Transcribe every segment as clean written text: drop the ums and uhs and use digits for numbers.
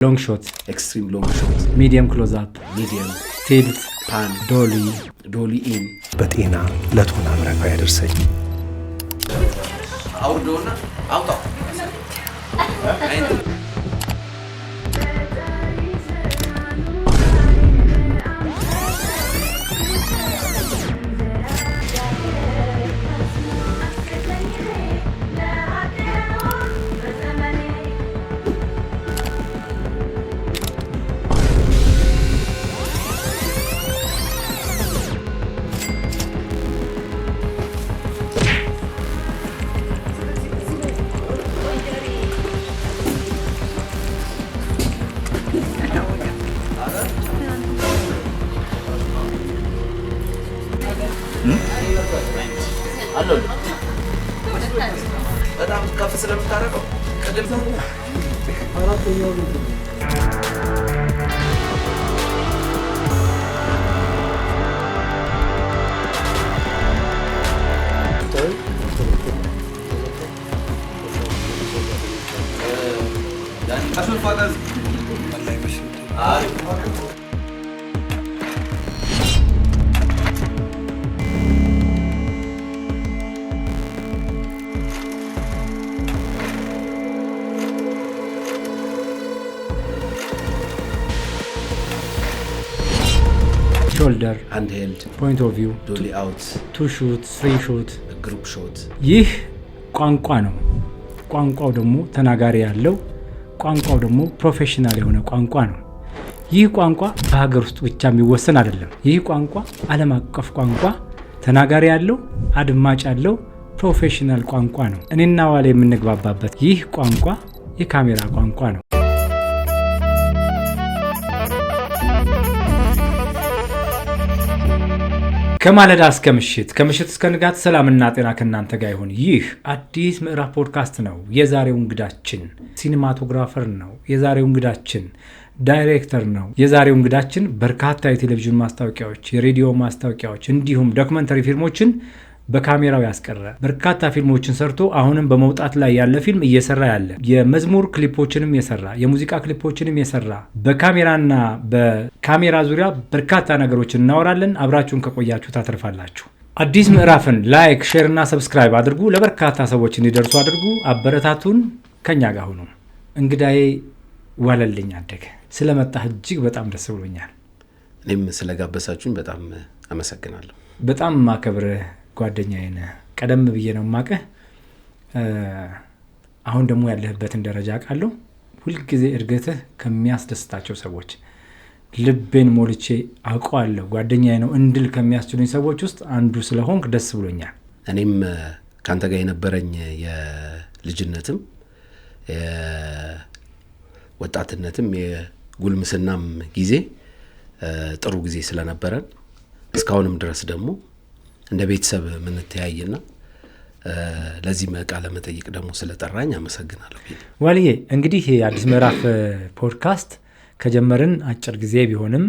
long shot, extreme long shot, medium close up, medium, tilt, pan, dolly in. በጤና ለቶና ምረቃ ያደርሰኝ አውርዶና አውጣው በጣም ከፍ ስለምታረቀው ቀደም አራተኛው shoulder, handheld, point of view, dolly out, 2 shoot, 3 shoot, group shot. ይህ ቋንቋ ነው። ቋንቋው ደግሞ ተናጋሪ ያለው ቋንቋው ደግሞ ፕሮፌሽናል የሆነ ቋንቋ ነው። ይህ ቋንቋ በሀገር ውስጥ ብቻ የሚወሰን አይደለም። ይህ ቋንቋ ዓለም አቀፍ ቋንቋ ተናጋሪ ያለው አድማጭ ያለው ፕሮፌሽናል ቋንቋ ነው። እኔና ዋሌ የምንግባባበት ይህ ቋንቋ የካሜራ ቋንቋ ነው። ከማለዳ እስከ ምሽት ከምሽት እስከ ንጋት ሰላምና ጤና ከእናንተ ጋር ይሁን። ይህ አዲስ ምዕራፍ ፖድካስት ነው። የዛሬው እንግዳችን ሲኒማቶግራፈር ነው። የዛሬው እንግዳችን ዳይሬክተር ነው። የዛሬው እንግዳችን በርካታ የቴሌቪዥን ማስታወቂያዎች፣ የሬዲዮ ማስታወቂያዎች እንዲሁም ዶክመንተሪ ፊልሞችን በካሜራው ያስቀረ በርካታ ፊልሞችን ሰርቶ አሁንም በመውጣት ላይ ያለ ፊልም እየሰራ ያለ የመዝሙር ክሊፖችንም የሰራ የሙዚቃ ክሊፖችንም የሰራ በካሜራና በካሜራ ዙሪያ በርካታ ነገሮችን እናወራለን። አብራችሁን ከቆያችሁ ታተርፋላችሁ። አዲስ ምዕራፍን ላይክ፣ ሼር እና ሰብስክራይብ አድርጉ። ለበርካታ ሰዎች እንዲደርሱ አድርጉ። አበረታቱን። ከኛ ጋር ሁኑ። እንግዳዬ ዋለልኝ አደገ ስለመጣህ እጅግ በጣም ደስ ብሎኛል። እኔም ስለጋበዛችሁኝ በጣም አመሰግናለሁ። በጣም ማከብርህ ጓደኛዬ ነህ። ቀደም ብዬ ነው የማውቅህ። አሁን ደግሞ ያለህበትን ደረጃ አውቃለሁ። ሁልጊዜ እድገትህ ከሚያስደስታቸው ሰዎች ልቤን ሞልቼ አውቀዋለሁ ጓደኛዬ ነው እንድል ከሚያስችሉኝ ሰዎች ውስጥ አንዱ ስለሆንክ ደስ ብሎኛል። እኔም ካንተ ጋር የነበረኝ የልጅነትም የወጣትነትም የጉልምስናም ጊዜ ጥሩ ጊዜ ስለነበረን እስካሁንም ድረስ ደግሞ እንደ ቤተሰብ ምንተያይና ለዚህ ቃለ መጠይቅ ደግሞ ስለጠራኝ አመሰግናለሁ። ዋልዬ እንግዲህ አዲስ ምዕራፍ ፖድካስት ከጀመርን አጭር ጊዜ ቢሆንም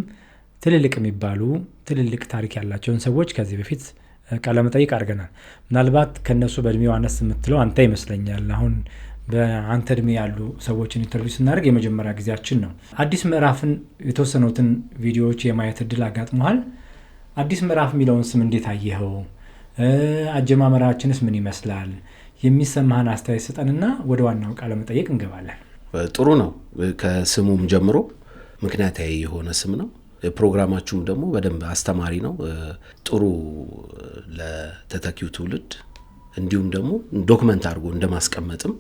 ትልልቅ የሚባሉ ትልልቅ ታሪክ ያላቸውን ሰዎች ከዚህ በፊት ቃለ መጠይቅ አድርገናል። ምናልባት ከነሱ በእድሜው አነስ የምትለው አንተ ይመስለኛል። አሁን በአንተ እድሜ ያሉ ሰዎችን ኢንተርቪው ስናደርግ የመጀመሪያ ጊዜያችን ነው። አዲስ ምዕራፍን የተወሰኑትን ቪዲዮዎች የማየት እድል አጋጥመዋል። አዲስ ምዕራፍ የሚለውን ስም እንዴት አየኸው? አጀማመራችንስ ምን ይመስላል? የሚሰማህን አስተያየት ስጠንና ወደ ዋናው ቃለ መጠይቅ እንገባለን። ጥሩ ነው። ከስሙም ጀምሮ ምክንያታዊ የሆነ ስም ነው። ፕሮግራማችሁም ደግሞ በደንብ አስተማሪ ነው። ጥሩ ለተተኪው ትውልድ እንዲሁም ደግሞ ዶክመንት አድርጎ እንደማስቀመጥም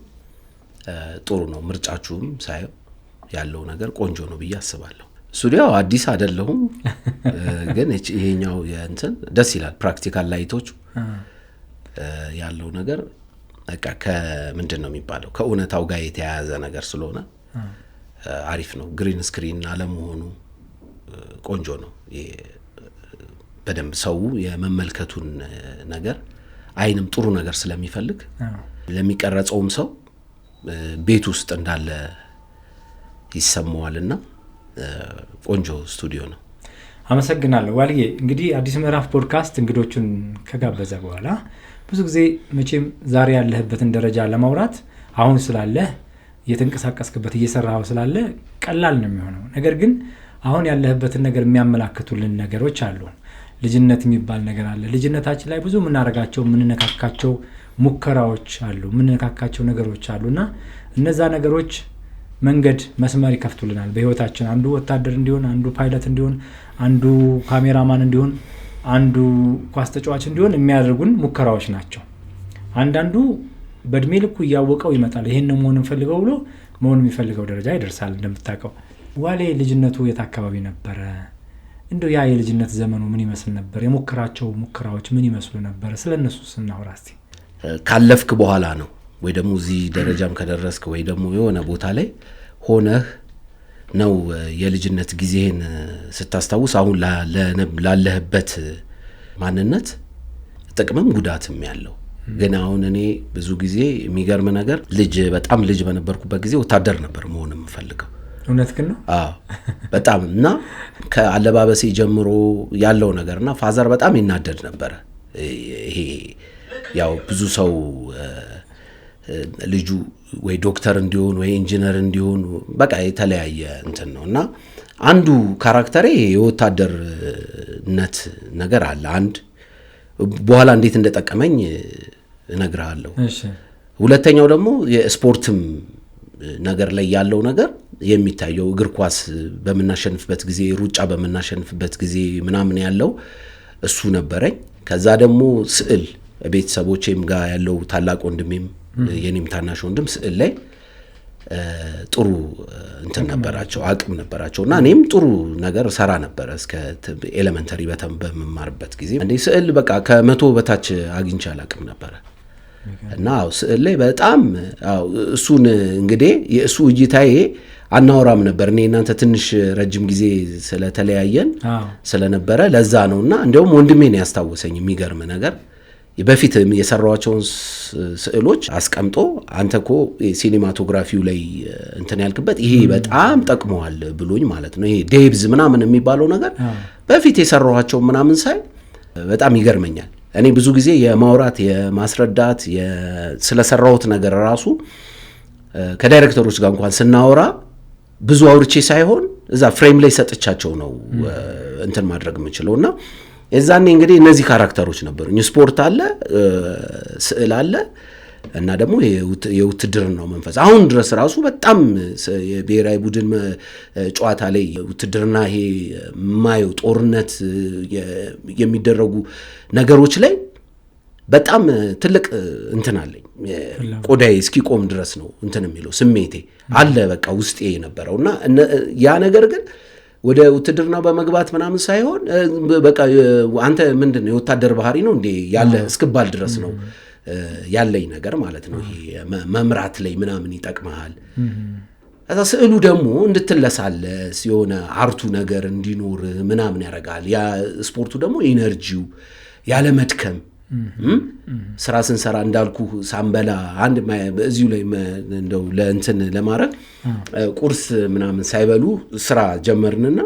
ጥሩ ነው። ምርጫችሁም ሳየው ያለው ነገር ቆንጆ ነው ብዬ አስባለሁ። ስቱዲዮ አዲስ አይደለሁም ግን ይሄኛው የእንትን ደስ ይላል። ፕራክቲካል ላይቶች ያለው ነገር በቃ ከምንድን ነው የሚባለው ከእውነታው ጋር የተያያዘ ነገር ስለሆነ አሪፍ ነው። ግሪን ስክሪን አለመሆኑ ቆንጆ ነው። በደንብ ሰው የመመልከቱን ነገር አይንም ጥሩ ነገር ስለሚፈልግ ለሚቀረጸውም ሰው ቤት ውስጥ እንዳለ ይሰማዋልና ቆንጆ ስቱዲዮ ነው። አመሰግናለሁ ዋልዬ። እንግዲህ አዲስ ምዕራፍ ፖድካስት እንግዶቹን ከጋበዘ በኋላ ብዙ ጊዜ መቼም ዛሬ ያለህበትን ደረጃ ለማውራት አሁን ስላለህ እየተንቀሳቀስክበት እየሰራው ስላለ ቀላል ነው የሚሆነው። ነገር ግን አሁን ያለህበትን ነገር የሚያመላክቱልን ነገሮች አሉ። ልጅነት የሚባል ነገር አለ። ልጅነታችን ላይ ብዙ የምናደርጋቸው የምንነካካቸው ሙከራዎች አሉ፣ የምንነካካቸው ነገሮች አሉና እነዛ ነገሮች መንገድ መስመር ይከፍቱልናል በህይወታችን። አንዱ ወታደር እንዲሆን፣ አንዱ ፓይለት እንዲሆን፣ አንዱ ካሜራማን እንዲሆን፣ አንዱ ኳስ ተጫዋች እንዲሆን የሚያደርጉን ሙከራዎች ናቸው። አንዳንዱ በእድሜ ልኩ እያወቀው ይመጣል። ይሄን ነው መሆን እንፈልገው ብሎ መሆን የሚፈልገው ደረጃ ይደርሳል። እንደምታውቀው ዋሌ ልጅነቱ የት አካባቢ ነበረ? እንደው ያ የልጅነት ዘመኑ ምን ይመስል ነበር? የሞከራቸው ሙከራዎች ምን ይመስሉ ነበር? ስለነሱ ስናወራ እስቲ። ካለፍክ በኋላ ነው ወይ ደግሞ እዚህ ደረጃም ከደረስክ ወይ ደግሞ የሆነ ቦታ ላይ ሆነህ ነው የልጅነት ጊዜህን ስታስታውስ አሁን ላለህበት ማንነት ጥቅምም ጉዳትም ያለው። ግን አሁን እኔ ብዙ ጊዜ የሚገርም ነገር በጣም ልጅ በነበርኩበት ጊዜ ወታደር ነበር መሆን የምፈልገው። እውነት ግን ነው? አዎ በጣም። እና ከአለባበሴ ጀምሮ ያለው ነገርና ፋዘር በጣም ይናደድ ነበር። ይሄ ያው ብዙ ሰው ልጁ ወይ ዶክተር እንዲሆን ወይ ኢንጂነር እንዲሆን በቃ የተለያየ እንትን ነው። እና አንዱ ካራክተሬ የወታደርነት ነገር አለ። አንድ በኋላ እንዴት እንደጠቀመኝ እነግርሃለሁ። ሁለተኛው ደግሞ የስፖርትም ነገር ላይ ያለው ነገር የሚታየው እግር ኳስ በመናሸንፍበት ጊዜ፣ ሩጫ በመናሸንፍበት ጊዜ ምናምን ያለው እሱ ነበረኝ። ከዛ ደግሞ ስዕል ቤተሰቦቼም ጋር ያለው ታላቅ ወንድሜም የኔም ታናሽ ወንድም ስዕል ላይ ጥሩ እንትን ነበራቸው፣ አቅም ነበራቸው እና እኔም ጥሩ ነገር ሰራ ነበር እስከ ኤሌመንተሪ በመማርበት ጊዜ። እንዴ ስዕል በቃ ከ100 በታች አግኝቼ አላቅም ነበር እና ስዕል ላይ በጣም እሱን እንግዲህ የእሱ እይታዬ አናወራም ነበር። እኔ እናንተ ትንሽ ረጅም ጊዜ ስለተለያየን ስለነበረ ለዛ ነውና እንደውም ወንድሜን ያስታወሰኝ የሚገርም ነገር በፊት የሰራዋቸውን ስዕሎች አስቀምጦ አንተኮ ሲኒማቶግራፊው ላይ እንትን ያልክበት ይሄ በጣም ጠቅመዋል ብሎኝ ማለት ነው። ይሄ ዴብዝ ምናምን የሚባለው ነገር በፊት የሰራዋቸው ምናምን ሳይ በጣም ይገርመኛል። እኔ ብዙ ጊዜ የማውራት የማስረዳት ስለሰራሁት ነገር ራሱ ከዳይሬክተሮች ጋር እንኳን ስናወራ ብዙ አውርቼ ሳይሆን እዛ ፍሬም ላይ ሰጥቻቸው ነው እንትን ማድረግ የምችለውና የዛኔ እንግዲህ እነዚህ ካራክተሮች ነበሩኝ። ስፖርት አለ፣ ስዕል አለ እና ደግሞ የውትድርናው መንፈስ አሁን ድረስ ራሱ በጣም የብሔራዊ ቡድን ጨዋታ ላይ ውትድርና ይሄ ማየው ጦርነት የሚደረጉ ነገሮች ላይ በጣም ትልቅ እንትን አለኝ። ቆዳዬ እስኪቆም ድረስ ነው እንትን የሚለው ስሜቴ አለ በቃ ውስጤ የነበረውና ያ ነገር ግን ወደ ውትድርናው በመግባት ምናምን ሳይሆን በቃ አንተ ምንድነው የወታደር ባህሪ ነው እንዴ ያለ እስክባል ድረስ ነው ያለኝ ነገር ማለት ነው። ይሄ መምራት ላይ ምናምን ይጠቅማል። እዛ ስዕሉ ደግሞ እንድትለሳለስ የሆነ አርቱ ነገር እንዲኖር ምናምን ያደርጋል። ያ ስፖርቱ ደግሞ ኢነርጂው ያለ መድከም ስራ ስንሰራ እንዳልኩ ሳንበላ አንድ በዚሁ ላይ እንደው ለእንትን ለማድረግ ቁርስ ምናምን ሳይበሉ ስራ ጀመርንና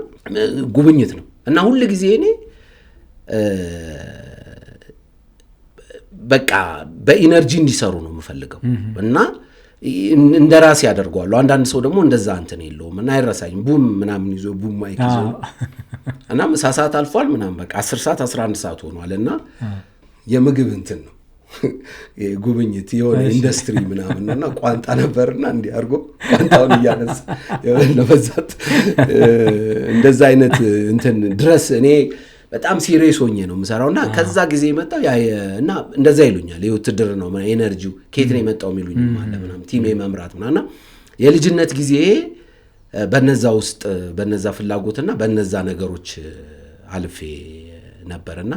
ጉብኝት ነው እና ሁሉ ጊዜ እኔ በቃ በኢነርጂ እንዲሰሩ ነው የምፈልገው እና እንደራስ ያደርጋሉ። አንዳንድ ሰው ደግሞ እንደዛ እንትን የለውም እና አይረሳኝም ቡም ምናምን ይዞ ቡም ማይክ ይዞ እና ምሳ ሰዓት አልፏል ምናምን በቃ 10 ሰዓት 11 ሰዓት ሆኗልና የምግብ እንትን ነው ጉብኝት የሆነ ኢንዱስትሪ ምናምንና ቋንጣ ነበርና እንዲህ አድርጎ ቋንጣውን እያነሳ ለበዛት እንደዛ አይነት እንትን ድረስ እኔ በጣም ሲሪየስ ሆኜ ነው የምሰራውና ከዛ ጊዜ መጣው እና እንደዛ ይሉኛል የውትድር ነው ኤነርጂው ከየት ነው የመጣው የሚሉኝ ማለት ምናምን ቲም መምራት ምናና የልጅነት ጊዜ በነዛ ውስጥ በነዛ ፍላጎትና በነዛ ነገሮች አልፌ ነበርና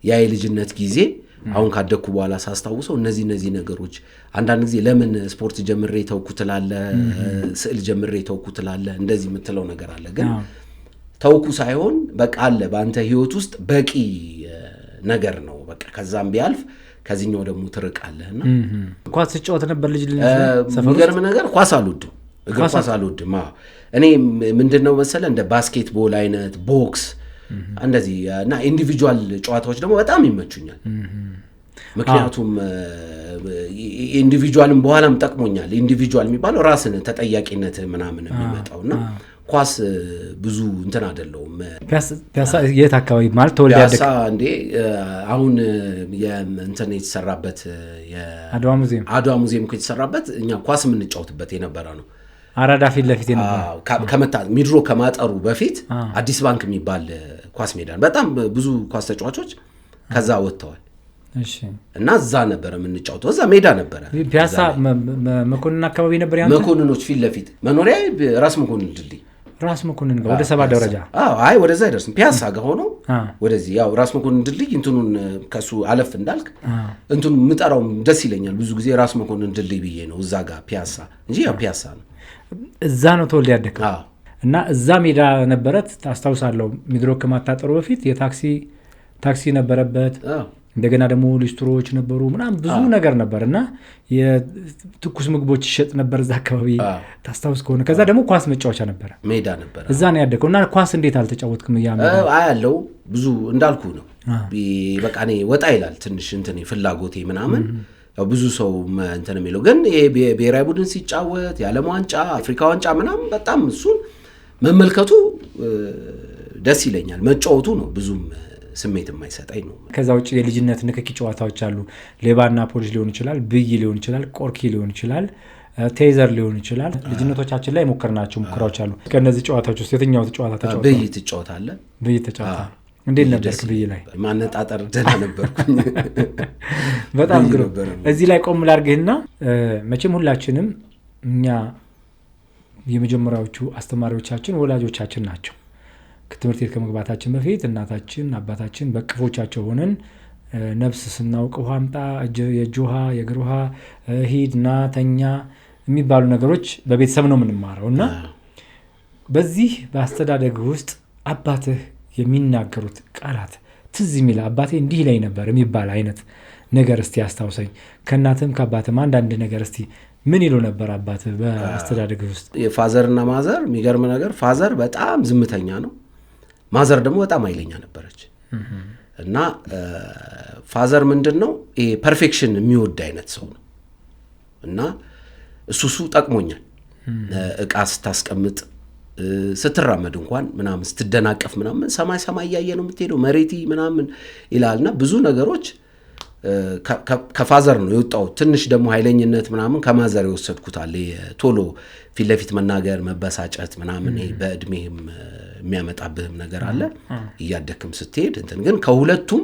ያ የልጅነት ጊዜ አሁን ካደኩ በኋላ ሳስታውሰው እነዚህ ነገሮች አንዳንድ ጊዜ ለምን ስፖርት ጀምሬ ተውኩትላለ ስዕል ጀምሬ ተውኩትላለ እንደዚህ የምትለው ነገር አለ። ግን ተውኩ ሳይሆን በቃ አለ በአንተ ህይወት ውስጥ በቂ ነገር ነው በቃ ከዛም ቢያልፍ ከዚህኛው ደግሞ ትርቃለህና ኳስ ተጫወተ ነበር ልጅ ሰፈሩ የሚገርም ነገር ኳስ አልወድም እግር ኳስ አልወድም። እኔ ምንድነው መሰለ እንደ ባስኬትቦል አይነት ቦክስ እንደዚህ እና ኢንዲቪጁዋል ጨዋታዎች ደግሞ በጣም ይመቹኛል። ምክንያቱም ኢንዲቪጁዋልም በኋላም ጠቅሞኛል። ኢንዲቪጁዋል የሚባለው ራስን ተጠያቂነት ምናምን የሚመጣውና ኳስ ብዙ እንትን አይደለም። ፒያሳ የት አካባቢ ማለት ተወልደ ያደገ? ፒያሳ እንዴ አሁን የእንትን የተሰራበት አድዋ ሙዚየም የተሰራበት እኛ ኳስ የምንጫወትበት የነበረ ነው። አራዳ ፊት ለፊት የነበረ ከመጣ ሚድሮ ከማጠሩ በፊት አዲስ ባንክ የሚባል ኳስ ሜዳ በጣም ብዙ ኳስ ተጫዋቾች ከዛ ወጥተዋል። እሺ እና እዛ ነበር የምንጫወተው። እዛ ሜዳ ነበር። ፒያሳ መኮንን አካባቢ ነበር ያንተ? መኮንኖች ፊት ለፊት መኖሪያ ራስ መኮንን ድልድይ ራስ መኮንን ጋር ወደ 7 ደረጃ አይ ወደዛ አይደርስም። ፒያሳ ጋር ሆኖ ወደዚህ ያው ራስ መኮንን ድልድይ እንትኑን ከሱ አለፍ እንዳልክ እንትኑ ምጠራው ደስ ይለኛል ብዙ ጊዜ ራስ መኮንን ድልድይ ብዬ ነው እዛ ጋር ፒያሳ እንጂ ያው ፒያሳ ነው። እዛ ነው ተወልደ ያደገ እና እዛ ሜዳ ነበረት ታስታውሳለሁ። ሚድሮክ ከማታጠሩ በፊት ታክሲ ነበረበት። እንደገና ደግሞ ሊስትሮዎች ነበሩ ምናምን ብዙ ነገር ነበርና የትኩስ ምግቦች ይሸጥ ነበር እዛ አካባቢ ታስታውስ ከሆነ። ከዛ ደግሞ ኳስ መጫወቻ ነበር ሜዳ ነበር። እዛ ነው ያደገው። እና ኳስ እንዴት አልተጫወትክም? ያለው ብዙ እንዳልኩ ነው። በቃ እኔ ወጣ ይላል ትንሽ እንትን ፍላጎቴ ምናምን ያው ብዙ ሰው እንትን የሚለው ግን ብሔራዊ ቡድን ሲጫወት የዓለም ዋንጫ አፍሪካ ዋንጫ ምናምን በጣም እሱን መመልከቱ ደስ ይለኛል። መጫወቱ ነው ብዙም ስሜት የማይሰጠኝ ነው። ከዛ ውጭ የልጅነት ንክኪ ጨዋታዎች አሉ። ሌባና ፖሊስ ሊሆን ይችላል፣ ብይ ሊሆን ይችላል፣ ቆርኪ ሊሆን ይችላል፣ ቴዘር ሊሆን ይችላል። ልጅነቶቻችን ላይ ሞከርናቸው ሙከራዎች አሉ። ከነዚህ ጨዋታዎች ውስጥ የትኛው ጨዋታ ተጫወተ? ብይ ትጫወታለህ? ብይ ተጫወታ። እንዴት ነበርክ ብይ ላይ? ማነጣጠር ደህና ነበርኩኝ። በጣም ግሩም። እዚህ ላይ ቆም ላድርግህና መቼም ሁላችንም እኛ የመጀመሪያዎቹ አስተማሪዎቻችን ወላጆቻችን ናቸው። ከትምህርት ቤት ከመግባታችን በፊት እናታችን አባታችን በቅፎቻቸው ሆነን ነፍስ ስናውቅ ውሃ አምጣ፣ የእጅ ውሃ፣ የእግር ውሃ፣ ሂድና ተኛ የሚባሉ ነገሮች በቤተሰብ ነው የምንማረው እና በዚህ በአስተዳደግ ውስጥ አባትህ የሚናገሩት ቃላት ትዝ የሚል አባቴ እንዲህ ላይ ነበር የሚባል አይነት ነገር እስቲ አስታውሰኝ። ከእናትም ከአባትም አንዳንድ ነገር እስቲ ምን ይሉ ነበር አባትህ በአስተዳደግ ውስጥ? የፋዘርና ማዘር የሚገርም ነገር ፋዘር በጣም ዝምተኛ ነው። ማዘር ደግሞ በጣም ኃይለኛ ነበረች እና ፋዘር ምንድን ነው ይሄ ፐርፌክሽን የሚወድ አይነት ሰው ነው እና እሱ ጠቅሞኛል። እቃ ስታስቀምጥ ስትራመድ እንኳን ምናምን ስትደናቀፍ ምናምን ሰማይ እያየ ነው የምትሄደው መሬቲ ምናምን ይላልና ብዙ ነገሮች ከፋዘር ነው የወጣው። ትንሽ ደግሞ ኃይለኝነት ምናምን ከማዘር የወሰድኩት አለ። ቶሎ ፊት ለፊት መናገር፣ መበሳጨት ምናምን በእድሜህም የሚያመጣብህም ነገር አለ እያደክም ስትሄድ እንትን ግን ከሁለቱም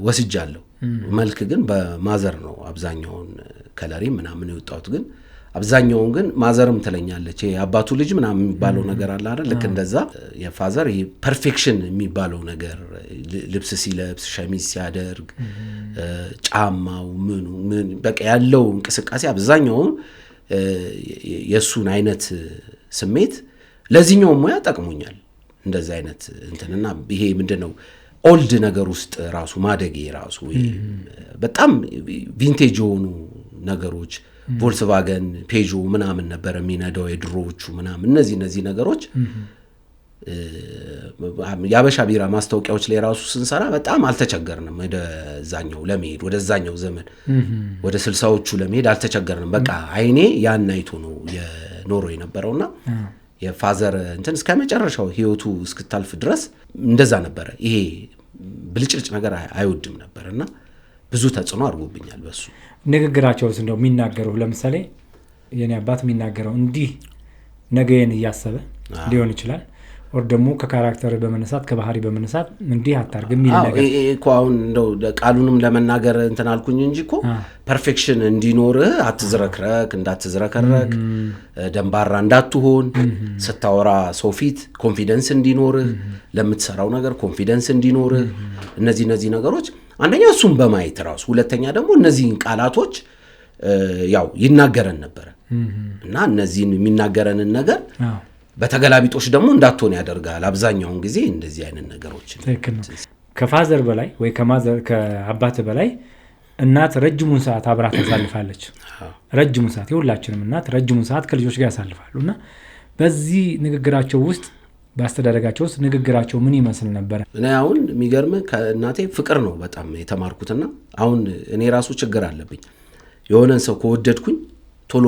ወስጃለሁ። መልክ ግን በማዘር ነው አብዛኛውን ከለሪ ምናምን የወጣሁት ግን አብዛኛውን ግን ማዘርም ትለኛለች። አባቱ ልጅ ምናምን የሚባለው ነገር አለ አይደል? ልክ እንደዛ የፋዘር ይሄ ፐርፌክሽን የሚባለው ነገር ልብስ ሲለብስ ሸሚዝ ሲያደርግ ጫማው ምን በቃ ያለው እንቅስቃሴ አብዛኛውን የሱን አይነት ስሜት ለዚህኛው ሙያ ጠቅሞኛል። እንደዛ አይነት እንትንና ይሄ ምንድነው ኦልድ ነገር ውስጥ ራሱ ማደጌ ራሱ በጣም ቪንቴጅ የሆኑ ነገሮች ቮልክስቫገን ፔጆ ምናምን ነበር የሚነዳው የድሮዎቹ ምናምን እነዚህ ነገሮች ያበሻ ቢራ ማስታወቂያዎች ላይ ራሱ ስንሰራ በጣም አልተቸገርንም። ወደዛኛው ለመሄድ ወደዛኛው ዘመን ወደ 60ዎቹ ለመሄድ አልተቸገርንም። በቃ አይኔ ያን አይቶ ነው የኖሮ የነበረውና የፋዘር እንትን እስከ መጨረሻው ህይወቱ እስክታልፍ ድረስ እንደዛ ነበረ። ይሄ ብልጭልጭ ነገር አይወድም ነበርና ብዙ ተጽዕኖ አድርጎብኛል በሱ። ንግግራቸውስ እንደው የሚናገረው ለምሳሌ የኔ አባት የሚናገረው እንዲህ ነገን እያሰበ ሊሆን ይችላል ወር ደግሞ ከካራክተር በመነሳት ከባህሪ በመነሳት እንዲህ አታርግ የሚል ነገር እኮ አሁን እንደው ቃሉንም ለመናገር እንትን አልኩኝ እንጂ እኮ ፐርፌክሽን እንዲኖርህ አትዝረክረክ፣ እንዳትዝረከረክ፣ ደንባራ እንዳትሆን፣ ስታወራ ሰው ፊት ኮንፊደንስ እንዲኖርህ፣ ለምትሰራው ነገር ኮንፊደንስ እንዲኖርህ እነዚህ ነገሮች አንደኛ እሱም በማየት ራሱ ሁለተኛ ደግሞ እነዚህን ቃላቶች ያው ይናገረን ነበር እና እነዚህን የሚናገረንን ነገር በተገላቢጦች ደግሞ እንዳትሆን ያደርጋል። አብዛኛውን ጊዜ እንደዚህ አይነት ነገሮች ከፋዘር በላይ ወይ ከአባት በላይ እናት ረጅሙን ሰዓት አብራ ታሳልፋለች። ረጅሙን ሰዓት የሁላችንም እናት ረጅሙን ሰዓት ከልጆች ጋር ያሳልፋሉና በዚህ ንግግራቸው ውስጥ በአስተዳደጋቸው ውስጥ ንግግራቸው ምን ይመስል ነበር? እኔ አሁን የሚገርም ከእናቴ ፍቅር ነው በጣም የተማርኩትና አሁን እኔ ራሱ ችግር አለብኝ። የሆነን ሰው ከወደድኩኝ ቶሎ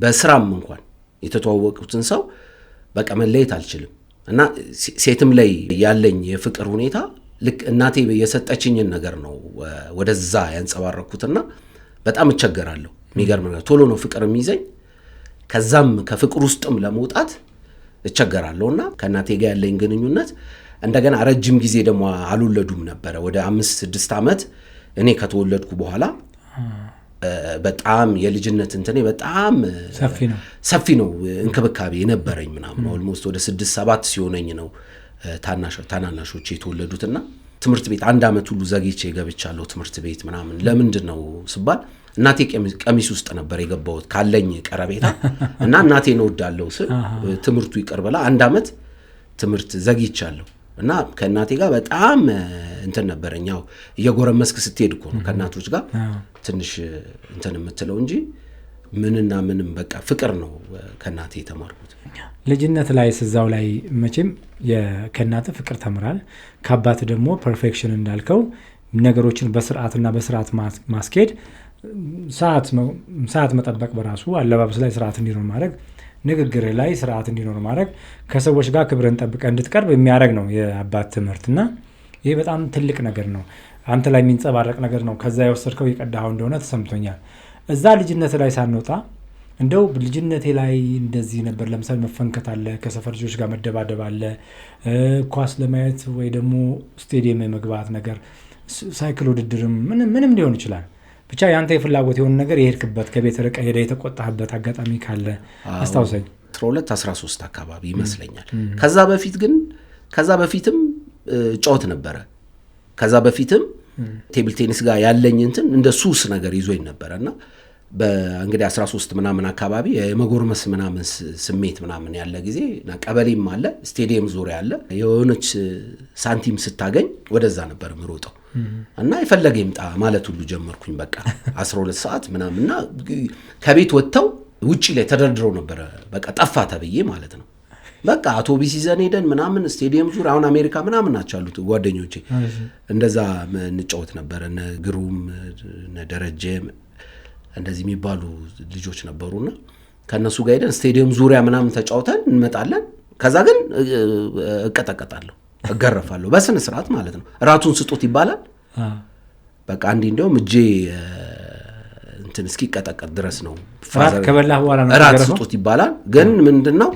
በስራም እንኳን የተተዋወቁትን ሰው በቃ መለየት አልችልም እና ሴትም ላይ ያለኝ የፍቅር ሁኔታ ልክ እናቴ የሰጠችኝን ነገር ነው ወደዛ ያንጸባረኩትና በጣም እቸገራለሁ። የሚገርም ነገር ቶሎ ነው ፍቅር የሚይዘኝ። ከዛም ከፍቅር ውስጥም ለመውጣት እቸገራለሁና ከእናቴ ጋር ያለኝ ግንኙነት እንደገና ረጅም ጊዜ ደግሞ አልወለዱም ነበረ። ወደ 5-6 ዓመት እኔ ከተወለድኩ በኋላ በጣም የልጅነት እንትኔ በጣም ሰፊ ነው እንክብካቤ የነበረኝ ምናምን ኦልሞስት ወደ 6-7 ሲሆነኝ ነው ታናናሾች የተወለዱትና ትምህርት ቤት 1 ዓመት ሁሉ ዘግይቼ ገብቻለሁ ትምህርት ቤት ምናምን። ለምንድን ነው ስባል እናቴ ቀሚስ ውስጥ ነበር የገባሁት ካለኝ ቀረቤታ እና እናቴን እወዳለሁ ስል ትምህርቱ ይቀር ብላ 1 ዓመት ትምህርት ዘግይቻለሁ እና ከእናቴ ጋር በጣም እንትን ነበረኛው። እየጎረመስክ ስትሄድ እኮ ነው ከእናቶች ጋር ትንሽ እንትን የምትለው እንጂ ምንና ምንም በቃ ፍቅር ነው ከእናቴ የተማርኩት። ልጅነት ላይ ስዛው ላይ መቼም ከእናት ፍቅር ተምራል፣ ከአባት ደግሞ ፐርፌክሽን እንዳልከው ነገሮችን በስርዓትና በስርዓት ማስኬድ፣ ሰዓት መጠበቅ በራሱ አለባበስ ላይ ስርዓት እንዲኖር ማድረግ፣ ንግግር ላይ ስርዓት እንዲኖር ማድረግ፣ ከሰዎች ጋር ክብርን ጠብቀ እንድትቀርብ የሚያደርግ ነው የአባት ትምህርትና ይሄ በጣም ትልቅ ነገር ነው። አንተ ላይ የሚንጸባረቅ ነገር ነው። ከዛ የወሰድከው የቀዳኸው እንደሆነ ተሰምቶኛል። እዛ ልጅነት ላይ ሳንወጣ እንደው ልጅነቴ ላይ እንደዚህ ነበር። ለምሳሌ መፈንከት አለ፣ ከሰፈር ልጆች ጋር መደባደብ አለ፣ ኳስ ለማየት ወይ ደግሞ ስቴዲየም የመግባት ነገር፣ ሳይክል ውድድርም ምንም ሊሆን ይችላል። ብቻ ያንተ የፍላጎት የሆነ ነገር የሄድክበት ከቤት ርቀህ ሄደህ የተቆጣህበት አጋጣሚ ካለ አስታውሰኝ። 12-13 አካባቢ ይመስለኛል። ከዛ በፊትም ጨዋታ ነበረ። ከዛ በፊትም ቴብል ቴኒስ ጋር ያለኝ እንትን እንደ ሱስ ነገር ይዞኝ ነበርና በእንግዲህ 13 ምናምን አካባቢ የመጎርመስ ምናምን ስሜት ምናምን ያለ ጊዜ ቀበሌም አለ ስቴዲየም ዙሪያ አለ። የሆነች ሳንቲም ስታገኝ ወደዛ ነበር ምሮጠው እና የፈለገ ይምጣ ማለት ሁሉ ጀመርኩኝ። በቃ 12 ሰዓት ምናምንና ከቤት ወጥተው ውጪ ላይ ተደርድረው ነበር። በቃ ጠፋ ተብዬ ማለት ነው። በቃ አውቶቢስ ይዘን ሄደን ምናምን ስቴዲየም ዙሪያ አሁን አሜሪካ ምናምን ናቸው አሉት ጓደኞቼ እንደዛ እንጫወት ነበር። እነ ግሩም እነ ደረጀ እንደዚህ የሚባሉ ልጆች ነበሩና ከነሱ ጋር ሄደን ስቴዲየም ዙሪያ ምናምን ተጫውተን እንመጣለን። ከዛ ግን እቀጠቀጣለሁ፣ እገረፋለሁ በስነ ስርዓት ማለት ነው። ራቱን ስጡት ይባላል። በቃ አንዴ እንደውም እጄ እንትን እስኪቀጠቀጥ ድረስ ነው። ራት ከበላህ በኋላ ነው ራት ስጡት ይባላል። ግን ምንድነው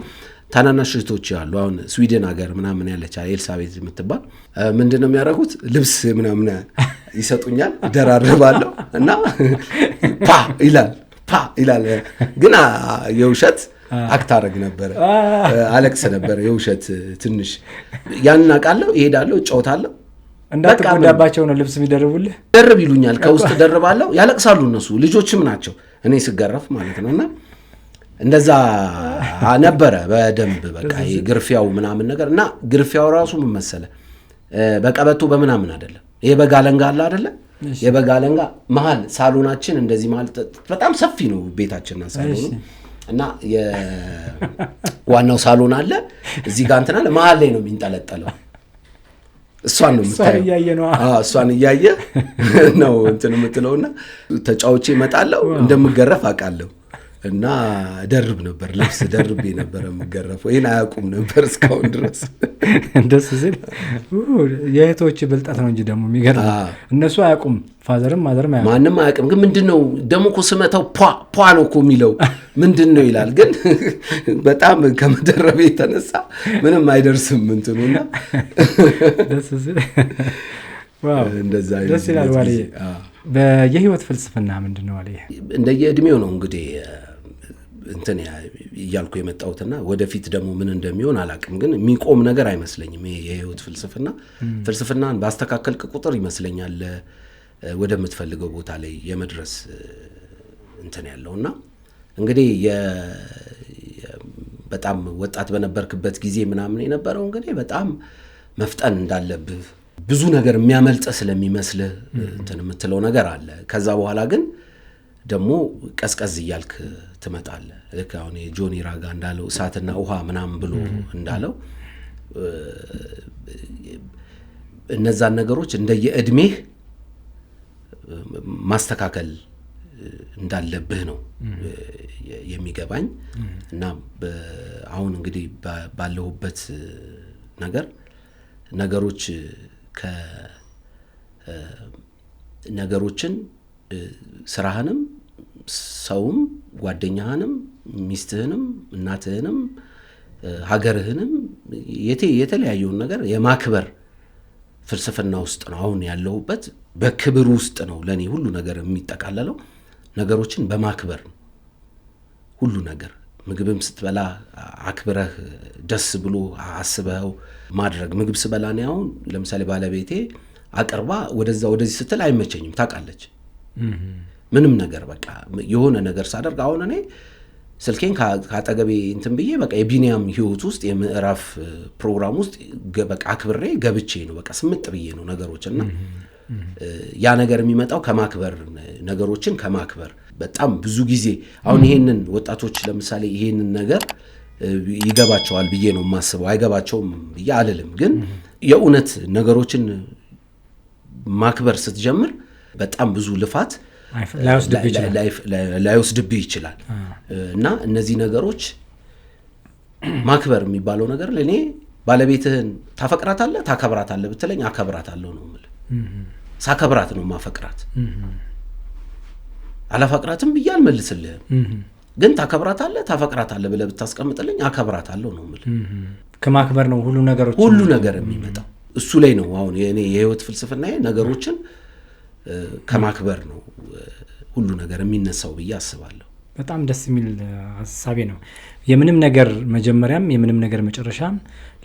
ታናናሽ እህቶች ያሉ አሁን ስዊድን ሀገር ምናምን ያለች ኤልሳቤት የምትባል ምንድነው የሚያደርጉት ልብስ ምናምን ይሰጡኛል፣ ደራርባለሁ እና ፓ ይላል ግን የውሸት አክት አደረግ ነበር፣ አለቅስ ነበር የውሸት ትንሽ ያን አውቃለሁ። እሄዳለሁ፣ እጫወታለሁ። እንዳትጎዳባቸው ነው ልብስ የሚደርቡልህ። ደርብ ይሉኛል፣ ከውስጥ ደርባለሁ። ያለቅሳሉ እነሱ ልጆችም ናቸው እኔ ስገረፍ ማለት ነውና እንደዛ ነበረ በደንብ በቃ ግርፊያው ምናምን ነገር እና ግርፊያው ራሱ ምን መሰለህ በቀበቶ በምናምን አይደለም። የበጋ አለንጋ አለ አይደለ? የበጋ አለንጋ መሀል ሳሎናችን እንደዚህ ማለት በጣም ሰፊ ነው ቤታችንና ሳሎኑ እና የዋናው ሳሎን አለ እዚህ ጋር እንትና መሀል ላይ ነው የሚንጠለጠለው። እሷን ነው የምታየው። እሷን እያየ ነው እንትን የምትለውና ተጫውቼ እመጣለሁ። እንደምገረፍ አውቃለሁ እና ደርብ ነበር ልብስ ደርቤ ነበር የምገረፈው። ይሄን አያውቁም ነበር እስካሁን ድረስ። እንደስ ሲል የእህቶች ብልጠት ነው እንጂ ደግሞ የሚገርም እነሱ አያውቁም። ፋዘርም ማዘርም አያውቁም፣ ማንም አያውቅም። ግን ምንድነው ደግሞ እኮ ስመታው ፖ ነው እኮ የሚለው ምንድነው ይላል። ግን በጣም ከመደረቤ የተነሳ ምንም አይደርስም እንትኑና ደስ ሲል ዋው እንደዛ ደስ ይላል። ዋሌ በየህይወት ፍልስፍና ምንድነው ዋሌ? እንደየእድሜው ነው እንግዲህ እንትን እያልኩ የመጣሁትና ወደፊት ደግሞ ምን እንደሚሆን አላውቅም። ግን የሚቆም ነገር አይመስለኝም ይሄ የህይወት ፍልስፍናን ባስተካከልክ ቁጥር ይመስለኛል ወደምትፈልገው ቦታ ላይ የመድረስ እንትን ያለውና እንግዲህ በጣም ወጣት በነበርክበት ጊዜ ምናምን የነበረው እንግዲህ በጣም መፍጠን እንዳለብህ ብዙ ነገር የሚያመልጥ ስለሚመስልህ እንትን የምትለው ነገር አለ። ከዛ በኋላ ግን ደግሞ ቀዝቀዝ እያልክ ትመጣለህ። ልክ አሁን ጆኒ ራጋ እንዳለው እሳትና ውሃ ምናምን ብሎ እንዳለው እነዛን ነገሮች እንደየእድሜህ ማስተካከል እንዳለብህ ነው የሚገባኝ። እና አሁን እንግዲህ ባለሁበት ነገሮች ነገሮችን ስራህንም ሰውም ጓደኛህንም ሚስትህንም እናትህንም ሀገርህንም የተለያየውን ነገር የማክበር ፍልስፍና ውስጥ ነው አሁን ያለሁበት። በክብር ውስጥ ነው ለኔ ሁሉ ነገር የሚጠቃለለው። ነገሮችን በማክበር ሁሉ ነገር ምግብም ስትበላ አክብረህ ደስ ብሎ አስበው ማድረግ። ምግብ ስበላ ነው አሁን ለምሳሌ ባለቤቴ አቅርባ ወደዚህ ስትል አይመቸኝም ታውቃለች። ምንም ነገር በቃ የሆነ ነገር ሳደርግ አሁን እኔ ስልኬን ካጠገቤ እንትን ብዬ በቃ የቢኒያም ህይወት ውስጥ የምዕራፍ ፕሮግራም ውስጥ በቃ አክብሬ ገብቼ ነው በቃ ስምጥ ብዬ ነው ነገሮችና ያ ነገር የሚመጣው ከማክበር ነገሮችን ከማክበር በጣም ብዙ ጊዜ አሁን ይሄንን ወጣቶች ለምሳሌ ይሄንን ነገር ይገባቸዋል ብዬ ነው የማስበው። አይገባቸውም ብዬ አልልም፣ ግን የእውነት ነገሮችን ማክበር ስትጀምር በጣም ብዙ ልፋት ላይወስድብህ ይችላል። እና እነዚህ ነገሮች ማክበር የሚባለው ነገር ለኔ ባለቤትህን ታፈቅራታለህ ታከብራታለህ ብትለኝ አከብራታለሁ ነው የምልህ። ሳከብራት ነው ማፈቅራት። አላፈቅራትም ብዬ አልመልስልህም፣ ግን ታከብራታለህ ታፈቅራታለህ ብለህ ብታስቀምጥልኝ አከብራታለሁ ነው የምልህ። ከማክበር ነው ሁሉ ነገር የሚመጣው። እሱ ላይ ነው አሁን የኔ የህይወት ፍልስፍናዬ። ነገሮችን ከማክበር ነው ሁሉ ነገር የሚነሳው ብዬ አስባለሁ። በጣም ደስ የሚል ሀሳቤ ነው። የምንም ነገር መጀመሪያም የምንም ነገር መጨረሻም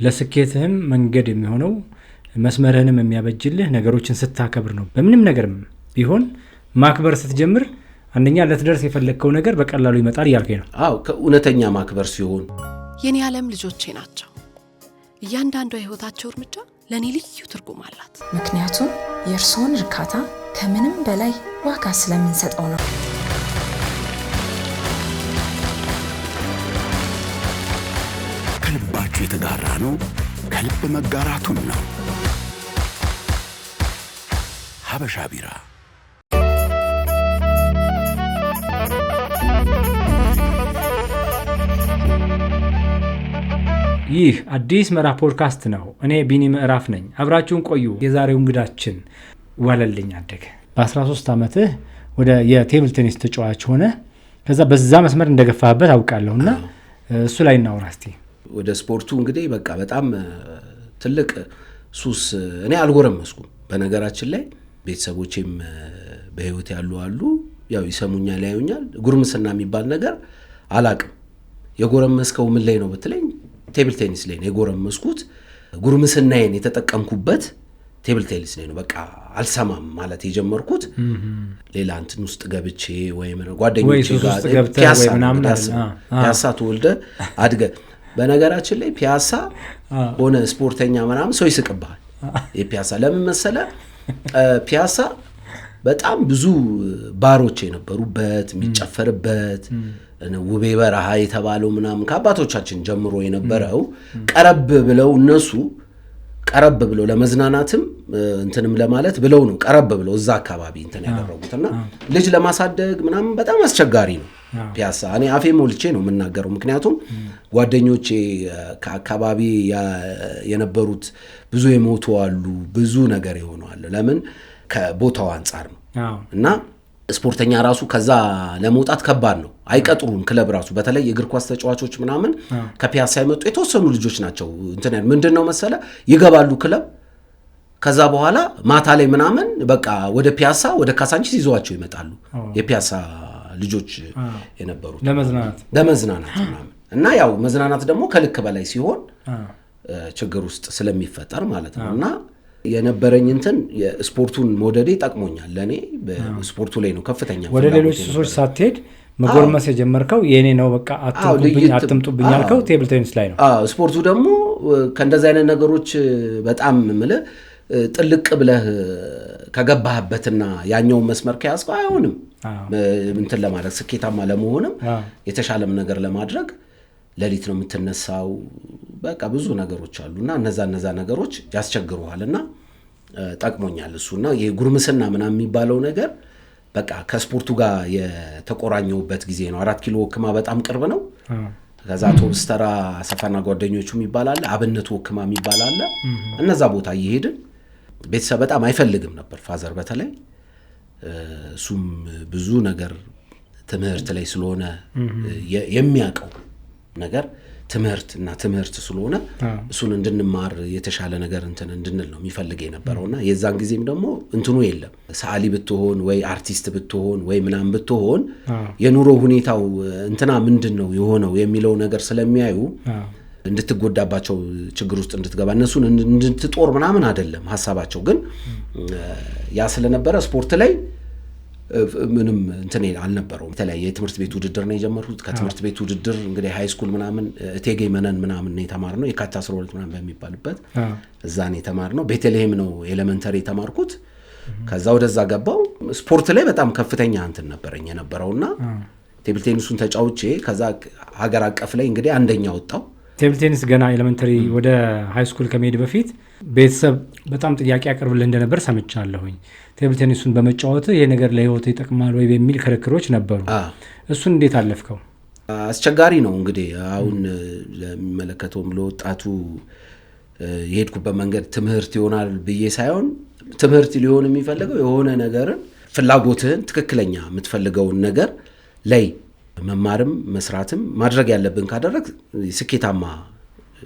ለስኬትህም መንገድ የሚሆነው መስመርህንም የሚያበጅልህ ነገሮችን ስታከብር ነው። በምንም ነገርም ቢሆን ማክበር ስትጀምር አንደኛ ለትደርስ የፈለግከው ነገር በቀላሉ ይመጣል እያልከኝ ነው። አዎ ከእውነተኛ ማክበር ሲሆን የኔ ዓለም ልጆቼ ናቸው። እያንዳንዷ የህይወታቸው እርምጃ ለኔ ልዩ ትርጉም አላት። ምክንያቱም የእርስዎን እርካታ ከምንም በላይ ዋጋ ስለምንሰጠው ነው። ከልባችሁ የተጋራ ነው፣ ከልብ መጋራቱን ነው። ሀበሻ ቢራ። ይህ አዲስ ምዕራፍ ፖድካስት ነው። እኔ ቢኒ ምዕራፍ ነኝ። አብራችሁን ቆዩ። የዛሬው እንግዳችን ዋለልኝ አደገ። በ13 ዓመትህ ወደ የቴብል ቴኒስ ተጫዋች ሆነ። ከዛ በዛ መስመር እንደገፋህበት አውቃለሁና እሱ ላይ እናውራ እስቲ። ወደ ስፖርቱ እንግዲህ በቃ በጣም ትልቅ ሱስ እኔ አልጎረመስኩም። በነገራችን ላይ ቤተሰቦቼም በህይወት ያሉ አሉ፣ ያው ይሰሙኛል ያዩኛል። ጉርምስና የሚባል ነገር አላቅም። የጎረመስከው ምን ላይ ነው ብትለኝ ቴብል ቴኒስ ላይ ነው የጎረመስኩት። ጉርምስናዬን የተጠቀምኩበት ቴብል ቴኒስ ላይ ነው። በቃ አልሰማም ማለት የጀመርኩት ሌላ እንትን ውስጥ ገብቼ ወይም ጓደኞቼ ጋር ፒያሳ ተወልደ አድገ። በነገራችን ላይ ፒያሳ ሆነ ስፖርተኛ ምናምን ሰው ይስቅብሃል። የፒያሳ ለምን መሰለ? ፒያሳ በጣም ብዙ ባሮች የነበሩበት የሚጨፈርበት ውቤ በረሃ የተባለው ምናምን ከአባቶቻችን ጀምሮ የነበረው ቀረብ ብለው እነሱ ቀረብ ብለው ለመዝናናትም እንትንም ለማለት ብለው ነው ቀረብ ብለው እዛ አካባቢ እንትን ያደረጉትና ልጅ ለማሳደግ ምናምን በጣም አስቸጋሪ ነው ፒያሳ። እኔ አፌ ሞልቼ ነው የምናገረው፣ ምክንያቱም ጓደኞቼ ከአካባቢ የነበሩት ብዙ የሞቱ አሉ፣ ብዙ ነገር የሆነዋል። ለምን ከቦታው አንጻር ነው። እና ስፖርተኛ ራሱ ከዛ ለመውጣት ከባድ ነው። አይቀጥሩም ክለብ ራሱ። በተለይ የእግር ኳስ ተጫዋቾች ምናምን ከፒያሳ የመጡ የተወሰኑ ልጆች ናቸው። እንትን ምንድነው መሰለ ይገባሉ ክለብ፣ ከዛ በኋላ ማታ ላይ ምናምን በቃ ወደ ፒያሳ ወደ ካሳንቺስ ይዘዋቸው ይመጣሉ። የፒያሳ ልጆች የነበሩት ለመዝናናት ምናምን። እና ያው መዝናናት ደግሞ ከልክ በላይ ሲሆን ችግር ውስጥ ስለሚፈጠር ማለት ነው። እና የነበረኝ እንትን የስፖርቱን መውደዴ ጠቅሞኛል። ለኔ በስፖርቱ ላይ ነው ከፍተኛ። ወደ ሌሎች ሱሶች ሳትሄድ መጎርመስ የጀመርከው የኔ ነው በቃ አትምጡብኝ ያልከው ቴብል ቴኒስ ላይ ነው። ስፖርቱ ደግሞ ከእንደዚህ አይነት ነገሮች በጣም ምልህ ጥልቅ ብለህ ከገባህበትና ያኛውን መስመር ከያዝከው አይሆንም እንትን ለማድረግ ስኬታማ ለመሆንም የተሻለም ነገር ለማድረግ ሌሊት ነው የምትነሳው። በቃ ብዙ ነገሮች አሉና እነዛ ነገሮች ያስቸግሩሃልና ጠቅሞኛል እሱና የጉርምስና ምናምን የሚባለው ነገር በቃ ከስፖርቱ ጋር የተቆራኘውበት ጊዜ ነው። 4 ኪሎ ወክማ በጣም ቅርብ ነው። ከዛ አውቶቡስ ተራ ሰፋና ጓደኞቹ ይባላል፣ አብነቱ ወክማ ይባላል። እነዛ ቦታ እየሄድን ቤተሰብ በጣም አይፈልግም ነበር ፋዘር በተለይ እሱም ብዙ ነገር ትምህርት ላይ ስለሆነ የሚያቀው ነገር ትምህርት ስለሆነ እሱን እንድንማር የተሻለ ነገር እንድንል ነው የሚፈልግ የነበረውና የዛን ጊዜም ደግሞ እንትኑ የለም ሰዓሊ ብትሆን ወይ አርቲስት ብትሆን ወይ ምናምን ብትሆን የኑሮ ሁኔታው እንትና ምንድነው የሆነው የሚለው ነገር ስለሚያዩ እንድትጎዳባቸው ችግር ውስጥ እንድትገባ እነሱን እንድትጦር ምናምን አይደለም ሐሳባቸው። ግን ያ ስለነበረ ስፖርት ላይ ምንም እንትን አልነበረው። የተለያየ የትምህርት ቤት ውድድር ነው የጀመርኩት። ከትምህርት ቤት ውድድር እንግዲህ ሃይ ስኩል ምናምን እቴጌ መነን ምናምን ነው የተማርነው። የካቲት 12 ምናምን በሚባልበት እዛ ነው የተማርነው። ቤተልሔም ነው ኤሌመንተሪ የተማርኩት። ከዛ ወደዛ ገባው። ስፖርት ላይ በጣም ከፍተኛ እንትን ነበረኝ የነበረውና ቴብል ቴኒሱን ተጫውቼ ከዛ ሀገር አቀፍ ላይ እንግዲህ አንደኛ ወጣው። ቴብል ቴኒስ ገና ኤሌመንተሪ ወደ ሃይ ስኩል ከመሄድ በፊት ቤተሰብ በጣም ጥያቄ ያቀርብልህ እንደነበር ሰምቻለሁኝ። ቴብል ቴኒሱን በመጫወት ይሄ ነገር ለህይወት ይጠቅማል ወይ በሚል ክርክሮች ነበሩ። እሱን እንዴት አለፍከው? አስቸጋሪ ነው እንግዲህ አሁን ለሚመለከተውም ለወጣቱ የሄድኩበት መንገድ ትምህርት ይሆናል ብዬ ሳይሆን ትምህርት ሊሆን የሚፈልገው የሆነ ነገርን ፍላጎትህን ትክክለኛ የምትፈልገውን ነገር ላይ መማርም መስራትም ማድረግ ያለብን ካደረግ ስኬታማ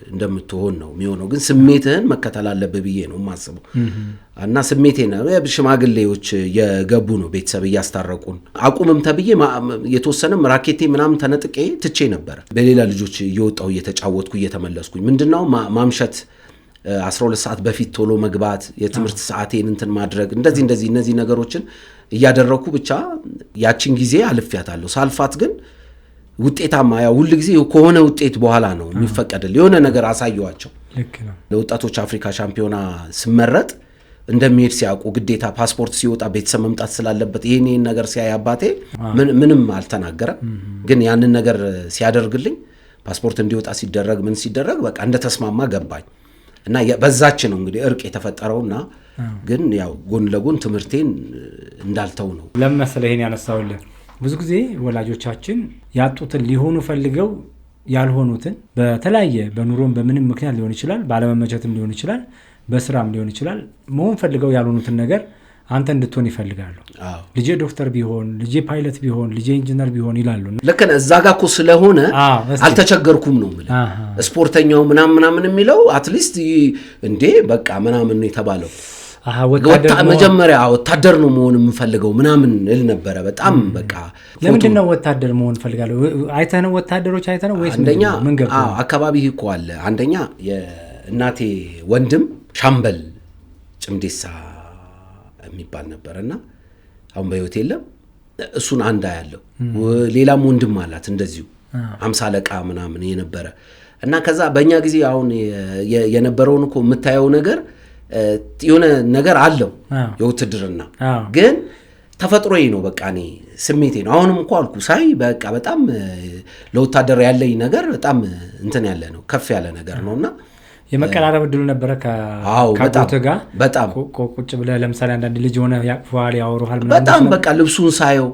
እንደምትሆን ነው የሚሆነው። ግን ስሜትህን መከተል አለብህ ብዬ ነው የማስበው እና ስሜቴን ሽማግሌዎች የገቡ ነው ቤተሰብ እያስታረቁን አቁምም ተብዬ የተወሰነም ራኬቴ ምናምን ተነጥቄ ትቼ ነበር። በሌላ ልጆች እየወጣው እየተጫወትኩ እየተመለስኩኝ ምንድነው ማምሸት 12 ሰዓት በፊት ቶሎ መግባት የትምህርት ሰዓቴን እንትን ማድረግ እንደዚህ እነዚህ ነገሮችን እያደረኩ ብቻ ያቺን ጊዜ አልፍያታለሁ። ሳልፋት ግን ውጤታማ ያው ሁሉ ጊዜ ከሆነ ውጤት በኋላ ነው የሚፈቀደል የሆነ ነገር አሳየዋቸው። ልክ ነው። ለወጣቶች አፍሪካ ሻምፒዮና ስመረጥ እንደሚሄድ ሲያውቁ ግዴታ ፓስፖርት ሲወጣ ቤተሰብ መምጣት ስላለበት ይሄን ነገር ሲያይ አባቴ ምንም አልተናገረም። ግን ያንን ነገር ሲያደርግልኝ ፓስፖርት እንዲወጣ ሲደረግ ምን ሲደረግ በቃ እንደተስማማ ገባኝ እና በዛች ነው እንግዲህ እርቅ የተፈጠረውና ግን ያው ጎን ለጎን ትምህርቴን እንዳልተው ነው። ለምን መሰለህ ይሄን ያነሳውልህ? ብዙ ጊዜ ወላጆቻችን ያጡትን ሊሆኑ ፈልገው ያልሆኑትን በተለያየ በኑሮም በምንም ምክንያት ሊሆን ይችላል፣ ባለመመቸትም ሊሆን ይችላል፣ በስራም ሊሆን ይችላል መሆን ፈልገው ያልሆኑትን ነገር አንተ እንድትሆን ይፈልጋሉ። ልጄ ዶክተር ቢሆን፣ ልጄ ፓይለት ቢሆን፣ ልጄ ኢንጂነር ቢሆን ይላሉ። ልክ ነው። እዛ ጋር እኮ ስለሆነ አልተቸገርኩም ነው ማለት ስፖርተኛው ምናምን የሚለው አትሊስት እንዴ በቃ ምናምን ነው የተባለው። መጀመሪያ ወታደር ነው መሆን የምፈልገው ምናምን እል ነበረ። በጣም በቃ ለምንድን ነው ወታደር መሆን ፈልጋለሁ? አይተህ ነው ወታደሮች አይተህ ነው ወይስ አንደኛ አካባቢ እኮ አለ። አንደኛ የእናቴ ወንድም ሻምበል ጭምዴሳ የሚባል ነበርና አሁን በህይወት የለም። እሱን አንዳ ያለው ሌላም ወንድም አላት እንደዚሁ 50 አለቃ ምናምን የነበረ እና ከዛ በእኛ ጊዜ አሁን የነበረውን እኮ የምታየው ነገር የሆነ ነገር አለው የውትድርና ግን ተፈጥሮዬ ነው በቃ እኔ ስሜቴ ነው። አሁንም እንኳን አልኩ ሳይ በቃ በጣም ለወታደር ያለኝ ነገር በጣም እንትን ያለ ነው ከፍ ያለ ነገር ነውና የመቀራረብ እድሉ ነበረ ከአጎት ጋር በጣም ቁጭ ብለህ ለምሳሌ አንዳንድ ልጅ ሆነ ያቅፋል ያወሩሃል ምናምን በጣም በቃ ልብሱን ሳየው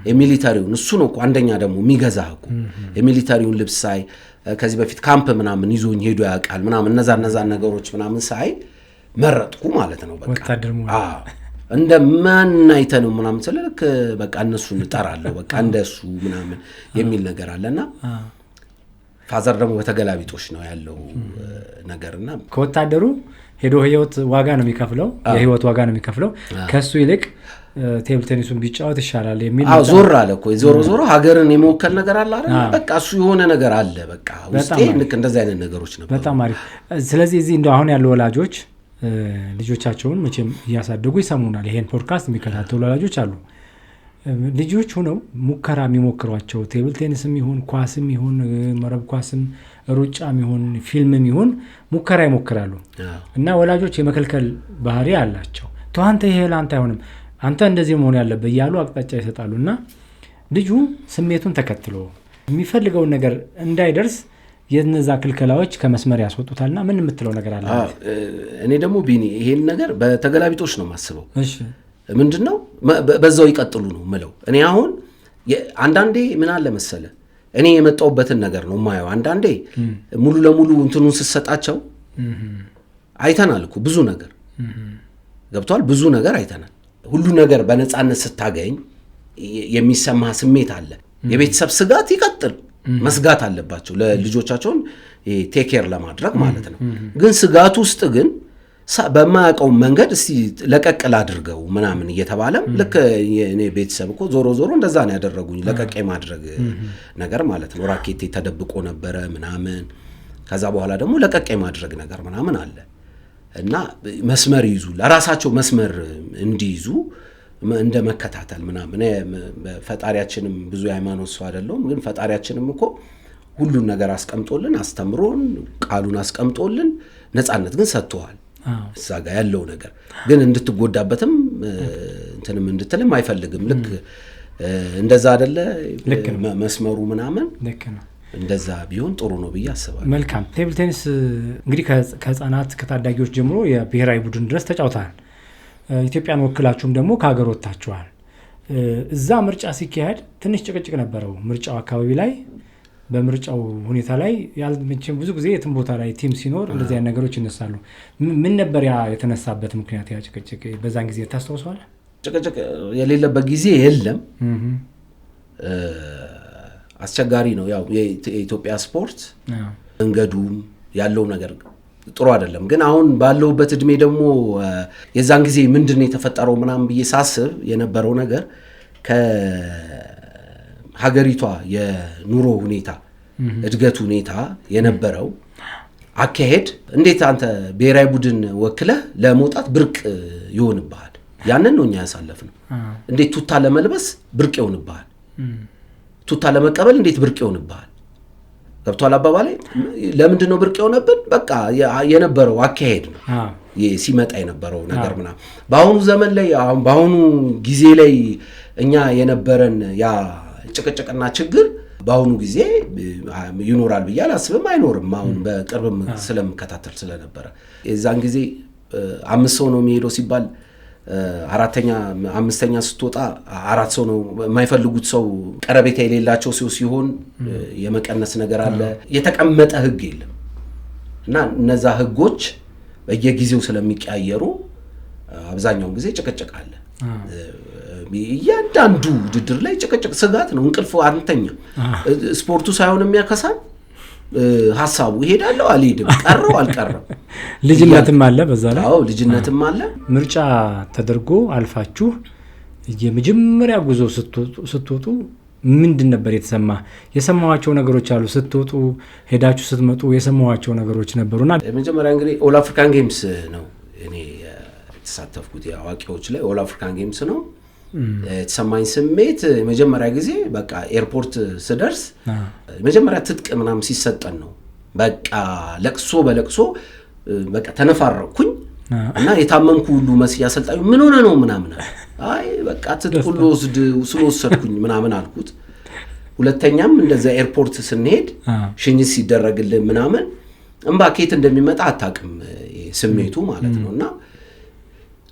የሚሊታሪውን እሱ ነው እኮ አንደኛ ደግሞ የሚገዛህ እኮ የሚሊታሪውን ልብስ ሳይ ከዚህ በፊት ካምፕ ምናምን ይዞኝ ሄዶ ያውቃል ምናምን እነዛ ነገሮች ምናምን ሳይ መረጥኩ ማለት ነው። በቃ ወታደር ነው እንደማን አይተህ ነው ምናምን ስለልክ በቃ እነሱን እጠራለሁ በቃ እንደሱ ምናምን የሚል ነገር አለና ፋዘር ደግሞ በተገላቢጦሽ ነው ያለው ነገርና ከወታደሩ ሄዶ ህይወት ዋጋ ነው የሚከፍለው የህይወት ዋጋ ነው የሚከፍለው ከሱ ይልቅ ቴብል ቴኒሱን ቢጫወት ይሻላል የሚል ዞር አለ እኮ ዞሮ ሀገርን የመወከል ነገር አለ አይደል? በቃ እሱ የሆነ ነገር አለ በቃ ውስጤ ልክ እንደዛ አይነት ነገሮች ነበር። በጣም አሪፍ። ስለዚህ እዚህ እንደው አሁን ያሉ ወላጆች ልጆቻቸውን መቼም እያሳደጉ ይሰሙናል። ይሄን ፖድካስት የሚከታተሉ ወላጆች አሉ። ልጆች ሆነው ሙከራ የሚሞክሯቸው ቴብል ቴኒስም ይሁን ኳስም ይሁን መረብ ኳስም ሩጫም ይሁን ፊልምም ይሁን ሙከራ ይሞክራሉ እና ወላጆች የመከልከል ባህሪ አላቸው። አንተ ይሄ ላንተ አይሆንም አንተ እንደዚህ መሆን ያለበት እያሉ አቅጣጫ ይሰጣሉና ልጁ ስሜቱን ተከትሎ የሚፈልገው ነገር እንዳይደርስ የነዛ ክልከላዎች ከመስመር ያስወጡታልና ምን የምትለው ነገር አለ? እኔ ደግሞ ቢኒ ይሄን ነገር በተገላቢጦች ነው ማስበው። እሺ ምንድነው በዛው ይቀጥሉ ነው ምለው። እኔ አሁን አንዳንዴ ምን አለ መሰለ እኔ የመጣውበትን ነገር ነው ማየው። አንዳንዴ ሙሉ ለሙሉ እንትኑን ስሰጣቸው አይተናል እኮ ብዙ ነገር ገብቷል። ብዙ ነገር አይተናል። ሁሉ ነገር በነፃነት ስታገኝ የሚሰማ ስሜት አለ። የቤተሰብ ስጋት ይቀጥል መስጋት አለባቸው ለልጆቻቸውን ቴክ ኬር ለማድረግ ማለት ነው። ግን ስጋት ውስጥ ግን በማያውቀው መንገድ እስቲ ለቀቅል አድርገው ምናምን እየተባለም ልክ እኔ ቤተሰብ እኮ ዞሮ እንደዛ ነው ያደረጉኝ። ለቀቅ ማድረግ ነገር ማለት ነው። ራኬቴ ተደብቆ ነበረ ምናምን ከዛ በኋላ ደግሞ ለቀቅ ማድረግ ነገር ምናምን አለ እና መስመር ይዙ ለራሳቸው መስመር እንዲይዙ እንደ መከታተል ምናምን። ፈጣሪያችንም ብዙ ሃይማኖት ሰው አይደለም፣ ግን ፈጣሪያችንም እኮ ሁሉን ነገር አስቀምጦልን አስተምሮን ቃሉን አስቀምጦልን ነፃነት ግን ሰጥቷል። እዛ ጋር ያለው ነገር ግን እንድትጎዳበትም እንትንም እንድትልም አይፈልግም። ልክ እንደዛ አይደለ መስመሩ ምናምን ልክ ነው። እንደዛ ቢሆን ጥሩ ነው ብዬ አስባለሁ። መልካም። ቴብል ቴኒስ እንግዲህ ከህፃናት ከታዳጊዎች ጀምሮ የብሔራዊ ቡድን ድረስ ተጫውተሃል። ኢትዮጵያን ወክላችሁም ደግሞ ከሀገር ወጥታችኋል። እዛ ምርጫ ሲካሄድ ትንሽ ጭቅጭቅ ነበረው ምርጫው አካባቢ ላይ። በምርጫው ሁኔታ ላይ ያልመቼም ብዙ ጊዜ የትም ቦታ ላይ ቲም ሲኖር እንደዚህ አይነት ነገሮች ይነሳሉ። ምን ነበር ያ የተነሳበት ምክንያት? ያ ጭቅጭቅ በዛን ጊዜ ታስታውሳለህ? ጭቅጭቅ የሌለበት ጊዜ የለም። አስቸጋሪ ነው። ያው የኢትዮጵያ ስፖርት መንገዱም ያለው ነገር ጥሩ አይደለም። ግን አሁን ባለውበት እድሜ ደግሞ የዛን ጊዜ ምንድነው የተፈጠረው ምናምን ብዬ ሳስብ የነበረው ነገር ከሀገሪቷ የኑሮ ሁኔታ እድገት ሁኔታ የነበረው አካሄድ እንዴት አንተ ብሔራዊ ቡድን ወክለህ ለመውጣት ብርቅ ይሆንብሃል። ያንን ነው እኛ ያሳለፍነው። እንዴት ቱታ ለመልበስ ብርቅ ይሆንብሃል፣ ቱታ ለመቀበል እንዴት ብርቅ ይሆንብሃል። ገብቷል አባባሌ? ለምንድን ነው ብርቅ የሆነብን? በቃ የነበረው አካሄድ ነው ሲመጣ የነበረው ነገር ምናምን። በአሁኑ ዘመን ላይ በአሁኑ ጊዜ ላይ እኛ የነበረን ያ ጭቅጭቅና ችግር በአሁኑ ጊዜ ይኖራል ብዬ አላስብም። አይኖርም። አሁን በቅርብም ስለምከታተል ስለነበረ የዛን ጊዜ 5 ሰው ነው የሚሄደው ሲባል አራተኛ አምስተኛ ስትወጣ 4 ሰው ነው። የማይፈልጉት ሰው ቀረቤታ የሌላቸው ሰው ሲሆን የመቀነስ ነገር አለ። የተቀመጠ ህግ የለም እና እነዛ ህጎች በየጊዜው ስለሚቀያየሩ አብዛኛውን ጊዜ ጭቅጭቅ አለ። እያንዳንዱ ውድድር ላይ ጭቅጭቅ ስጋት ነው። እንቅልፍ አንተኛ ስፖርቱ ሳይሆን የሚያከሳን ሐሳቡ ይሄዳለው አልሄድም ቀረው አልቀረም ልጅነትም አለ በዛ ላይ። አዎ ልጅነትም አለ። ምርጫ ተደርጎ አልፋችሁ የመጀመሪያ ጉዞ ስትወጡ ምንድን ነበር የተሰማ? የሰማዋቸው ነገሮች አሉ ስትወጡ ሄዳችሁ ስትመጡ የሰማዋቸው ነገሮች ነበሩና የመጀመሪያ እንግዲህ ኦል አፍሪካን ጌምስ ነው እኔ የተሳተፍኩት። የአዋቂዎች ላይ ኦል አፍሪካን ጌምስ ነው። የተሰማኝ ስሜት የመጀመሪያ ጊዜ በቃ ኤርፖርት ስደርስ የመጀመሪያ ትጥቅ ምናምን ሲሰጠን ነው። በቃ ለቅሶ በለቅሶ በቃ ተነፋረኩኝ እና የታመምኩ ሁሉ መስያ አሰልጣኙ ምን ሆነ ነው ምናምን አይ በቃ ትጥቅ ሁሉ ስለወሰድኩኝ ምናምን አልኩት። ሁለተኛም እንደዛ ኤርፖርት ስንሄድ ሽኝት ሲደረግልን ምናምን እንባ ከየት እንደሚመጣ አታውቅም ስሜቱ ማለት ነውና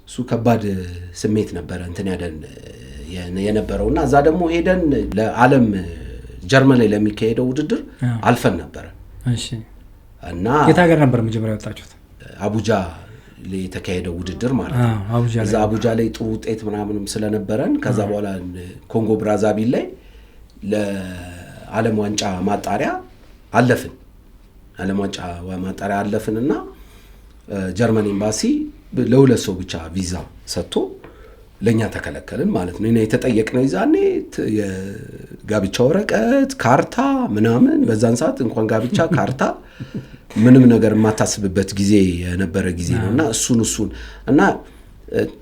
እሱ ከባድ ስሜት ነበር እንትን ያደን የነበረውና እዛ ደግሞ ሄደን ለዓለም ጀርመን ላይ ለሚካሄደው ውድድር አልፈን ነበር። እሺ እና የት ሀገር ነበር መጀመሪያ ወጣችሁት? አቡጃ ላይ የተካሄደው ውድድር ማለት ነው። እዛ አቡጃ ላይ ጥሩ ውጤት ምናምንም ስለነበረን ከዛ በኋላ ኮንጎ ብራዛቪል ላይ ለዓለም ዋንጫ ማጣሪያ አለፍን። ዓለም ዋንጫ ማጣሪያ አለፍንና ጀርመን ኤምባሲ ለሁለት ሰው ብቻ ቪዛ ሰጥቶ ለኛ ተከለከልን ማለት ነው። እኔ የተጠየቅነው ይዛኔ የጋብቻ ወረቀት ካርታ ምናምን በዛን ሰዓት እንኳን ጋብቻ ካርታ ምንም ነገር የማታስብበት ጊዜ የነበረ ጊዜ ነውና እሱን እና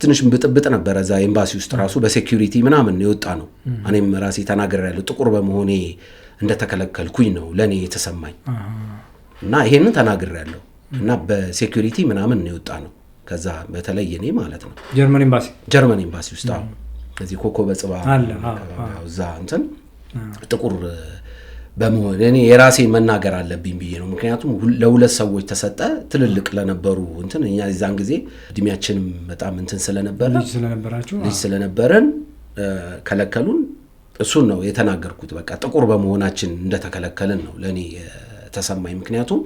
ትንሽ ብጥብጥ ነበረ እዛ ኤምባሲ ውስጥ ራሱ በሴኩሪቲ ምናምን የወጣ ነው። እኔም ራሴ ተናግሬያለሁ። ጥቁር በመሆኔ እንደተከለከልኩኝ ነው ለኔ የተሰማኝ እና ይሄንን ተናግሬያለሁ እና በሴኩሪቲ ምናምን ነው የወጣ ነው። ከዛ በተለይ እኔ ማለት ነው ጀርመን ኤምባሲ ውስጥ እዚህ ኮኮበ ጽባ እዛ እንትን ጥቁር በመሆን እኔ የራሴ መናገር አለብኝ ብዬ ነው። ምክንያቱም ለሁለት ሰዎች ተሰጠ ትልልቅ ለነበሩ እንትን እኛ እዛን ጊዜ እድሜያችንም በጣም እንትን ልጅ ስለነበረን ከለከሉን። እሱን ነው የተናገርኩት። በቃ ጥቁር በመሆናችን እንደተከለከልን ነው ለኔ ተሰማኝ። ምክንያቱም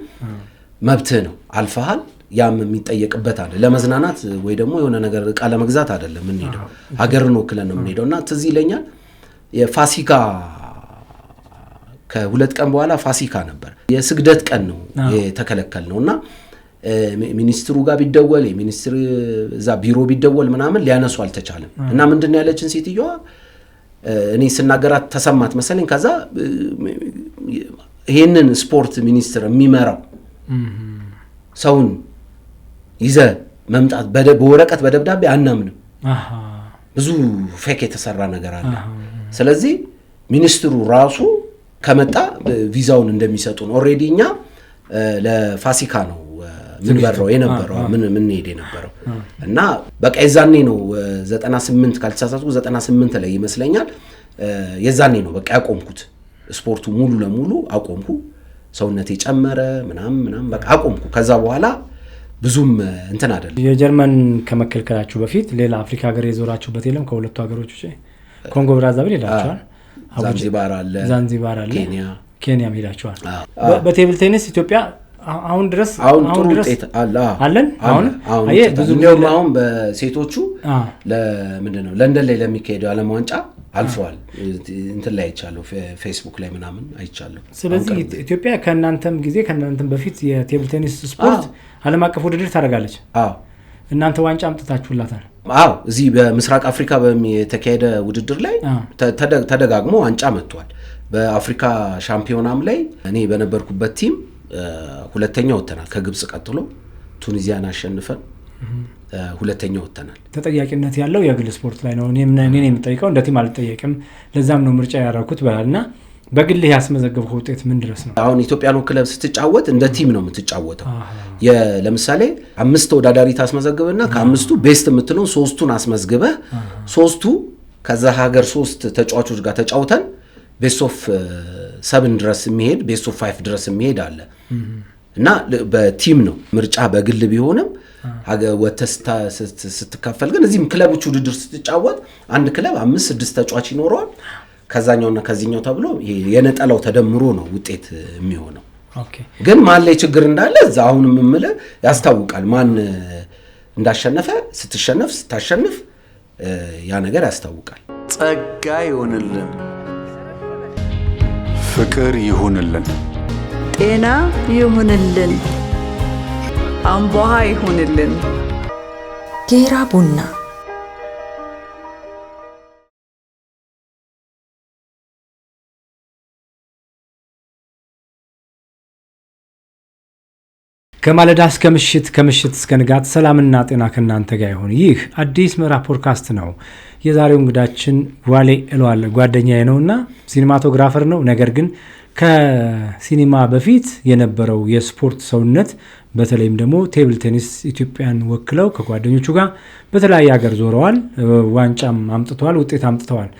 መብትህ ነው አልፈሃል፣ ያም የሚጠየቅበት አለ። ለመዝናናት ወይ ደግሞ የሆነ ነገር ዕቃ ለመግዛት አይደለም እንሄደው፣ ሀገርን ወክለን ነው የምንሄደውና ትዝ ይለኛል የፋሲካ ከሁለት ቀን በኋላ ፋሲካ ነበር። የስግደት ቀን ነው የተከለከልነውና ሚኒስትሩ ጋር ቢደወል ሚኒስትር እዛ ቢሮ ቢደወል ምናምን ሊያነሱ አልተቻለም። እና ምንድነው ያለችን ሴትዮዋ እኔ ስናገራት ተሰማት መሰለኝ። ከዛ ይሄንን ስፖርት ሚኒስትር የሚመራው ሰውን ይዘ መምጣት በወረቀት በደብዳቤ አናምንም፣ ብዙ ፌክ የተሰራ ነገር አለ። ስለዚህ ሚኒስትሩ ራሱ ከመጣ ቪዛውን እንደሚሰጡን ኦሬዲ እኛ ለፋሲካ ነው ምንበረው የነበረው ምን ሄደ የነበረው እና በቃ የዛኔ ነው 98 ካልተሳሳትኩ 98 ላይ ይመስለኛል የዛኔ ነው በቃ ያቆምኩት ስፖርቱ ሙሉ ለሙሉ አቆምኩ። ሰውነቴ ጨመረ ምናምን በቃ አቆምኩ። ከዛ በኋላ ብዙም እንትን አይደለም። የጀርመን ከመከልከላችሁ በፊት ሌላ አፍሪካ ሀገር የዞራችሁበት የለም? ከሁለቱ ሀገሮች ውጪ ኮንጎ ብራዛቪል ሄዳችኋል? ዛንዚባር አለ ኬንያ ሄዳችኋል? በቴብል ቴኒስ ኢትዮጵያ አሁን ድረስ አለን። አሁን በሴቶቹ ለምንድነው ለንደን ላይ ለሚካሄደው ዓለም ዋንጫ አልፈዋል። እንትን ላይ አይቻለሁ፣ ፌስቡክ ላይ ምናምን አይቻለሁ። ስለዚህ ኢትዮጵያ ከእናንተም ጊዜ ከእናንተም በፊት የቴብል ቴኒስ ስፖርት ዓለም አቀፍ ውድድር ታደርጋለች። እናንተ ዋንጫ አምጥታችሁላታል? እዚህ በምስራቅ አፍሪካ በተካሄደ ውድድር ላይ ተደጋግሞ ዋንጫ መጥቷል። በአፍሪካ ሻምፒዮናም ላይ እኔ በነበርኩበት ቲም ሁለተኛ ወጥተናል። ከግብጽ ቀጥሎ ቱኒዚያን አሸንፈን ሁለተኛ ወጥተናል። ተጠያቂነት ያለው የግል ስፖርት ላይ ነው። እኔ የምጠይቀው እንደ ቲም አልጠየቅም፣ ለዛም ነው ምርጫ ያደረኩት በላልና በግል ያስመዘገብከው ውጤት ምን ድረስ ነው? አሁን ኢትዮጵያኖ ክለብ ስትጫወት እንደ ቲም ነው የምትጫወተው። ለምሳሌ 5 ተወዳዳሪ ታስመዘግብና ከአምስቱ ቤስት የምትለው 3ቱን አስመዝግበህ 3ቱ ከዛ ሀገር 3 ተጫዋቾች ጋር ተጫውተን ቤስት ኦፍ 7 ድረስ የሚሄድ ቤስት ኦፍ 5 ድረስ የሚሄድ አለ እና በቲም ነው ምርጫ። በግል ቢሆንም ወተህ ስትካፈል ግን እዚህም ክለቦች ውድድር ስትጫወት አንድ ክለብ 5-6 ተጫዋች ይኖረዋል። ከዛኛውና ከዚህኛው ተብሎ የነጠላው ተደምሮ ነው ውጤት የሚሆነው። ግን ማን ላይ ችግር እንዳለ እዛ አሁንም የምልህ ያስታውቃል። ማን እንዳሸነፈ ስትሸነፍ ስታሸንፍ ያ ነገር ያስታውቃል። ጸጋ ይሁንልን፣ ፍቅር ይሁንልን፣ ጤና ይሁንልን፣ አምቦሃ ይሁንልን። ጌራ ቡና ከማለዳ እስከ ምሽት ከምሽት እስከ ንጋት ሰላምና ጤና ከእናንተ ጋር ይሁን። ይህ አዲስ ምዕራፍ ፖድካስት ነው። የዛሬው እንግዳችን ዋሌ እለዋለሁ ጓደኛዬ ነውና ሲኒማቶግራፈር ነው። ነገር ግን ከሲኒማ በፊት የነበረው የስፖርት ሰውነት በተለይም ደግሞ ቴብል ቴኒስ ኢትዮጵያን ወክለው ከጓደኞቹ ጋር በተለያየ ሀገር ዞረዋል። ዋንጫም አምጥተዋል፣ ውጤት አምጥተዋል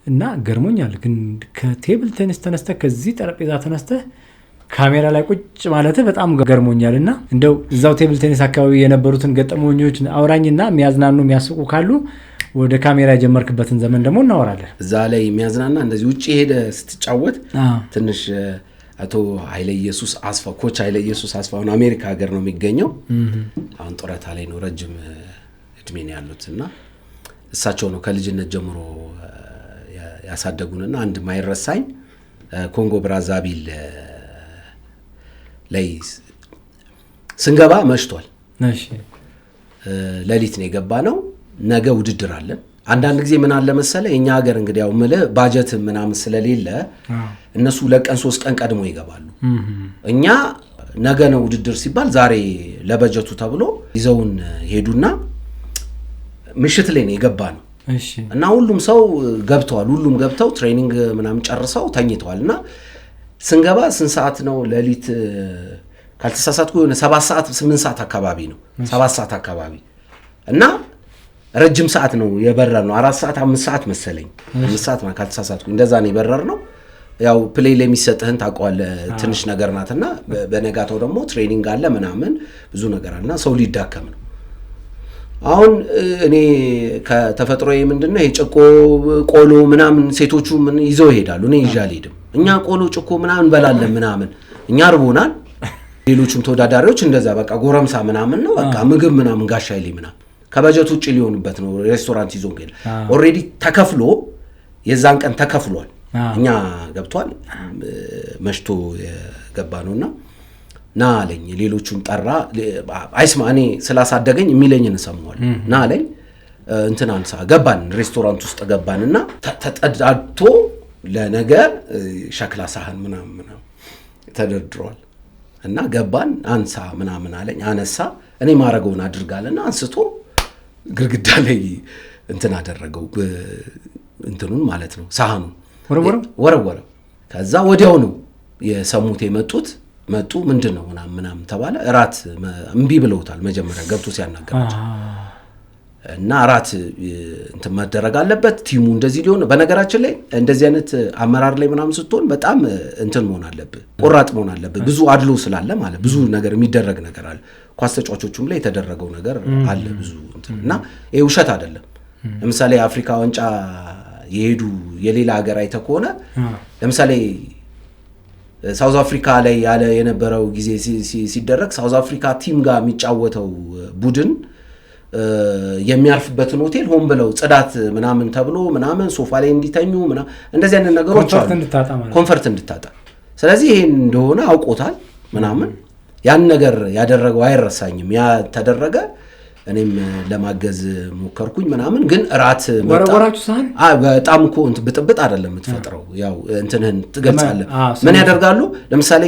እና ገርሞኛል። ግን ከቴብል ቴኒስ ተነስተ ከዚህ ጠረጴዛ ተነስተ ካሜራ ላይ ቁጭ ማለት በጣም ገርሞኛልና እንደው እዛው ቴብል ቴኒስ አካባቢ የነበሩትን ገጠመኞች አውራኝና የሚያዝናኑ የሚያስቁ ካሉ ወደ ካሜራ የጀመርክበትን ዘመን ደግሞ እናወራለን። እዛ ላይ የሚያዝናና እንደዚህ ውጪ ሄደ ስትጫወት ትንሽ አቶ ኃይለ ኢየሱስ አስፋ ኮች ኃይለ ኢየሱስ አስፋውን አሜሪካ ሀገር ነው የሚገኘው። አሁን ጡረታ ላይ ነው፣ ረጅም እድሜ ነው ያሉትና እሳቸው ነው ከልጅነት ጀምሮ ያሳደጉንና አንድ ማይረሳኝ ኮንጎ ብራዛቪል ላይ ስንገባ መሽቷል። ሌሊት ነው የገባ ነው። ነገ ውድድር አለን። አንዳንድ ጊዜ ምን አለ መሰለ የኛ ሀገር እንግዲህ ያው ምለ ባጀት ምናምን ስለሌለ እነሱ 2 ቀን 3 ቀን ቀድሞ ይገባሉ። እኛ ነገ ነው ውድድር ሲባል ዛሬ ለበጀቱ ተብሎ ይዘውን ሄዱና ምሽት ላይ ነው የገባ ነው እና ሁሉም ሰው ገብተዋል። ሁሉም ገብተው ትሬኒንግ ምናምን ጨርሰው ተኝተዋልና ስንገባ ስንት ሰዓት ነው? ሌሊት ካልተሳሳትኩ የሆነ 7 ሰዓት 8 ሰዓት አካባቢ ነው። 7 ሰዓት አካባቢ እና ረጅም ሰዓት ነው የበረር ነው። 4 ሰዓት 5 ሰዓት መሰለኝ 5 ሰዓት ካልተሳሳትኩ እንደዛ ነው የበረር ነው። ያው ፕሌይ ላይ የሚሰጥህን ታውቀዋለህ ትንሽ ነገር ናትና በነጋታው ደግሞ ትሬኒንግ አለ ምናምን ብዙ ነገር አለና ሰው ሊዳከም ነው። አሁን እኔ ከተፈጥሮዬ ምንድነው የጭቆ ቆሎ ምናምን ሴቶቹ ምን ይዘው ይሄዳሉ፣ እኔ ይዤ አልሄድም። እኛ ቆሎ ጭቆ ምናምን በላለን ምናምን እኛ አርቦናል። ሌሎችም ተወዳዳሪዎች እንደዛ በቃ ጎረምሳ ምናምን ነው በቃ ምግብ ምናምን ጋሻ ይሊ ምናምን ከበጀት ውጪ ሊሆንበት ነው። ሬስቶራንት ይዞ እንገል ኦሬዲ ተከፍሎ የዛን ቀን ተከፍሏል። እኛ ገብቷል መሽቶ የገባ ነውና ና አለኝ። ሌሎቹን ጠራ። አይስማ እኔ ስላሳደገኝ የሚለኝን ሰማዋል። ና አለኝ። እንትን አንሳ ገባን፣ ሬስቶራንት ውስጥ ገባንና ተጠዳድቶ ለነገ ሸክላ ሳህን ምናምን ተደርድሯል እና ገባን። አንሳ ምናምን አለኝ። አነሳ። እኔ ማረገውን አድርጋለና አንስቶ ግርግዳ ላይ እንትን አደረገው እንትኑን ማለት ነው ሳህኑን ወረወረው። ከዛ ወዲያው ነው የሰሙት መጡ ምንድነው ምናምን ተባለ። እራት እምቢ ብለውታል መጀመሪያ ገብቶ ሲያናገራቸው እና እራት እንትን መደረግ አለበት ቲሙ እንደዚህ ሊሆን። በነገራችን ላይ እንደዚህ አይነት አመራር ላይ ምናምን ስትሆን በጣም እንትን መሆን አለብህ፣ ቆራጥ መሆን አለብህ። ብዙ አድሎ ስላለ ማለት ብዙ ነገር የሚደረግ ነገር አለ። ኳስ ተጫዋቾቹም ላይ የተደረገው ነገር አለ ብዙ እንትን እና ይሄ ውሸት አይደለም። ለምሳሌ አፍሪካ ዋንጫ የሄዱ የሌላ ሀገር አይተህ ከሆነ ለምሳሌ ሳውዝ አፍሪካ ላይ ያለ የነበረው ጊዜ ሲደረግ ሳውዝ አፍሪካ ቲም ጋር የሚጫወተው ቡድን የሚያርፍበትን ሆቴል ሆን ብለው ጽዳት ምናምን ተብሎ ምናምን ሶፋ ላይ እንዲተኙ ምናምን እንደዚህ አይነት ነገሮች አሉ፣ ኮንፈርት እንድታጣ። ስለዚህ ይሄን እንደሆነ አውቆታል ምናምን። ያን ነገር ያደረገው አይረሳኝም። ያ ተደረገ። እኔም ለማገዝ ሞከርኩኝ ምናምን። ግን ራት ወራወራችሁ ሳን በጣም እኮ ብጥብጥ አይደለም የምትፈጥረው። ያው እንትንህን ትገልጻለህ። ምን ያደርጋሉ? ለምሳሌ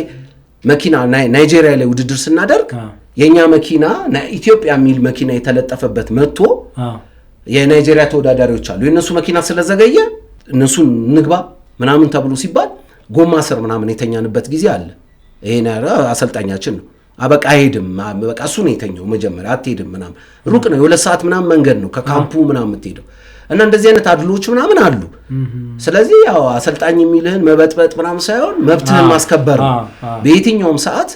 መኪና ናይጄሪያ ላይ ውድድር ስናደርግ የኛ መኪና ኢትዮጵያ የሚል መኪና የተለጠፈበት መጥቶ የናይጄሪያ ተወዳዳሪዎች አሉ። የነሱ መኪና ስለዘገየ እነሱን ንግባ ምናምን ተብሎ ሲባል ጎማ ስር ምናምን የተኛንበት ጊዜ አለ። ይሄን አሰልጣኛችን ነው አበቃ አይሄድም በቃ እሱ ነው የተኛው መጀመሪያ አትሄድም ምናምን ሩቅ ነው የ2 ሰዓት ምናምን መንገድ ነው ከካምፑ ምናምን የምትሄደው እና እንደዚህ አይነት አድሎች ምናምን አሉ። ስለዚህ ያው አሰልጣኝ የሚልህን መበጥበጥ ምናምን ሳይሆን መብትህን ማስከበር ነው። በየትኛውም ሰዓት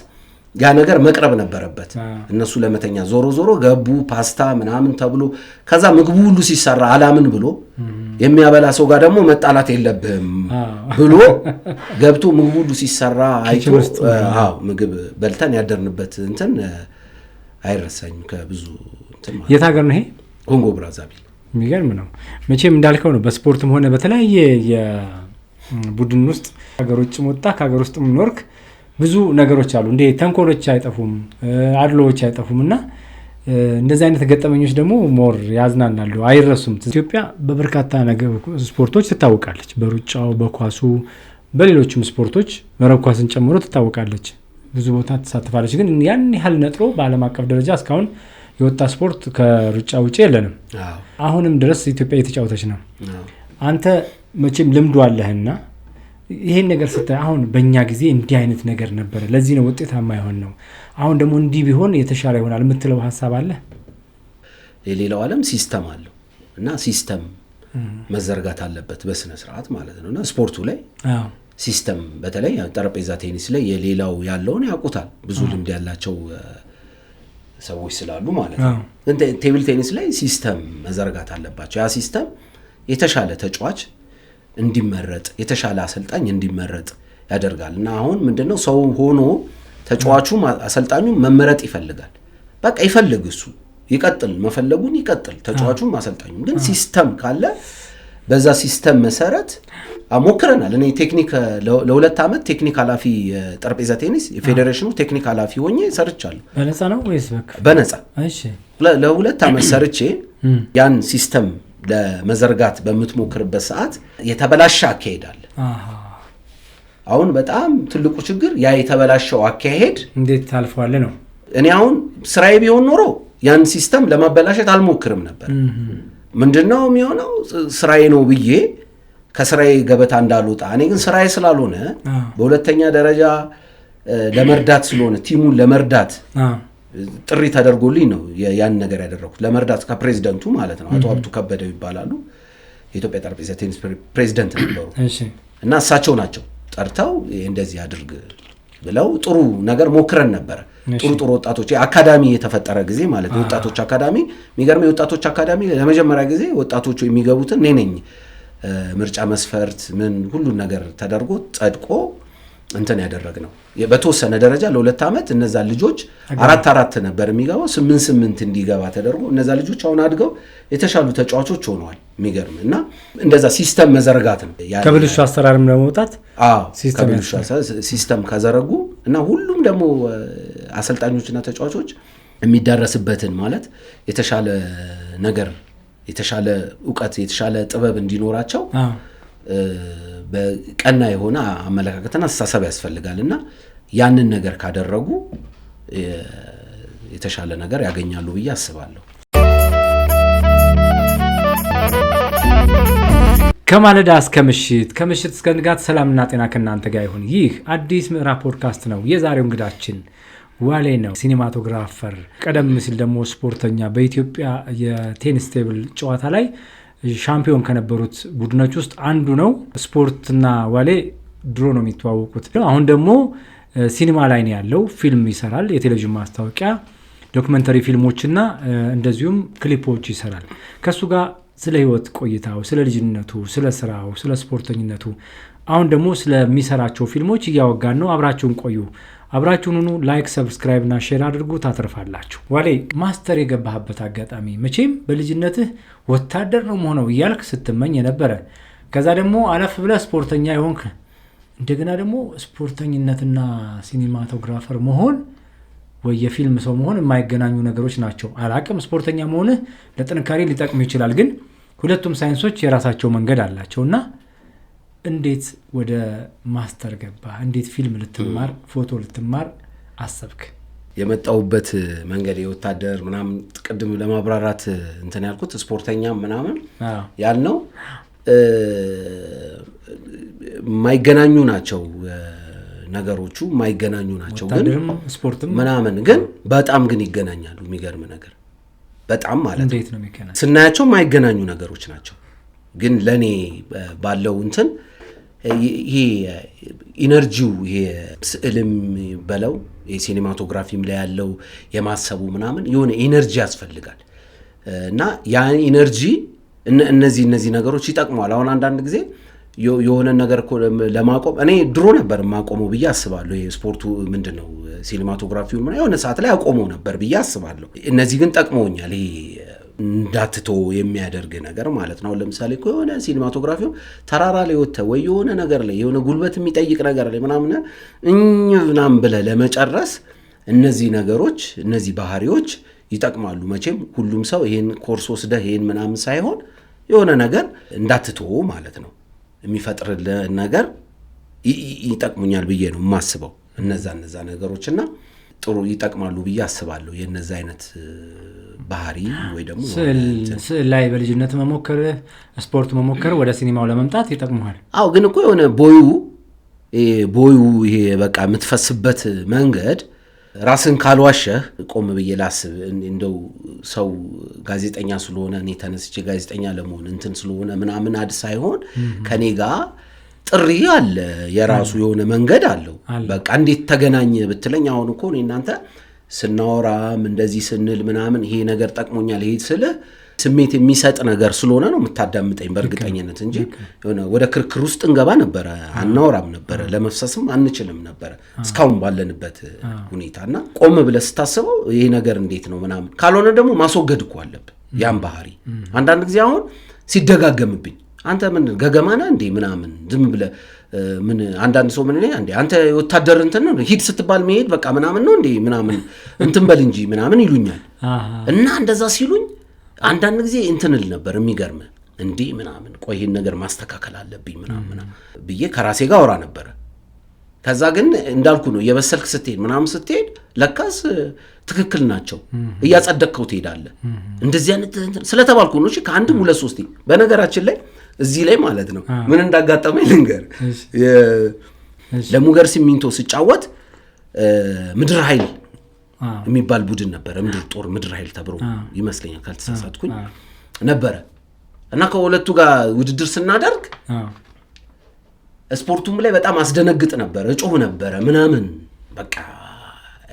ያ ነገር መቅረብ ነበረበት። እነሱ ለመተኛ ዞሮ ገቡ ፓስታ ምናምን ተብሎ ከዛ ምግቡ ሁሉ ሲሰራ አላምን ብሎ የሚያበላ ሰው ጋር ደግሞ መጣላት የለብህም ብሎ ገብቶ ምግቡ ሁሉ ሲሰራ አይቶ ምግብ በልተን ያደርንበት እንትን አይረሳኝም። ከብዙ እንትን ማለት የት ሀገር ነው ይሄ? ኮንጎ ብራዛቪል። የሚገርም ነው። መቼም እንዳልከው ነው በስፖርትም ሆነ በተለያየ የቡድን ውስጥ ሀገሮች ወጣ ከሀገር ውስጥ ኖርክ ብዙ ነገሮች አሉ። እንዴ ተንኮሎች አይጠፉም፣ አድሎዎች አይጠፉም እና እንደዚህ አይነት ገጠመኞች ደግሞ ሞር ያዝናናሉ፣ አይረሱም። ኢትዮጵያ በበርካታ ነገር ስፖርቶች ትታወቃለች። በሩጫው፣ በኳሱ፣ በሌሎችም ስፖርቶች መረብ ኳስን ጨምሮ ትታወቃለች። ብዙ ቦታ ትሳተፋለች። ግን ያን ያህል ነጥሮ በዓለም አቀፍ ደረጃ እስካሁን የወጣ ስፖርት ከሩጫ ውጪ የለንም። አሁንም ድረስ ኢትዮጵያ እየተጫወተች ነው። አንተ መቼም ልምዱ አለህና ይሄን ነገር ስታይ አሁን በእኛ ጊዜ እንዲህ አይነት ነገር ነበረ፣ ለዚህ ነው ውጤታማ ይሆን ነው፣ አሁን ደግሞ እንዲህ ቢሆን የተሻለ ይሆናል የምትለው ሀሳብ አለ? የሌላው ዓለም ሲስተም አለው እና ሲስተም መዘርጋት አለበት በስነ ስርዓት ማለት ነውና ስፖርቱ ላይ ሲስተም በተለይ ጠረጴዛ ቴኒስ ላይ የሌላው ያለውን ያውቁታል ብዙ ልምድ ያላቸው ሰዎች ስላሉ ማለት ነው። ግን ቴብል ቴኒስ ላይ ሲስተም መዘርጋት አለባቸው። ያ ሲስተም የተሻለ ተጫዋች እንዲመረጥ የተሻለ አሰልጣኝ እንዲመረጥ ያደርጋል። እና አሁን ምንድነው ሰው ሆኖ ተጫዋቹ አሰልጣኙ መመረጥ ይፈልጋል። በቃ ይፈልግ እሱ ይቀጥል መፈለጉን ይቀጥል ተጫዋቹም አሰልጣኙም። ግን ሲስተም ካለ በዛ ሲስተም መሰረት አሞክረናል። እኔ ቴክኒክ ለ2 ዓመት ቴክኒክ ኃላፊ ጠረጴዛ ቴኒስ የፌዴሬሽኑ ቴክኒክ ኃላፊ ሆኜ ሰርቻለሁ። በነፃ ነው ወይስ በነፃ? እሺ ለ2 ዓመት ሰርቼ ያን ሲስተም ለመዘርጋት በምትሞክርበት ሰዓት የተበላሸ አካሄዳል። አሁን በጣም ትልቁ ችግር ያ የተበላሸው አካሄድ እንዴት ታልፈዋለ ነው። እኔ አሁን ስራዬ ቢሆን ኖሮ ያን ሲስተም ለማበላሸት አልሞክርም ነበር። ምንድነው የሚሆነው? ስራዬ ነው ብዬ ከስራዬ ገበታ እንዳልወጣ። እኔ ግን ስራዬ ስላልሆነ በሁለተኛ ደረጃ ለመርዳት ስለሆነ ቲሙን ለመርዳት ጥሪ ተደርጎልኝ ነው ያን ነገር ያደረኩት። ለመርዳት ከፕሬዝዳንቱ ማለት ነው አቶ ሀብቱ ከበደው ይባላሉ። የኢትዮጵያ ጠረጴዛ ቴኒስ ፕሬዝዳንት ነበሩ እና እሳቸው ናቸው ጠርተው እንደዚህ አድርግ ብለው ጥሩ ነገር ሞክረን ነበር። ጥሩ ወጣቶች አካዳሚ የተፈጠረ ጊዜ ማለት ነው። ወጣቶች አካዳሚ የሚገርም የወጣቶች አካዳሚ ለመጀመሪያ ጊዜ ወጣቶቹ የሚገቡትን እኔ ነኝ ምርጫ መስፈርት ምን ሁሉ ነገር ተደርጎ ጸድቆ እንትን ያደረግነው በተወሰነ ደረጃ ለ2 ዓመት እነዛ ልጆች 4 ነበር የሚገባው 8 እንዲገባ ተደርጎ እነዛ ልጆች አሁን አድገው የተሻሉ ተጫዋቾች ሆነዋል። የሚገርም እና እንደዛ ሲስተም መዘርጋት ነው ከብልሹ አሰራርም ለመውጣት ሲስተም ከዘረጉ እና ሁሉም ደግሞ አሰልጣኞችና ተጫዋቾች የሚዳረስበትን ማለት የተሻለ ነገር የተሻለ ዕውቀት የተሻለ ጥበብ እንዲኖራቸው በቀና የሆነ አመለካከትና አስተሳሰብ ያስፈልጋልና ያንን ነገር ካደረጉ የተሻለ ነገር ያገኛሉ ብዬ አስባለሁ። ከማለዳ እስከ ምሽት ከምሽት እስከ ንጋት ሰላምና ጤና ከእናንተ ጋር ይሁን። ይህ አዲስ ምዕራፍ ፖድካስት ነው። የዛሬው እንግዳችን ዋሌ ነው፣ ሲኒማቶግራፈር፣ ቀደም ሲል ደግሞ ስፖርተኛ፣ በኢትዮጵያ የቴኒስ ቴብል ጨዋታ ላይ ሻምፒዮን ከነበሩት ቡድኖች ውስጥ አንዱ ነው። ስፖርትና ዋሌ ድሮ ነው የሚተዋወቁት። አሁን ደግሞ ሲኒማ ላይ ነው ያለው። ፊልም ይሰራል፣ የቴሌቪዥን ማስታወቂያ፣ ዶክመንተሪ ፊልሞችና እንደዚሁም ክሊፖች ይሰራል። ከሱ ጋር ስለ ህይወት ቆይታው፣ ስለ ልጅነቱ፣ ስለ ስራው፣ ስለ ስፖርተኝነቱ አሁን ደግሞ ስለሚሰራቸው ፊልሞች እያወጋን ነው። አብራችሁን ቆዩ። አብራችሁን ሁኑ። ላይክ፣ ሰብስክራይብ እና ሼር አድርጉ፣ ታተርፋላችሁ። ዋሌ ማስተር የገባህበት አጋጣሚ መቼም በልጅነትህ ወታደር ነው መሆነው እያልክ ስትመኝ የነበረ ከዛ ደግሞ አለፍ ብለህ ስፖርተኛ ይሆንክ እንደገና ደግሞ ስፖርተኝነትና ሲኒማቶግራፈር መሆን ወይ የፊልም ሰው መሆን የማይገናኙ ነገሮች ናቸው። አላቅም ስፖርተኛ መሆንህ ለጥንካሬ ሊጠቅም ይችላል፣ ግን ሁለቱም ሳይንሶች የራሳቸው መንገድ አላቸውና እንዴት ወደ ማስተር ገባ? እንዴት ፊልም ልትማር ፎቶ ልትማር አሰብክ? የመጣውበት መንገድ የወታደር ምናምን ቅድም ለማብራራት እንትን ያልኩት ስፖርተኛ ምናምን ያልነው ማይገናኙ ናቸው ነገሮቹ ማይገናኙ ናቸው። ግን ስፖርትም ምናምን ግን በጣም ግን ይገናኛሉ። የሚገርም ነገር በጣም ማለት እንዴት ነው የሚገናኙ? ስናያቸው ማይገናኙ ነገሮች ናቸው። ግን ለኔ ባለው እንትን ይሄ ኢነርጂው ይሄ ስዕልም በለው የሲኒማቶግራፊም ላይ ያለው የማሰቡ ምናምን የሆነ ኢነርጂ ያስፈልጋል እና ያ ኢነርጂ እነዚህ ነገሮች ይጠቅማል። አሁን አንዳንድ ጊዜ የሆነ ነገር ለማቆም እኔ ድሮ ነበር ማቆመው ብዬ አስባለሁ። ይሄ ስፖርቱ ምንድነው ሲኒማቶግራፊው ምን የሆነ ሰዓት ላይ አቆመው ነበር ብዬ አስባለሁ። እነዚህ ግን ጠቅመውኛል። ይሄ እንዳትቶ የሚያደርግ ነገር ማለት ነው። ለምሳሌ እኮ የሆነ ሲኒማቶግራፊው ተራራ ላይ ወጥተህ ወይ የሆነ ነገር ላይ የሆነ ጉልበት የሚጠይቅ ነገር ላይ ምናምን ብለህ ለመጨረስ እነዚህ ነገሮች እነዚህ ባህሪዎች ይጠቅማሉ። መቼም ሁሉም ሰው ይሄን ኮርስ ወስደህ ይሄን ምናምን ሳይሆን የሆነ ነገር እንዳትቶ ማለት ነው የሚፈጥርልህ ነገር ይጠቅሙኛል ብዬ ነው የማስበው። እነዛ ነገሮችና ጥሩ ይጠቅማሉ ብዬ አስባለሁ። የነዛ አይነት ባህሪ ወይ ደግሞ ስዕል ላይ በልጅነት መሞከር ስፖርት መሞከር ወደ ሲኒማው ለመምጣት ይጠቅማል። አዎ ግን እኮ የሆነ ቦዩ ይሄ በቃ የምትፈስበት መንገድ ራስን ካልዋሸህ ቆም ብዬ ላስብ እንደው ሰው ጋዜጠኛ ስለሆነ እኔ ተነስቼ ጋዜጠኛ ለመሆን እንትን ስለሆነ ምናምን አድ ሳይሆን ከኔ ጋር ጥሪ አለ፣ የራሱ የሆነ መንገድ አለው። በቃ እንዴት ተገናኘ ብትለኝ አሁን እኮ እኔ እናንተ ስናወራም እንደዚህ ስንል ምናምን ይሄ ነገር ጠቅሞኛል ይሄ ስልህ ስሜት የሚሰጥ ነገር ስለሆነ ነው የምታዳምጠኝ በእርግጠኝነት እንጂ የሆነ ወደ ክርክር ውስጥ እንገባ ነበረ አናወራም ነበረ፣ ለመፍሰስም አንችልም ነበረ እስካሁን ባለንበት ሁኔታና ቆም ብለህ ስታስበው ይሄ ነገር እንዴት ነው ምናምን ካልሆነ ደግሞ ማስወገድ እኮ አለብህ ያን ባህሪ። አንዳንድ ጊዜ አሁን ሲደጋገምብኝ አንተ ምን ገገማና እንዴ ምናምን ዝም ብለህ ምን አንዳንድ ሰው ምን እንዴ አንተ ወታደር እንትን ነው ሂድ ስትባል መሄድ በቃ ምናምን ነው እንዴ ምናምን እንትን በል እንጂ ምናምን ይሉኛል። እና እንደዛ ሲሉኝ አንዳንድ ጊዜ እንትንል ነበር የሚገርም እንዴ ምናምን ቆይ ይሄን ነገር ማስተካከል አለብኝ ምናምን ብዬ ከራሴ ጋር አወራ ነበር። ከዛ ግን እንዳልኩ ነው የበሰልክ ስትሄድ ምናምን ስትሄድ ለካስ ትክክል ናቸው እያጸደቅከው ትሄዳለህ። እንደዚህ አይነት ስለተባልኩ ነው። እሺ ከአንድም ሁለት ሶስት በነገራችን ላይ እዚህ ላይ ማለት ነው ምን እንዳጋጠመኝ ልንገር። ለሙገር ሲሚንቶ ስጫወት ምድር ኃይል የሚባል ቡድን ነበረ። ምድር ኃይል ተብሮ ይመስለኛል ካልተሳሳትኩኝ ነበረ እና ከሁለቱ ጋር ውድድር ስናደርግ ስፖርቱም ላይ በጣም አስደነግጥ ነበር፣ እጮህ ነበር ምናምን። በቃ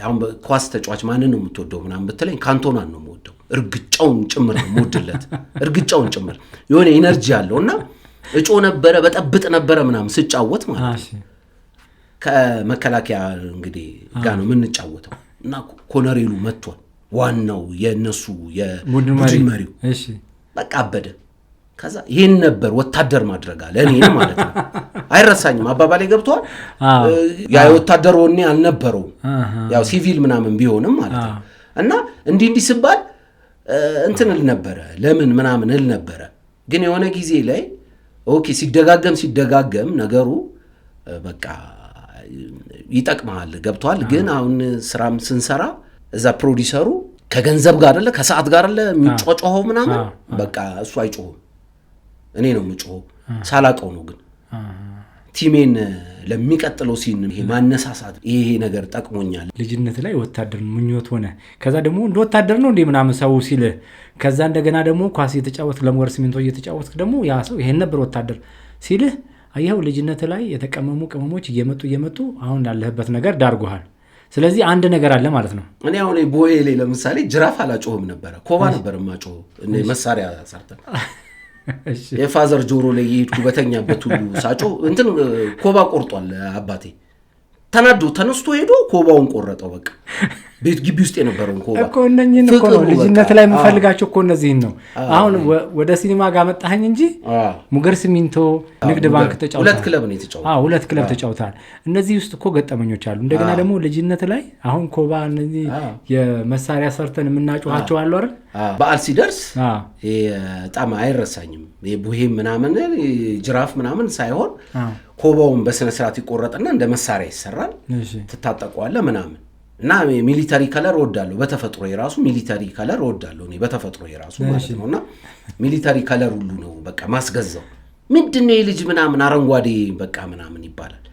አሁን ኳስ ተጫዋች ማንን ነው የምትወደው ምናምን ብትለኝ ካንቶናን ነው የምወደው። እርግጫውን ጭምር ነው የምወድለት፣ እርግጫውን ጭምር የሆነ ኢነርጂ አለውና እጮህ ነበረ፣ በጠብጥ ነበረ ምናምን ስጫወት ማለት ነው። ከመከላከያ እንግዲህ ጋር ነው የምንጫወተው እና ኮነሬሉ መጥቷል፣ ዋናው የነሱ የቡድን መሪው። እሺ በቃ አበደ። ከዛ ይሄን ነበር ወታደር ማድረግ አለ እኔ ማለት ነው። አይረሳኝም አባባሌ ገብቷል። ያ ወታደር ወኔ አልነበረው፣ ያው ሲቪል ምናምን ቢሆንም ማለት ነው። እና እንዲህ ሲባል እንትን እል ነበረ ለምን ምናምን እል ነበረ። ግን የሆነ ጊዜ ላይ ኦኬ ሲደጋገም ነገሩ በቃ ይጠቅማል ገብቷል። ግን አሁን ስራም ስንሰራ እዛ ፕሮዲሰሩ ከገንዘብ ጋር አይደለ ከሰዓት ጋር አይደለ የሚጮጮኸው ምናምን በቃ እሱ አይጮህም፣ እኔ ነው የምጮኸው ሳላቀው ነው። ግን ቲሜን ለሚቀጥለው ሲን ይሄ ማነሳሳት ይሄ ነገር ጠቅሞኛል። ልጅነት ላይ ወታደር ምኞት ሆነ። ከዛ ደግሞ እንደ ወታደር ነው እንደ ምናምን ሰው ሲል ከዛ እንደገና ደግሞ ኳስ እየተጫወትክ ለሞገር ሲሚንቶ እየተጫወትክ ደግሞ ያ ሰው ይሄን ነበር ወታደር ሲልህ አየው ልጅነት ላይ የተቀመሙ ቅመሞች እየመጡ አሁን ያለህበት ነገር ዳርጎሃል። ስለዚህ አንድ ነገር አለ ማለት ነው። እኔ አሁን ቦዬ ላይ ለምሳሌ ጅራፍ አላጮህም ነበረ፣ ኮባ ነበር ማጮህ እኔ መሳሪያ ሰርተን የፋዘር ጆሮ ላይ ይሄድኩ በተኛበት ሁሉ ሳጮህ እንትን ኮባ ቆርጧል አባቴ። ተናዶ ተነስቶ ሄዶ ኮባውን ቆረጠው። በቃ ቤት ግቢ ውስጥ የነበረውን ኮባ እኮ እነኝን እኮ ነው ልጅነት ላይ የምፈልጋቸው እኮ እነዚህን ነው። አሁን ወደ ሲኒማ ጋር መጣኸኝ እንጂ ሙገር ሲሚንቶ፣ ንግድ ባንክ ተጫውተሃል። ሁለት ክለብ ነው የተጫወተው። ሁለት ክለብ ተጫውተሃል። እነዚህ ውስጥ እኮ ገጠመኞች አሉ። እንደገና ደግሞ ልጅነት ላይ አሁን ኮባ እነዚህ የመሳሪያ ሰርተን የምናጮሃቸው አሉ አይደል? በዓል ሲደርስ በጣም አይረሳኝም። የቡሄም ምናምን ጅራፍ ምናምን ሳይሆን ኮባውን በስነ ስርዓት ይቆረጥና እንደ መሳሪያ ይሰራል፣ ትታጠቀዋለህ ምናምን። እና ሚሊታሪ ከለር ወዳለሁ በተፈጥሮ የራሱ ሚሊታሪ ከለር ወዳለሁ እኔ በተፈጥሮ የራሱ ማለት ነውና ሚሊታሪ ከለር ሁሉ ነው በቃ ማስገዛው። ምንድነው የልጅ ምናምን አረንጓዴ በቃ ምናምን ይባላል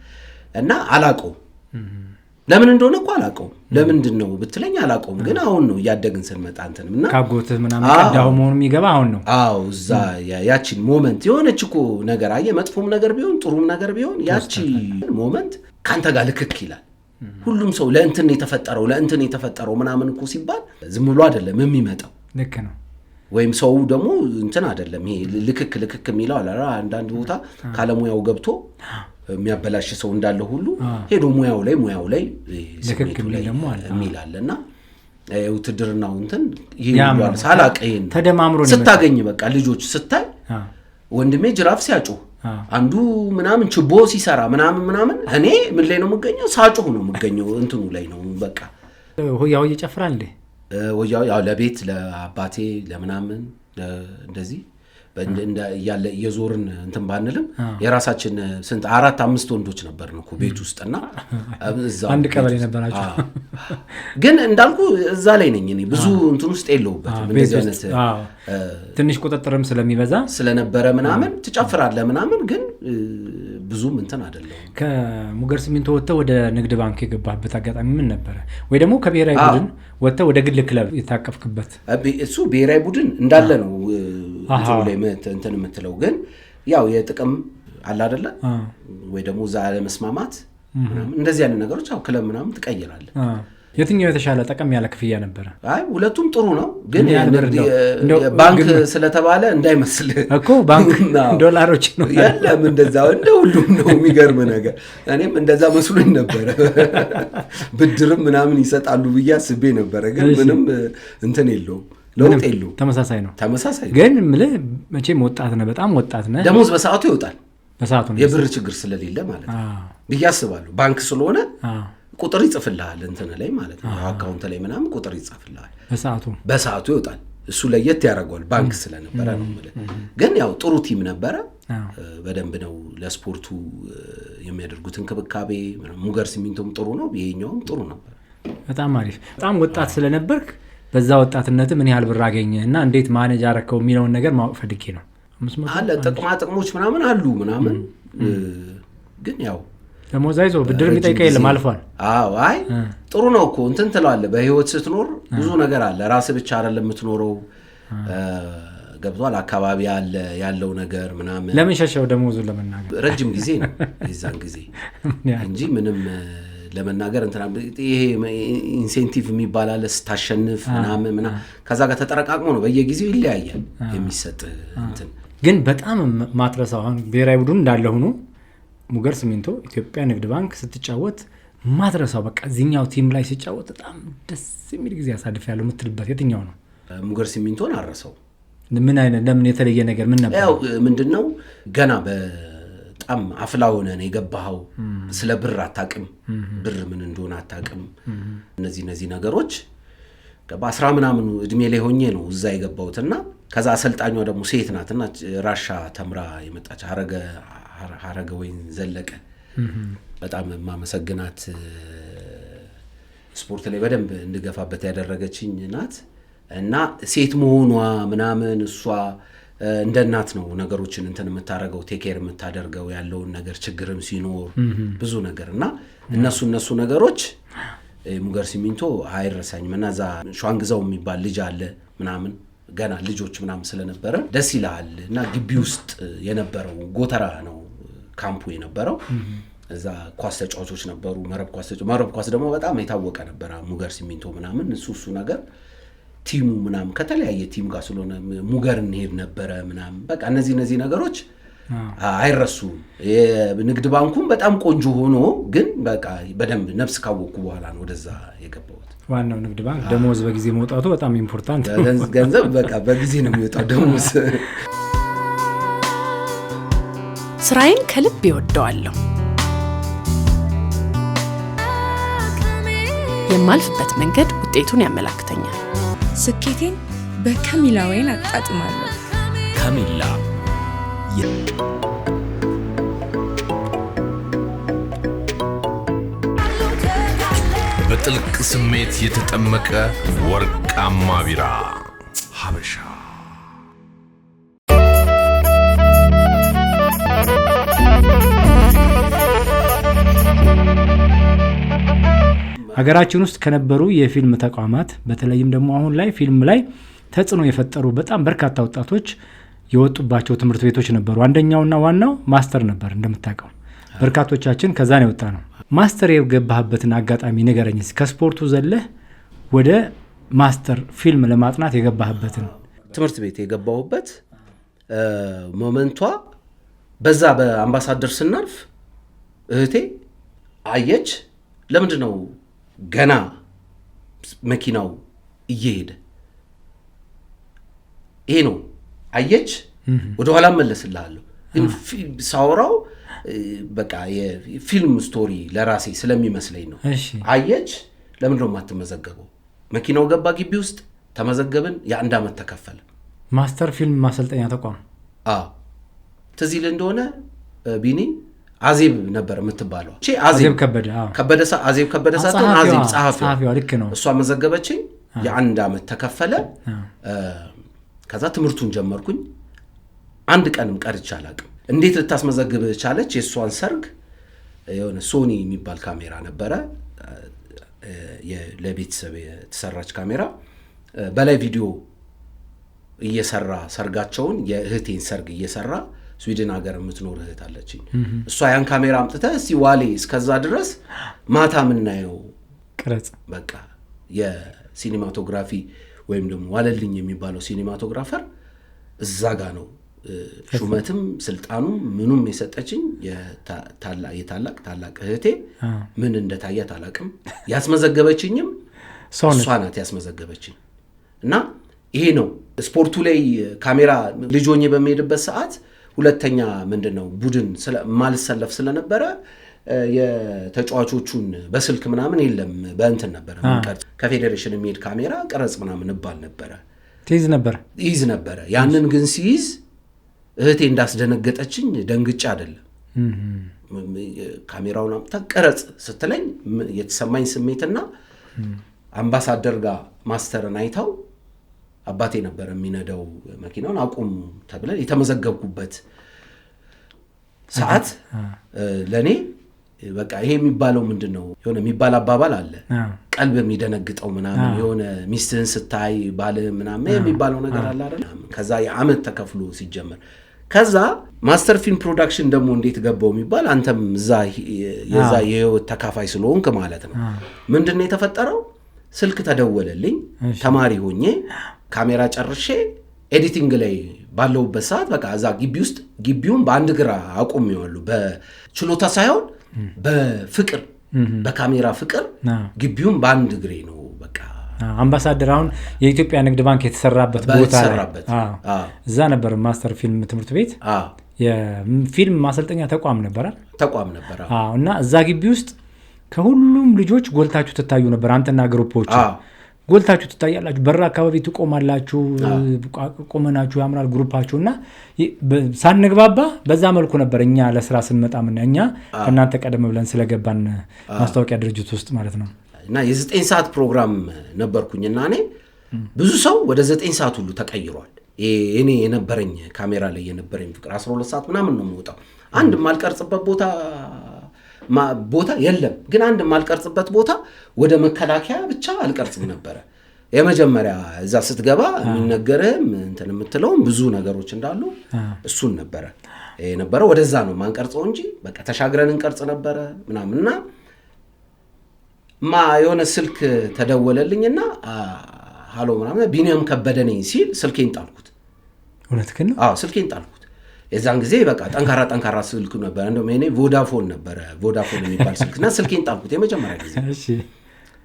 እና አላቀው ለምን እንደሆነ እኮ አላቀው። ለምንድነው ብትለኝ አላቀው። ግን አሁን ነው ያደግን ስንመጣ እንትንምና ካጎት ምናምን ቀዳው መሆኑ የሚገባ አሁን ነው። እዛ ያቺን ሞመንት የሆነች እኮ ነገር አየ መጥፎም ነገር ቢሆን ጥሩም ነገር ቢሆን ያቺ ሞመንት ካንተ ጋር ልክክ ይላል። ሁሉም ሰው ለእንትን የተፈጠረው ምናምን እኮ ሲባል ዝም ብሎ አይደለም የሚመጣው። ልክ ነው። ወይም ሰው ደግሞ እንትን አይደለም ይሄ ልክክ የሚለው አለ አንዳንድ ቦታ ካለሙያው ገብቶ የሚያበላሽ ሰው እንዳለ ሁሉ ሄዶ ሙያው ላይ ልክክ የሚላለና ውትድርናው እንትን ይሄን ሳላቀ ይሄን ተደማምሮ ነው ስታገኝ በቃ ልጆች ስታይ ወንድሜ ጅራፍ ሲያጮህ አንዱ ምናምን ችቦ ሲሰራ ምናምን እኔ ምን ላይ ነው የምገኘው? ሳጮህ ነው የምገኘው እንትኑ ላይ ነው በቃ። ሆያው እየጨፍራል እንዴ? ሆያው ያው ለቤት ለአባቴ ለምናምን እንደዚህ ያለ የዞርን እንትን ባንልም የራሳችን ስንት 4-5 ወንዶች ነበርን እኮ ቤት ውስጥና እዛው አንድ ቀበሌ ነበራችሁ። ግን እንዳልኩ እዛ ላይ ነኝ እኔ ብዙ እንትን ውስጥ የለውበትም። እንደዚህ አይነት ትንሽ ቁጥጥርም ስለሚበዛ ስለነበረ ምናምን ትጨፍራለህ ምናምን ግን ብዙም እንትን አይደለም። ከሙገር ሲሚንቶ ወጥተህ ወደ ንግድ ባንክ የገባህበት አጋጣሚ ምን ነበር? ወይ ደግሞ ከብሔራዊ ቡድን ወጥተህ ወደ ግል ክለብ የታቀፍክበት? እሱ ብሔራዊ ቡድን እንዳለ ነው ላይ እንትን የምትለው ግን ያው የጥቅም አለ አይደለ ወይ ደግሞ እዛ ለመስማማት ምናምን እንደዚህ አይነት ነገሮች ያው ክለብ ምናምን ትቀይራለህ። የትኛው የተሻለ ጠቀም ያለ ክፍያ ነበር? ሁለቱም ጥሩ ነው ግን ባንክ ስለተባለ እንዳይመስል እኮ ባንክ ዶላሮች ነው ያለም እንደዛው እንደ ሁሉም ነው። የሚገርም ነገር እኔም እንደዛ መስሎኝ ነበር። ብድርም ምናምን ይሰጣሉ ብዬ አስቤ ነበር ግን ምንም እንትን የለውም ለውጥ የለውም። ተመሳሳይ ነው ግን ምልህ መቼም ወጣት ነህ በጣም ወጣት ነህ። ደሞዝ በሰዓቱ ይወጣል በሰዓቱ ነው የብር ችግር ስለሌለ ማለት ነው ብዬ አስባለሁ። ባንክ ስለሆነ ቁጥር ይጽፍልሃል እንትን ላይ ማለት ነው አካውንት ላይ ምናምን ቁጥር ይጽፍልሃል በሰዓቱ ይወጣል። እሱ ለየት ያደርገዋል ባንክ ስለነበረ ነው ማለት። ግን ያው ጥሩ ቲም ነበረ በደንብ ነው ለስፖርቱ የሚያደርጉት እንክብካቤ። ሙገር ሲሚንቶም ጥሩ ነው ይሄኛውም ጥሩ ነበር። በጣም አሪፍ። በጣም ወጣት ስለነበርክ በዛ ወጣትነት ምን ያህል ብር አገኘህና እንዴት ማኔጅ አረከው የሚለውን ነገር ማወቅ ፈልጌ ነው። አለ ጥቅሞች ምናምን አሉ ምናምን ግን ያው ደሞዛይዞ ብድር የሚጠይቀህ የለም አልፏል። አይ ጥሩ ነው እኮ እንትን ትላለህ። በህይወት ስትኖር ብዙ ነገር አለ። ራስህ ብቻ አይደለም የምትኖረው ገብቷል። አካባቢ ያለው ነገር ምናምን ለምን ሸሸው ደሞዙን ለመናገር ረጅም ጊዜ ነው የዛን ጊዜ እንጂ ምንም ለመናገር እንትና ይሄ ኢንሴንቲቭ የሚባል አለ ስታሸንፍ ምናምን ከዛ ጋር ተጠረቃቅሞ ነው በየጊዜው ይለያያል የሚሰጥ እንትን። ግን በጣም ማትረሳው አሁን ብሔራዊ ቡድን እንዳለ ሆኖ ሙገር ሲሚንቶ ኢትዮጵያ ንግድ ባንክ ስትጫወት ማትረሳው በቃ እዚህኛው ቲም ላይ ሲጫወት በጣም ደስ የሚል ጊዜ ያሳልፋለሁ የምትልበት የትኛው ነው? ሙገር ሲሚንቶን አረሰው። ምን አይነት ለምን የተለየ ነገር ምን ነበር? ያው ምንድነው ገና በጣም አፍላ ሆነ ነው የገባው። ስለ ብር አታውቅም፣ ብር ምን እንደሆነ አታውቅም። እነዚህ ነገሮች በ10 ምናምን እድሜ ላይ ሆኜ ነው እዛ የገባሁትና ከዛ አሰልጣኟ ደግሞ ሴት ናትና ራሻ ተምራ የመጣች ሀረገ ወይን ዘለቀ በጣም ማመሰግናት ስፖርት ላይ በደንብ እንድገፋበት ያደረገችኝ ናት። እና ሴት መሆኗ ምናምን እሷ እንደ እናት ነው ነገሮችን እንትን የምታረገው ቴኬር የምታደርገው ያለውን ነገር ችግርም ሲኖር ብዙ ነገር እና እነሱ ነገሮች ሙገር ሲሚንቶ አይረሳኝም። እና ዛ ሸዋንግዛው የሚባል ልጅ አለ ምናምን ገና ልጆች ምናምን ስለነበረ ደስ ይላል። እና ግቢ ውስጥ የነበረው ጎተራ ነው ካምፑ የነበረው። እዛ ኳስ ተጫዋቾች ነበሩ፣ መረብ ኳስ ደግሞ በጣም የታወቀ ነበር ሙገር ሲሚንቶ ምናምን እሱ ነገር ቲሙ ምናምን ከተለያየ ቲም ጋር ስለሆነ ሙገር እንሄድ ነበረ ምናምን በቃ እነዚህ ነገሮች አይረሱም። የንግድ ባንኩም በጣም ቆንጆ ሆኖ ግን በቃ በደንብ ነፍስ ካወቅኩ በኋላ ነው ወደዛ የገባሁት። ዋናው ንግድ ባንክ ደሞዝ በጊዜ መውጣቱ በጣም ኢምፖርታንት ነው። ገንዘብ በቃ በጊዜ ነው የሚወጣው ደሞዝ። ስራዬን ከልብ ይወደዋለሁ። የማልፍበት መንገድ ውጤቱን ያመላክተኛል። ስኬቴን በካሚላ ወይን አጣጥማለሁ። ካሚላ በጥልቅ ስሜት የተጠመቀ ወርቃማ ቢራ ሀበሻ። ሀገራችን ውስጥ ከነበሩ የፊልም ተቋማት በተለይም ደግሞ አሁን ላይ ፊልም ላይ ተጽዕኖ የፈጠሩ በጣም በርካታ ወጣቶች የወጡባቸው ትምህርት ቤቶች ነበሩ። አንደኛውና ዋናው ማስተር ነበር። እንደምታውቀው በርካቶቻችን ከዛ ነው የወጣ ነው። ማስተር የገባህበትን አጋጣሚ ንገረኝ። ከስፖርቱ ዘለህ ወደ ማስተር ፊልም ለማጥናት የገባህበትን። ትምህርት ቤት የገባሁበት ሞመንቷ በዛ በአምባሳደር ስናልፍ እህቴ አየች። ለምንድነው ገና መኪናው እየሄደ ይሄ ነው አየች። ወደ ኋላ መለስልሃለሁ ግን ሳወራው በቃ የፊልም ስቶሪ ለራሴ ስለሚመስለኝ ነው። አየች። ለምንድነው ማትመዘገበው? መኪናው ገባ ግቢ ውስጥ ተመዘገብን። የ1 ዓመት ተከፈለ። ማስተር ፊልም ማሰልጠኛ ተቋም ትዝ ይል እንደሆነ ቢኒ አዜብ ነበር የምትባለው። አዜብ ከበደ ሳትሆን አዜብ ጸሐፊዋ ልክ ነው። እሷ መዘገበችኝ። የ1 ዓመት ተከፈለ። ከዛ ትምህርቱን ጀመርኩኝ። 1 ቀንም ቀርቼ አላውቅም። እንዴት ልታስመዘግብ ቻለች? የእሷን ሰርግ የሆነ ሶኒ የሚባል ካሜራ ነበረ፣ ለቤተሰብ የተሰራች ካሜራ። በላይ ቪዲዮ እየሰራ ሰርጋቸውን የእህቴን ሰርግ እየሰራ ስዊድን ሀገር የምትኖር እህት አለችኝ። እሷ ያን ካሜራ አምጥተህ እስቲ ዋሌ እስከዛ ድረስ ማታ ምናየው ቅረጽ በቃ የሲኒማቶግራፊ ወይም ደግሞ ዋለልኝ የሚባለው ሲኒማቶግራፈር እዛ ጋ ነው ሹመትም ስልጣኑም ምኑም የሰጠችኝ። ታላቅ እህቴ ምን እንደታያት አላውቅም። ያስመዘገበችኝም እሷ ናት ያስመዘገበችኝ። እና ይሄ ነው ስፖርቱ ላይ ካሜራ ልጅ ሆኜ በሚሄድበት ሰዓት ሁለተኛ ምንድነው ቡድን ማልሰለፍ ስለነበረ የተጫዋቾቹን በስልክ ምናምን የለም በእንትን ነበር መንቀርጽ። ከፌዴሬሽን የሚሄድ ካሜራ ቀረጽ ምናምን ባል ነበረ ይዝ ነበረ። ያንን ግን ሲይዝ እህቴ እንዳስደነገጠችኝ ደንግጬ አይደለም ካሜራውን አምጥታ ቀረጽ ስትለኝ የተሰማኝ ስሜትና አምባሳደር ጋር ማስተርን አይታው አባቴ ነበር የሚነዳው መኪናውን አቁም ተብለን የተመዘገብኩበት ሰዓት ለኔ በቃ ይሄ የሚባለው ምንድነው የሆነ የሚባል አባባል አለ። ቀልብ የሚደነግጠው ምናምን የሆነ ሚስትህን ስታይ ባል ምናምን የሚባለው ነገር አለ አይደል? ከዛ የዓመት ተከፍሎ ሲጀመር ከዛ ማስተር ፊልም ፕሮዳክሽን ደግሞ እንዴት ገባው የሚባል አንተም የዛ የህይወት ተካፋይ ስለሆንክ ማለት ነው። ምንድነው የተፈጠረው? ስልክ ተደወለልኝ ተማሪ ሆኜ ካሜራ ጨርሼ ኤዲቲንግ ላይ ባለውበት ሰዓት በቃ እዛ ግቢውን በአንድ ግራ አቆሜዋለሁ። በችሎታ ሳይሆን በፍቅር በካሜራ ፍቅር ግቢውን በአንድ ግሬ ነው በቃ። አምባሳደር አሁን የኢትዮጵያ ንግድ ባንክ የተሰራበት ቦታ ላይ እዛ ነበር ማስተር ፊልም ትምህርት ቤት የፊልም ማሰልጠኛ ተቋም ነበር። እና እዛ ግቢ ውስጥ ከሁሉም ልጆች ጎልታችሁ ትታዩ ነበር። አንተና ግሩፖች ጎልታችሁ ትታያላችሁ። በር አካባቢ ትቆማላችሁ። ቆመናችሁ ያምራል ግሩፓችሁ። እና ሳንግባባ በዛ መልኩ ነበር እኛ ለስራ ስንመጣ እኛ ከእናንተ ቀደም ብለን ስለገባን ማስታወቂያ ድርጅት ውስጥ ማለት ነው። እና የ9 ሰዓት ፕሮግራም ነበርኩኝና እኔ ብዙ ሰው ወደ 9 ሰዓት ሁሉ ተቀይሯል። እኔ የነበረኝ ካሜራ ላይ የነበረኝ ፍቅር 12 ሰዓት ምናምን ነው የምወጣው። አንድ ማልቀርጽበት ቦታ የለም። ግን አንድ ማልቀርጽበት ቦታ ወደ መከላከያ ብቻ አልቀርጽም ነበረ። የመጀመሪያ እዛ ስትገባ የሚነገርህም እንትን የምትለውም ብዙ ነገሮች እንዳሉ እሱን ነበረ የነበረ። ወደዛ ነው ማንቀርጸው እንጂ በቃ ተሻግረን እንቀርጽ ነበረ ምናምንና የሆነ ስልክ ተደወለልኝና ሃሎ ምናምን ቢኒያም ከበደ ነኝ ሲል ስልኬን ጣልኩት። እውነትህን ነው? አዎ ስልኬን ጣልኩት። የዛን ጊዜ በቃ ጠንካራ ስልክ ነበር። እንደውም እኔ ቮዳፎን የሚባል ስልክና ስልኬን ጣልኩት የመጀመሪያ ጊዜ። እሺ።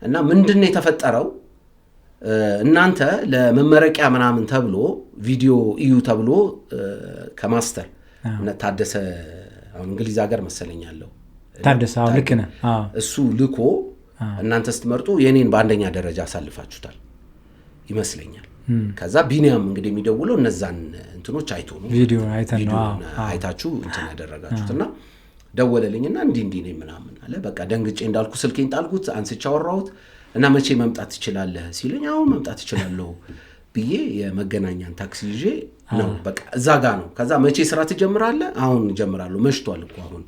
እና ምንድነው የተፈጠረው? እናንተ ለመመረቂያ ምናምን ተብሎ ቪዲዮ እዩ ተብሎ ከማስተር እና ታደሰ አሁን እንግሊዝ ሀገር መሰለኛለሁ ታደሰ ልክ ነህ። እሱ ልኮ እናንተ ስትመርጡ የኔን በአንደኛ ደረጃ አሳልፋችሁታል ይመስለኛል። ከዛ ቢኒያም እንግዲህ የሚደውለው እነዛን እንትኖች አይቶ ነው ቪዲዮ አይታችሁ እንትን ያደረጋችሁትና ደወለልኝና እንዲህ ነኝ ምናምን አለ። በቃ ደንግጬ እንዳልኩ ስልኬን ጣልኩት። አንስቼ አወራሁት እና መቼ መምጣት ትችላለህ ሲለኝ አሁን መምጣት እችላለሁ ብዬ የመገናኛን ታክሲ ይዤ ነው በቃ እዛ ጋር ነው። ከዛ መቼ ስራ ትጀምራለህ? አሁን እጀምራለሁ መሽቷል እኮ አሁን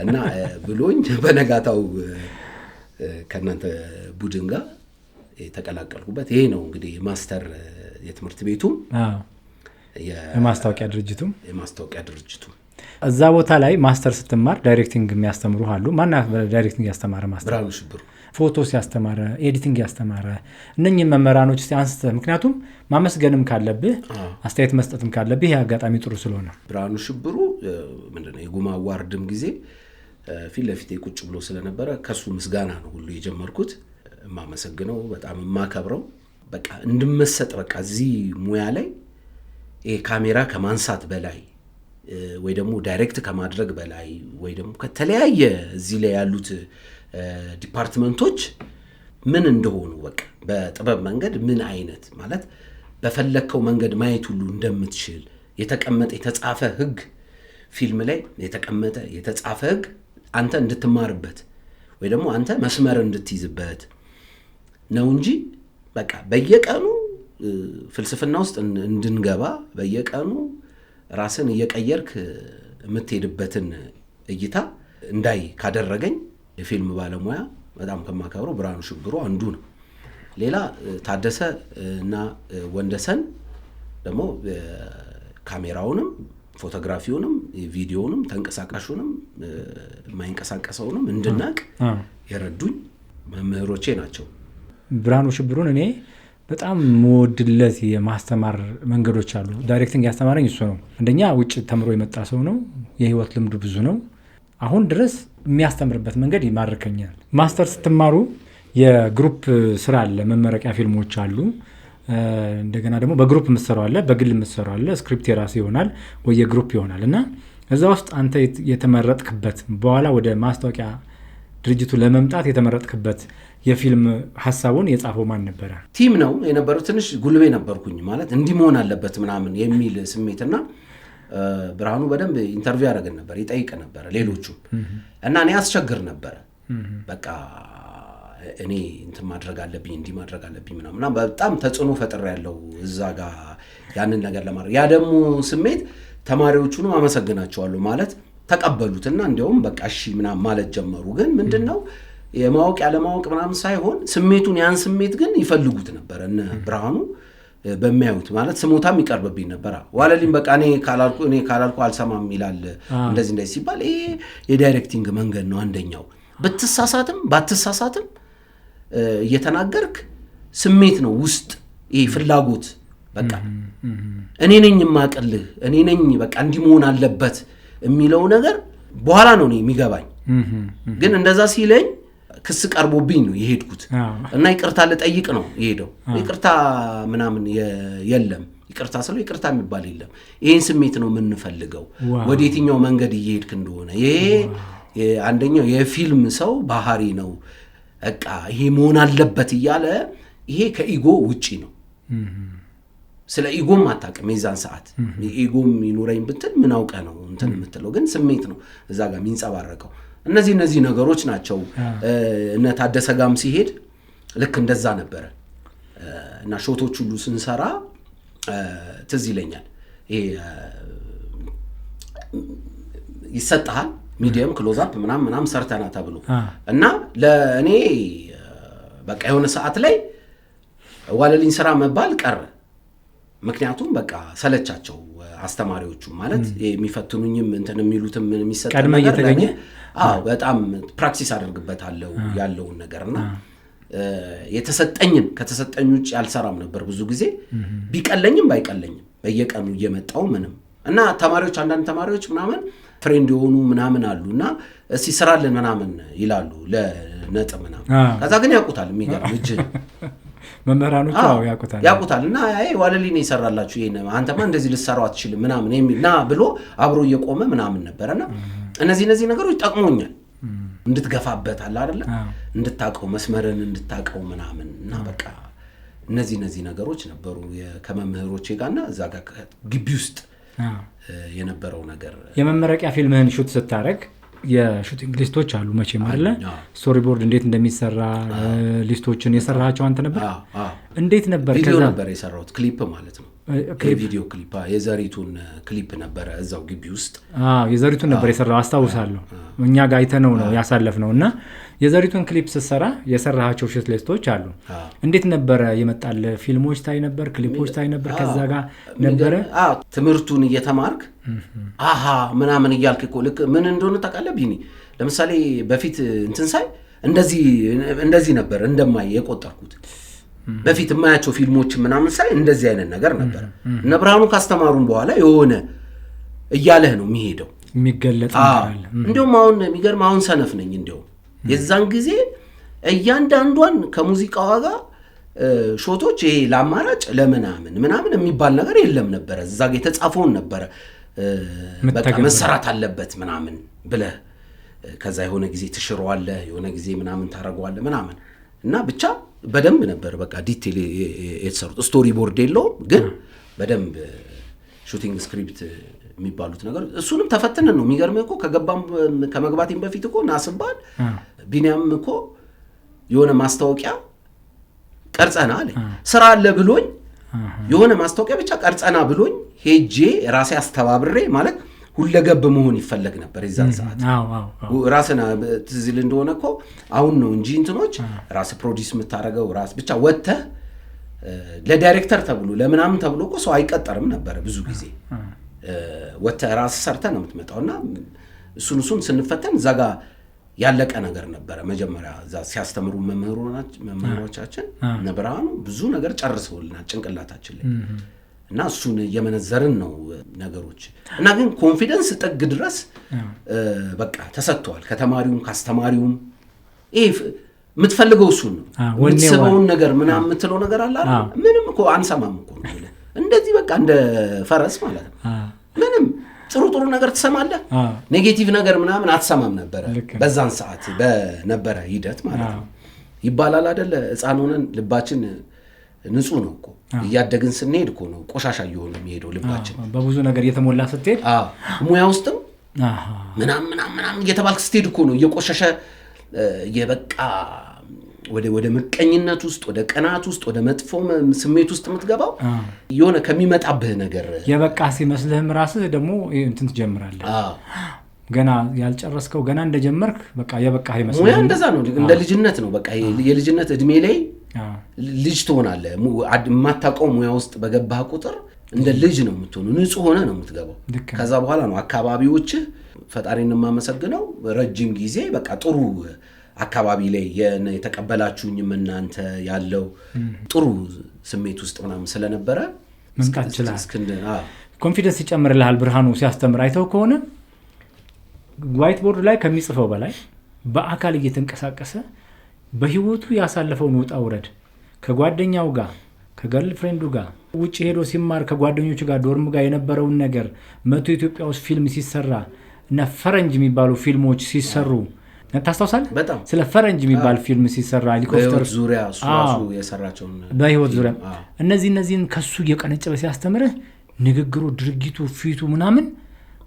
እና ብሎኝ በነጋታው ከእናንተ ቡድን ጋር የተቀላቀልኩበት ይሄ ነው እንግዲህ ማስተር የትምህርት ቤቱ የማስታወቂያ ድርጅቱ እዛ ቦታ ላይ ማስተር ስትማር ዳይሬክቲንግ የሚያስተምሩ አሉ። ማን ዳይሬክቲንግ ያስተማረ? ማስተር ብርሃኑ ሽብሩ። ፎቶ ሲያስተማረ፣ ኤዲቲንግ ያስተማረ እነኚህ መመራኖች ሲያንስተ ምክንያቱም ማመስገንም ካለብህ አስተያየት መስጠትም ካለብህ ይሄ አጋጣሚ ጥሩ ስለሆነ ብርሃኑ ሽብሩ ምንድነው የጉማ አዋርድም ጊዜ ፊት ለፊት ቁጭ ብሎ ስለነበረ ከሱ ምስጋና ነው ሁሉ የጀመርኩት። ማመሰግነው በጣም ማከብረው በቃ እንድመሰጥ በቃ እዚህ ሙያ ላይ ይሄ ካሜራ ከማንሳት በላይ ወይ ደግሞ ዳይሬክት ከማድረግ በላይ ወይ ደግሞ ከተለያየ እዚህ ላይ ያሉት ዲፓርትመንቶች ምን እንደሆኑ በቃ በጥበብ መንገድ ምን አይነት ማለት በፈለከው መንገድ ማየት ሁሉ እንደምትችል የተቀመጠ የተጻፈ ህግ ፊልም ላይ የተጻፈ ህግ አንተ እንድትማርበት ወይ ደግሞ አንተ መስመር እንድትይዝበት ነው እንጂ በቃ በየቀኑ ፍልስፍና ውስጥ እንድንገባ በየቀኑ ራስን እየቀየርክ የምትሄድበትን እይታ እንዳይ ካደረገኝ የፊልም ባለሙያ በጣም ከማከብረው ብርሃኑ ሽብሩ አንዱ ነው። ሌላ ታደሰ እና ወንደሰን ደግሞ ካሜራውንም ፎቶግራፊውንም ቪዲዮውንም ተንቀሳቃሹንም የማይንቀሳቀሰውንም እንድናቅ የረዱኝ መምህሮቼ ናቸው። ብርሃኑ ሽብሩን እኔ በጣም መወድለት የማስተማር መንገዶች አሉ። ዳይሬክቲንግ ያስተማረኝ እሱ ነው። አንደኛ ውጭ ተምሮ የመጣ ሰው ነው። የህይወት ልምዱ ብዙ ነው። አሁን ድረስ የሚያስተምርበት መንገድ ይማርከኛል። ማስተር ስትማሩ የግሩፕ ስራ አለ፣ መመረቂያ ፊልሞች አሉ። እንደገና ደግሞ በግሩፕ የምትሰራው አለ፣ በግል የምትሰራው አለ። ስክሪፕት የራሱ ይሆናል ወይ የግሩፕ ይሆናል እና እዛ ውስጥ አንተ የተመረጥክበት በኋላ ወደ ማስታወቂያ ድርጅቱ ለመምጣት የተመረጥክበት የፊልም ሐሳቡን የጻፈው ማን ነበረ? ቲም ነው የነበረው። ትንሽ ጉልቤ ነበርኩኝ ማለት እንዲህ መሆን አለበት ምናምን የሚል ስሜትና ብርሃኑ በደንብ ኢንተርቪው ያደረገን ነበር፣ ይጠይቅ ነበር ሌሎቹ እና እኔ አስቸግር ነበር። በቃ እኔ እንትን ማድረግ አለብኝ እንዲህ ማድረግ አለብኝ ምናምን በጣም ተጽዕኖ ፈጥር ያለው እዛ ጋር ያንን ነገር ለማድረግ ያ ደግሞ ስሜት ተማሪዎቹንም አመሰግናቸዋለሁ ማለት ተቀበሉትና እንደውም በቃ እሺ ምናምን ማለት ጀመሩ። ግን ምንድነው የማወቅ ያለማወቅ ምናምን ሳይሆን ስሜቱን ያን ስሜት ግን ይፈልጉት ነበር እነ ብርሃኑ በሚያዩት ማለት ስሞታም ይቀርብብኝ ነበር ዋለልኝ በቃ እኔ ካላልኩ አልሰማም ይላል እንደዚህ ሲባል ይሄ የዳይሬክቲንግ መንገድ ነው አንደኛው በትሳሳትም ባትሳሳትም እየተናገርክ ስሜት ነው ውስጥ ይሄ ፍላጎት በቃ እኔ ነኝ የማቀልህ እኔ ነኝ በቃ እንዲሞን አለበት የሚለው ነገር በኋላ ነው የሚገባኝ ግን እንደዛ ሲለኝ ክስ ቀርቦብኝ ነው የሄድኩት እና ይቅርታ ለጠይቅ ነው የሄደው ይቅርታ ምናምን የለም ይቅርታ ስለው ይቅርታ የሚባል የለም ይሄን ስሜት ነው የምንፈልገው ወደ የትኛው መንገድ እየሄድክ እንደሆነ ይሄ አንደኛው የፊልም ሰው ባህሪ ነው በቃ ይሄ መሆን አለበት እያለ ይሄ ከኢጎ ውጪ ነው ስለ ኢጎም አታውቅም የዛን ሰዓት ኢጎም ይኖረኝ ብትል ምን አውቀ ነው እንትን የምትለው ግን ስሜት ነው እዛ ጋር የሚንጸባረቀው እነዚህ ነገሮች ናቸው እነ ታደሰ ጋም ሲሄድ ልክ እንደዛ ነበር እና ሾቶች ሁሉ ስንሰራ ትዝ ይለኛል ይሄ ይሰጣል ሚዲየም ክሎዝ አፕ ምናምን ሰርተና ተብሎ እና ለእኔ በቃ የሆነ ሰዓት ላይ ዋለልኝ ስራ መባል ቀረ ምክንያቱም በቃ ሰለቻቸው አስተማሪዎቹ ማለት የሚፈትኑኝም እንትን የሚሉትም የሚሰጥ ነገር ለኔ በጣም ፕራክቲስ አደርግበታለሁ ያለውን ነገርና የተሰጠኝን ከተሰጠኝ ውጭ ያልሰራም ነበር ብዙ ጊዜ ቢቀለኝም ባይቀለኝም በየቀኑ እየመጣው ምንም እና ተማሪዎች አንዳንድ ተማሪዎች ምናምን ፍሬንድ የሆኑ ምናምን አሉና እሺ ስራልን ምናምን ይላሉ ለነጥብ ምናምን ከዛ ግን ያውቁታል የሚገርም እጅ መምህራኖቹ ያውቁታል እና አይ ዋለልኝ ነው ይሰራላችሁ ይሄን አንተማ እንደዚህ ልትሰራው አትችልም ምናምን የሚልና ብሎ አብሮ እየቆመ ምናምን ነበርና እነዚህ ነገሮች ጠቅሞኛል እንድትገፋበት አለ አይደለ እንድታቀው መስመርን እንድታቀው ምናምን እና በቃ እነዚህ ነገሮች ነበሩ ከመምህሮቼ ጋርና እዛ ጋር ግቢ ውስጥ የነበረው ነገር የመመረቂያ ፊልምህን ሹት ስታረግ የሹቲንግ ሊስቶች አሉ መቼም አይደለ ስቶሪ ቦርድ እንዴት እንደሚሰራ ሊስቶችን የሰራሃቸው አንተ ነበር እንዴት ነበር ቪዲዮ ነበር የሰራሁት ክሊፕ ማለት ነው ቪዲዮ ክሊፕ የዘሪቱን ክሊፕ ነበር እዛው ግቢ ውስጥ የዘሪቱን ነበር የሰራው አስታውሳለሁ እኛ ጋር አይተነው ነው ያሳለፍነውና የዘሪቱን ክሊፕ ሲሰራ የሰራሃቸው ሹት ሊስቶች አሉ እንዴት ነበር የመጣለ ፊልሞች ታይ ነበር ክሊፖች ታይ ነበር ከዛ ጋር ነበር ትምርቱን እየተማርክ ምናምን እያልክ እኮ ልክ ምን እንደሆነ ተቃለብኝ ለምሳሌ በፊት እንትን ሳይ እንደዚህ ነበር እንደማይ የቆጠርኩት በፊት የማያቸው ፊልሞች ምናምን ሳይ እንደዚህ አይነት ነገር ነበር እነ ብርሃኑ ካስተማሩን በኋላ የሆነ እያለህ ነው የሚሄደው የሚገለጥ ነገር አለ እንደውም አሁን የሚገርም አሁን ሰነፍ ነኝ እንደውም የዛን ጊዜ እያንዳንዷን ከሙዚቃዋ ጋር ሾቶች ይሄ ለአማራጭ ለምናምን የሚባል ነገር የለም ነበር እዛ ጋር የተጻፈውን ነበር በቃ መሰራት አለበት ምናምን ብለህ ከዛ የሆነ ጊዜ ትሽረዋለህ የሆነ ጊዜ ምናምን ታረጋዋለህ ምናምን እና ብቻ በደንብ ነበር በቃ ዲቴል የተሰሩት ስቶሪ ቦርድ የለውም ግን በደንብ ሹቲንግ ስክሪፕት የሚባሉት ነገር እሱንም ተፈትነን ነው የሚገርመው እኮ ከመግባቴም በፊት እኮ ናስባል ቢኒያም እኮ የሆነ ማስታወቂያ ቀርጸና አለ ስራ አለ ብሎኝ የሆነ ማስታወቂያ ብቻ ቀርጸና ብሎኝ ሄጄ ራሴ አስተባብሬ ማለት ሁለገብ መሆን ይፈልግ ነበር የዛን ሰዓት ራስና ትዝል እንደሆነ እኮ አሁን ነው እንጂ እንትኖች ራስ ፕሮዲዩስ የምታረገው ራስ ብቻ ወጥተህ ለዳይሬክተር ተብሎ ለምናምን ተብሎ እኮ ሰው አይቀጠርም ነበር ብዙ ጊዜ ወጥተህ ራስ ሰርተህ ነው የምትመጣውና እሱን ስንፈተን ዛጋ ያለቀ ነገር ነበር መጀመሪያ ዛ ሲያስተምሩ መምህሮቻችን ነብራኑ ብዙ ነገር ጨርሰውልናል ጭንቅላታችን ላይ እና እሱን የመነዘርን ነው ነገሮች እና ግን ኮንፊደንስ ጥግ ድረስ በቃ ተሰጥቷል ከተማሪውም ካስተማሪውም የምትፈልገው እሱ ነው የምትስበውን ነገር ምናምን የምትለው ነገር አለ ምንም እኮ አንሰማም እኮ እንደዚህ በቃ እንደ ፈረስ ማለት ነው ምንም ጥሩ ነገር ትሰማለህ ኔጌቲቭ ነገር ምናምን አትሰማም ነበር በዛን ሰዓት በነበረ ሂደት ማለት ነው ይባላል አይደለ ሕፃን ሆነን ልባችን ንጹህ ነው እኮ እያደግን ስንሄድ እኮ ነው ቆሻሻ እየሆነ የሚሄደው ልባችን በብዙ ነገር እየተሞላ ስትሄድ ሙያ ውስጥም ምናምን እየተባልክ ስትሄድ እኮ ነው እየቆሻሻ የበቃ ወደ ምቀኝነት ውስጥ ወደ ቀናት ውስጥ ወደ መጥፎ ስሜት ውስጥ የምትገባው የሆነ ከሚመጣብህ ነገር የበቃ ሲመስልህም ራስህ ደግሞ እንትን ትጀምራለህ ገና ያልጨረስከው ገና እንደጀመርክ በቃ የበቃህ ይመስላል። ሙያ እንደዛ ነው፣ እንደ ልጅነት ነው። በቃ የልጅነት እድሜ ላይ ልጅ ትሆናለህ። የማታውቀው ሙያ ውስጥ በገባህ ቁጥር እንደ ልጅ ነው የምትሆነው፣ ንጹህ ሆነ ነው የምትገባው። ከዛ በኋላ ነው አካባቢዎች ፈጣሪን የማመሰግነው ረጅም ጊዜ በቃ ጥሩ አካባቢ ላይ የተቀበላችሁኝም እናንተ ያለው ጥሩ ስሜት ውስጥ ምናምን ስለነበረ መምጣት ይችላል። ኮንፊደንስ ይጨምርልሃል። ብርሃኑ ሲያስተምር አይተው ከሆነ ዋይት ቦርድ ላይ ከሚጽፈው በላይ በአካል እየተንቀሳቀሰ በህይወቱ ያሳለፈውን ውጣ ውረድ ከጓደኛው ጋር ከገርል ፍሬንዱ ጋር ውጭ ሄዶ ሲማር ከጓደኞቹ ጋር ዶርም ጋር የነበረውን ነገር መቶ ኢትዮጵያ ውስጥ ፊልም ሲሰራ እና ፈረንጅ የሚባሉ ፊልሞች ሲሰሩ ታስታውሳለህ? በጣም ስለ ፈረንጅ የሚባል ፊልም ሲሰራ ሄሊኮፕተር ዙሪያ ሱራሱ የሰራቸውን በህይወት ዙሪያ እነዚህን ከሱ እየቀነጨበ ሲያስተምርህ ንግግሩ፣ ድርጊቱ፣ ፊቱ ምናምን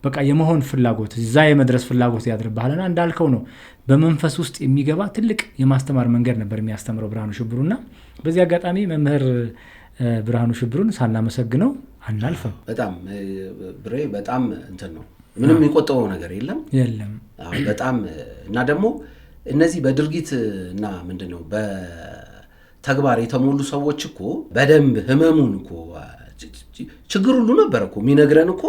በቃ የመሆን ፍላጎት እዛ የመድረስ ፍላጎት ያድርብሃልና እንዳልከው ነው በመንፈስ ውስጥ የሚገባ ትልቅ የማስተማር መንገድ ነበር የሚያስተምረው ብርሃኑ ሽብሩና በዚህ አጋጣሚ መምህር ብርሃኑ ሽብሩን ሳናመሰግነው አናልፈም። በጣም ብሬ በጣም እንትን ነው፣ ምንም የሚቆጠበው ነገር የለም። በጣም እና ደግሞ እነዚህ በድርጊት እና ምንድነው በተግባር የተሞሉ ሰዎች እኮ በደንብ ህመሙን እኮ ችግር ሁሉ ነበር እኮ የሚነግረን እኮ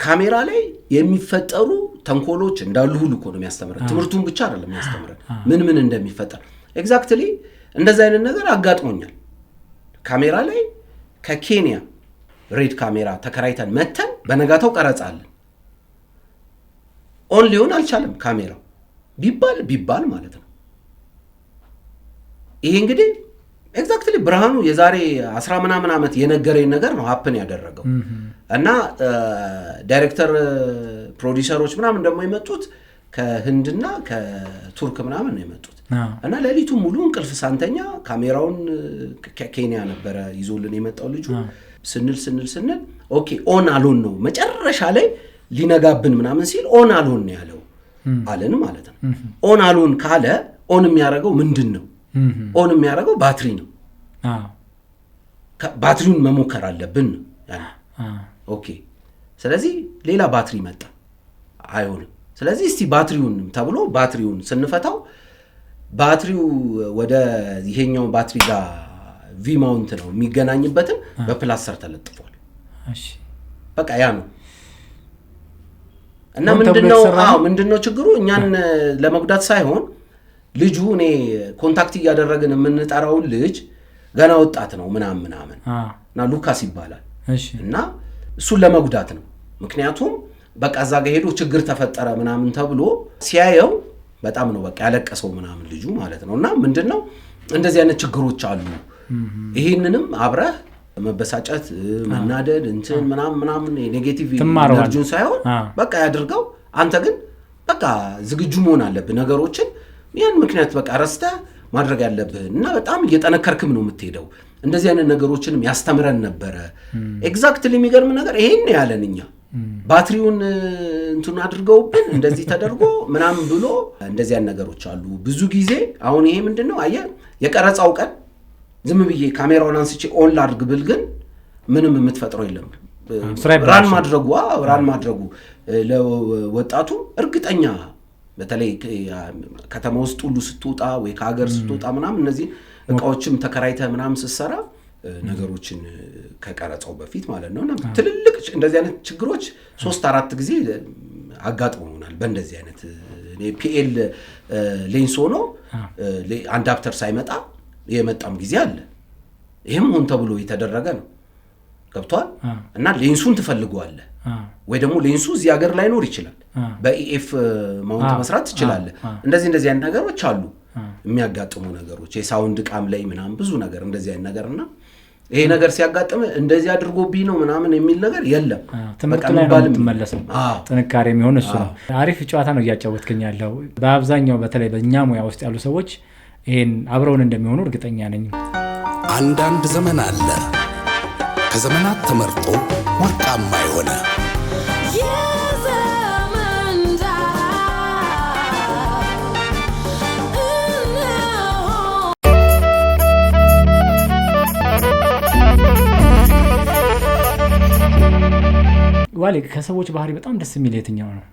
ካሜራ ላይ የሚፈጠሩ ተንኮሎች እንዳሉ ሁሉ እኮ ነው የሚያስተምረን። ትምህርቱን ብቻ አይደለም የሚያስተምረን ምን እንደሚፈጠር ኤግዛክትሊ እንደዛ አይነት ነገር አጋጥሞኛል። ካሜራ ላይ ከኬንያ ሬድ ካሜራ ተከራይተን መተን በነጋታው ቀረጻለን። ኦን ሊሆን አልቻለም ካሜራው ቢባል ማለት ነው። ይሄ እንግዲህ ኤግዛክትሊ ብርሃኑ የዛሬ 10 ምናምን ዓመት የነገረኝ ነገር ነው ሀፕን ያደረገው እና ዳይሬክተር ፕሮዲዩሰሮች ምናምን ደግሞ የመጡት ከህንድና ከቱርክ ምናምን ነው የመጡት እና ለሊቱ ሙሉ እንቅልፍ ሳንተኛ ካሜራውን ከኬንያ ነበረ ይዞልን የመጣው ልጁ ስንል ኦኬ ኦን አሎን ነው መጨረሻ ላይ ሊነጋብን ምናምን ሲል ኦን አሎን ነው ያለው አለን ማለት ነው። ኦን አሎን ካለ ኦን የሚያደርገው ምንድን ነው? ኦን የሚያደርገው ባትሪ ነው። ባትሪውን መሞከር አለብን ነው ያለ። ኦኬ ስለዚህ ሌላ ባትሪ መጣ፣ አይሆንም። ስለዚህ እስቲ ባትሪውን ተብሎ ባትሪውን ስንፈታው ባትሪው ወደ ይሄኛው ባትሪ ጋር ቪ ማውንት ነው የሚገናኝበትን በፕላስተር ተለጥፏል። እሺ በቃ ያ ነው። እና ምንድነው ችግሩ? እኛን ለመጉዳት ሳይሆን ልጁ እኔ ኮንታክት እያደረግን የምንጠራው ልጅ ገና ወጣት ነው ምናምን እና ሉካስ ይባላል እና እሱን ለመጉዳት ነው። ምክንያቱም በቃ እዛ ጋር ሄዶ ችግር ተፈጠረ ምናምን ተብሎ ሲያየው በጣም ነው በቃ ያለቀሰው ምናምን ልጁ ማለት ነው። እና ምንድነው እንደዚህ አይነት ችግሮች አሉ። ይሄንንም አብረህ መበሳጨት፣ መናደድ እንትን ምናምን ኔጌቲቭ ኢነርጂውን ሳይሆን በቃ ያድርገው። አንተ ግን በቃ ዝግጁ መሆን አለብህ ነገሮችን ያን ምክንያት በቃ ረስተህ ማድረግ ያለብህ እና በጣም እየጠነከርክም ነው የምትሄደው። እንደዚህ አይነት ነገሮችንም ያስተምረን ነበረ። ኤግዛክትሊ የሚገርም ነገር ይሄን ያለን እኛ ባትሪውን እንትን አድርገውብን እንደዚህ ተደርጎ ምናምን ብሎ እንደዚህ አይነት ነገሮች አሉ ብዙ ጊዜ። አሁን ይሄ ምንድነው አየህ የቀረጻው ቀን ዝም ብዬ ካሜራውን አንስቼ ኦን ላድርግ ብል ግን ምንም የምትፈጥረው የለም። ራን ማድረጉ ለወጣቱ እርግጠኛ በተለይ ከተማ ውስጥ ሁሉ ስትወጣ ወይ ከሀገር ስትወጣ ምናምን እነዚህ እቃዎችም ተከራይተ ምናምን ስትሰራ ነገሮችን ከቀረጻው በፊት ማለት ነውና ትልልቅ እንደዚህ አይነት ችግሮች 3-4 ጊዜ አጋጥመውናል። በእንደዚህ አይነት ፒኤል ሌንስ ሆኖ አዳፕተር ሳይመጣ የመጣም ጊዜ አለ። ይሄም ሆን ተብሎ የተደረገ ነው ገብቷል። እና ሌንሱን ትፈልገዋለህ ወይ ደግሞ ሌንሱ እዚህ ሀገር ላይ ኖር ይችላል፣ በኢኤፍ ማውንት መስራት ትችላለህ። እንደዚህ አይነት ነገሮች አሉ የሚያጋጥሙ ነገሮች የሳውንድ ቃም ላይ ምናምን ብዙ ነገር እንደዚህ አይነት ነገርና ይሄ ነገር ሲያጋጥም እንደዚህ አድርጎብኝ ነው ምናምን የሚል ነገር የለም። ትምህርት ላይ ነው የምትመለሰው። ጥንካሬ የሚሆን እሱ ነው። አሪፍ ጨዋታ ነው እያጫወትከኝ ያለው። በአብዛኛው በተለይ በእኛ ሙያ ውስጥ ያሉ ሰዎች ይሄን አብረውን እንደሚሆኑ እርግጠኛ ነኝ። አንዳንድ ዘመን አለ ከዘመናት ተመርጦ ወርቃማ የሆነ ዋሌ ከሰዎች ባህሪ በጣም ደስ የሚል የትኛው ነው?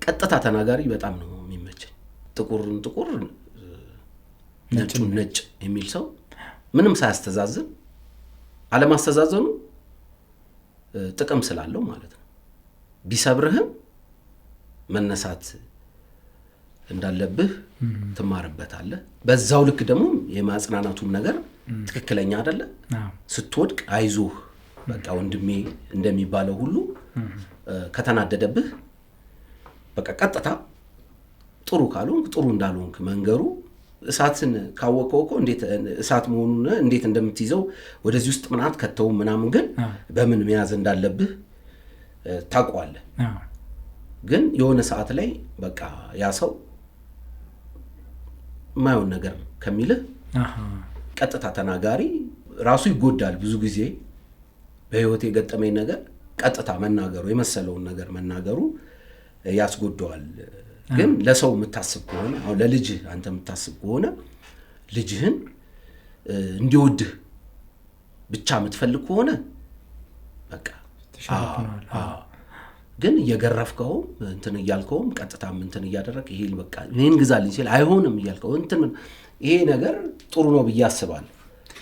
ቀጥታ ተናጋሪ በጣም ነው የሚመቸኝ። ጥቁርን ጥቁር ነጭን ነጭ የሚል ሰው ምንም ሳያስተዛዝን አለማስተዛዘኑ ጥቅም ስላለው ማለት ነው። ቢሰብርህም መነሳት እንዳለብህ ትማርበታለህ። በዛው ልክ ደግሞ የማጽናናቱም ነገር ትክክለኛ አይደለ? ስትወድቅ አይዞህ በቃ ወንድሜ እንደሚባለው ሁሉ ከተናደደብህ በቃ ቀጥታ ጥሩ ካልሆንክ ጥሩ እንዳልሆንክ መንገሩ እሳትን ካወቀው እኮ እንዴት እሳት መሆኑን እንዴት እንደምትይዘው ወደዚህ ውስጥ ምናት ከተው ምናምን ግን በምን መያዝ እንዳለብህ ታውቀዋለህ። ግን የሆነ ሰዓት ላይ በቃ ያ ሰው ማይሆን ነገር ከሚልህ ቀጥታ ተናጋሪ ራሱ ይጎዳል። ብዙ ጊዜ በህይወት የገጠመኝ ነገር ቀጥታ መናገሩ የመሰለውን ነገር መናገሩ ያስጎዳዋል። ግን ለሰው የምታስብ ከሆነ አሁን ለልጅህ አንተ የምታስብ ከሆነ ልጅህን እንዲወድህ ብቻ የምትፈልግ ከሆነ በቃ ግን እየገረፍከው እንትን እያልከው ቀጥታም እንትን እያደረክ ይሄ በቃ ይሄን ግዛልኝ ሲል አይሆንም እያልከው እንትን ይሄ ነገር ጥሩ ነው ብዬ አስባለሁ፣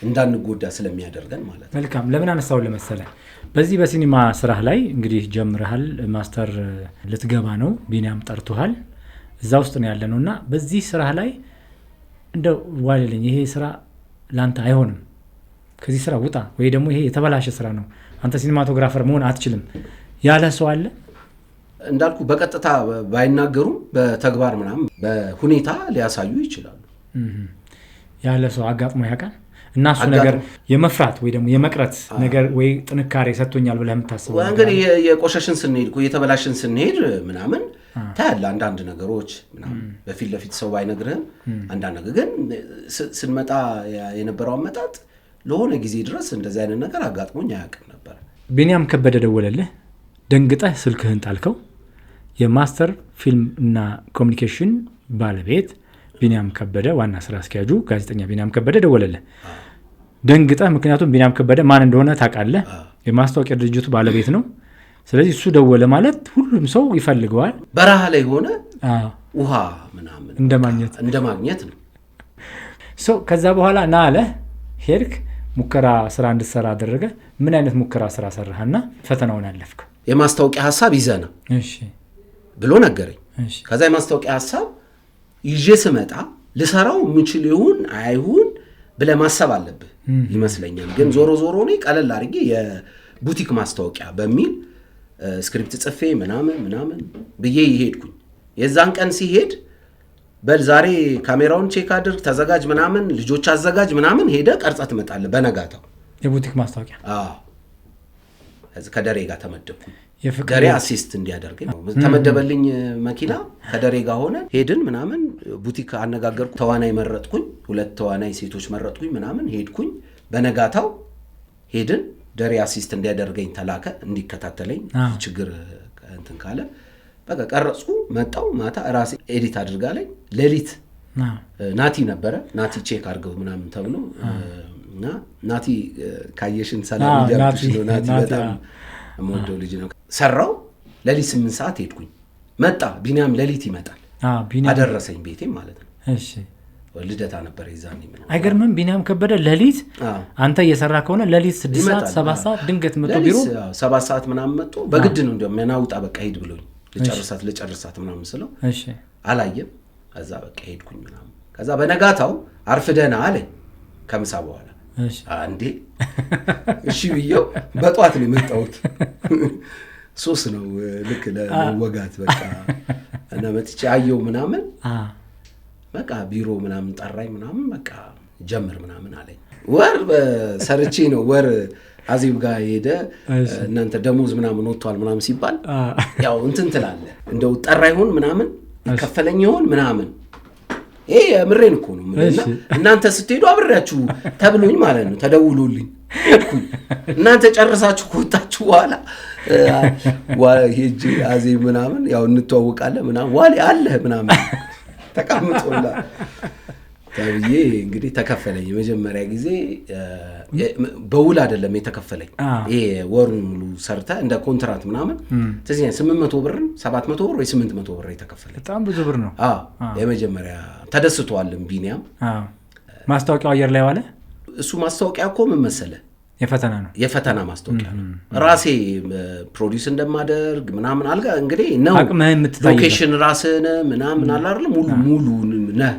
እንዳንጎዳ ስለሚያደርገን ማለት ነው። መልካም። ለምን አነሳው ለመሰለ በዚህ በሲኒማ ስራህ ላይ እንግዲህ ጀምረሃል፣ ማስተር ልትገባ ነው፣ ቢኒያም ጠርቶሃል፣ እዛ ውስጥ ነው ያለነውና በዚህ ስራህ ላይ እንደው ዋልልኝ ይሄ ስራ ላንተ አይሆንም፣ ከዚህ ስራ ውጣ፣ ወይ ደግሞ ይሄ የተበላሸ ስራ ነው፣ አንተ ሲኒማቶግራፈር መሆን አትችልም ያለ ሰው አለ? እንዳልኩ በቀጥታ ባይናገሩም በተግባር ምናምን በሁኔታ ሊያሳዩ ይችላሉ። ያለ ሰው አጋጥሞ ያውቃል? እና እሱ ነገር የመፍራት ወይ ደግሞ የመቅረት ነገር ወይ ጥንካሬ ሰጥቶኛል ብለህ የምታስበው እንግዲህ የቆሸሽን ስንሄድ የተበላሽን ስንሄድ ምናምን ታያለ አንዳንድ ነገሮች ምናምን በፊት ለፊት ሰው ባይነግርህም አንዳንድ ነገር ግን ስንመጣ የነበረው አመጣጥ ለሆነ ጊዜ ድረስ እንደዚህ አይነት ነገር አጋጥሞኝ አያውቅም ነበር። ቢኒያም ከበደ ደወለልህ፣ ደንግጠህ ስልክህን ጣልከው። የማስተር ፊልም እና ኮሚኒኬሽን ባለቤት ቢኒያም ከበደ ዋና ስራ አስኪያጁ ጋዜጠኛ ቢኒያም ከበደ ደወለልህ፣ ደንግጠህ። ምክንያቱም ቢኒያም ከበደ ማን እንደሆነ ታውቃለህ፣ የማስታወቂያ ድርጅቱ ባለቤት ነው። ስለዚህ እሱ ደወለ ማለት ሁሉም ሰው ይፈልገዋል። በረሃ ላይ ሆነ ውሃ ምናምን እንደማግኘት ነው። ከዛ በኋላ ና አለ፣ ሄድክ፣ ሙከራ ስራ እንድትሰራ አደረገ። ምን አይነት ሙከራ ስራ ሰራህና ፈተናውን አለፍክ? የማስታወቂያ ሐሳብ ይዘና ብሎ ነገረኝ። ከዛ የማስታወቂያ ሐሳብ ይዤ ስመጣ ልሰራው የምችል ይሁን አይሁን ብለህ ማሰብ አለብህ ይመስለኛል። ግን ዞሮ ዞሮ እኔ ቀለል አድርጌ የቡቲክ ማስታወቂያ በሚል ስክሪፕት ጽፌ ምናምን ብዬ ይሄድኩኝ። የዛን ቀን ሲሄድ በል ዛሬ ካሜራውን ቼክ አድርግ፣ ተዘጋጅ ምናምን፣ ልጆች አዘጋጅ ምናምን፣ ሄደ ቀርጻ ትመጣለህ በነጋታው። የቡቲክ ማስታወቂያ ከደሬ ጋር ተመደብኩኝ። ደሬ አሲስት እንዲያደርገኝ ተመደበልኝ መኪና። ከደሬ ጋር ሆነ ሄድን ምናምን፣ ቡቲክ አነጋገርኩ፣ ተዋናይ መረጥኩኝ፣ 2 ተዋናይ ሴቶች መረጥኩኝ ምናምን፣ ሄድኩኝ። በነጋታው ሄድን፣ ደሬ አሲስት እንዲያደርገኝ ተላከ፣ እንዲከታተለኝ ችግር እንትን ካለ በቃ ቀረጽኩ። መጣው ማታ ራሴ ኤዲት አድርጋለኝ። ሌሊት ናቲ ነበረ፣ ናቲ ቼክ አድርገው ምናምን ተብሎ እና ናቲ ካየሽን ሰላም እያልኩሽ ነው። ናቲ በጣም የምወደው ልጅ ነው። ሰራው። ሌሊት 8 ሰዓት ሄድኩኝ። መጣ ቢኒያም ሌሊት ይመጣል፣ አደረሰኝ ቤቴም ማለት ነው። እሺ ልደታ ነበር ይዛኔ። አይገርምም? ቢኒያም ከበደ ሌሊት አንተ እየሰራ ከሆነ ሌሊት 6 ሰዓት 7 ሰዓት ድንገት መጥቶ ቢሮ 7 ሰዓት ምናምን መጥቶ በግድ ነው እንደውም ናውጣ በቃ ሄድ ብሎኝ ለጨርሳት ምናምን ስለው እሺ አላየም። ከዛ በቃ ሄድኩኝ ምናምን። ከዛ በነጋታው አርፍደና አለኝ ከምሳ በኋላ። አንዴ እሺ ብየው በጧት ነው የመጣሁት። ሶስ ነው ልክ ለወጋት በቃ እና መጥቼ አየው ምናምን በቃ ቢሮ ምናምን ጠራኝ ምናምን በቃ ጀምር ምናምን አለኝ። ወር ሰርቼ ነው ወር አዚብ ጋር ሄደ እናንተ ደሞዝ ምናምን ወጥቷል ምናምን ሲባል ያው እንትን ትላለህ እንደው ጠራ ይሁን ምናምን ይከፈለኝ ይሁን ምናምን። ይሄ ምሬን እኮ ነው ምንና እናንተ ስትሄዱ አብሬያችሁ ተብሎኝ ማለት ነው። ተደውሎልኝ ሄድኩኝ። እናንተ ጨርሳችሁ ከወጣችሁ በኋላ ሄጄ አዚብ ምናምን ያው እንተዋወቃለን ምናምን ዋሌ አለ ምናምን ተቀምጦላ ተብዬ እንግዲህ ተከፈለኝ የመጀመሪያ ጊዜ በውል አይደለም የተከፈለኝ ይሄ ወሩን ሙሉ ሰርተ እንደ ኮንትራት ምናምን ስለዚህ 800 ብር 700 ብር ወይ 800 ብር የተከፈለኝ በጣም ብዙ ብር ነው የመጀመሪያ ተደስቷልም ቢኒያም ማስታወቂያው አየር ላይ ዋለ እሱ ማስታወቂያ እኮ ምን መሰለህ የፈተና ማስታወቂያ ነው ራሴ ፕሮዲዩስ እንደማደርግ ምናምን አልጋ እንግዲህ ነው ሎኬሽን ራስን ምናምን አላርለ ሙሉ ነህ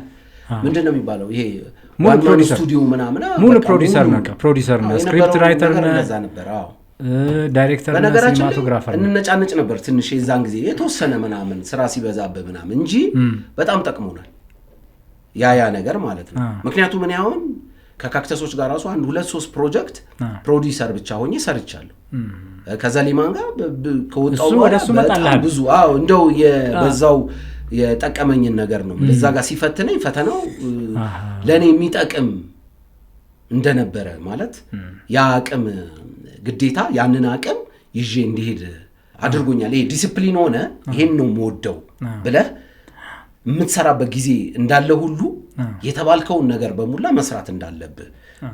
ምንድነው የሚባለው ይሄ ሙሉ ስቱዲዮ ምናምን ሙሉ ፕሮዲዩሰር ነው ስክሪፕት ራይተር ነው እንደዛ ነበር ዳይሬክተር እና ሲኒማቶግራፈር እንነጫነጭ ነበር ትንሽ የዛን ጊዜ የተወሰነ ምናምን ስራ ሲበዛበት ምናምን እንጂ በጣም ጠቅሞናል ያ ነገር ማለት ነው ምክንያቱም እኔ አሁን ከካክተሶች ጋር ራሱ 1-2-3 ፕሮጀክት ፕሮዲዩሰር ብቻ ሆኜ ሰርቻለሁ ከዘሊማን ጋር ከወጣው በጣም ብዙ እንደው የበዛው የጠቀመኝን ነገር ነው ለዛ ጋር ሲፈትነኝ ፈተናው ለኔ የሚጠቅም እንደነበረ ማለት ያ አቅም ግዴታ ያንን አቅም ይዤ እንዲሄድ አድርጎኛል ይሄ ዲሲፕሊን ሆነ ይሄን ነው የምወደው ብለህ የምትሰራበት ጊዜ እንዳለ ሁሉ የተባልከውን ነገር በሙላ መስራት እንዳለብህ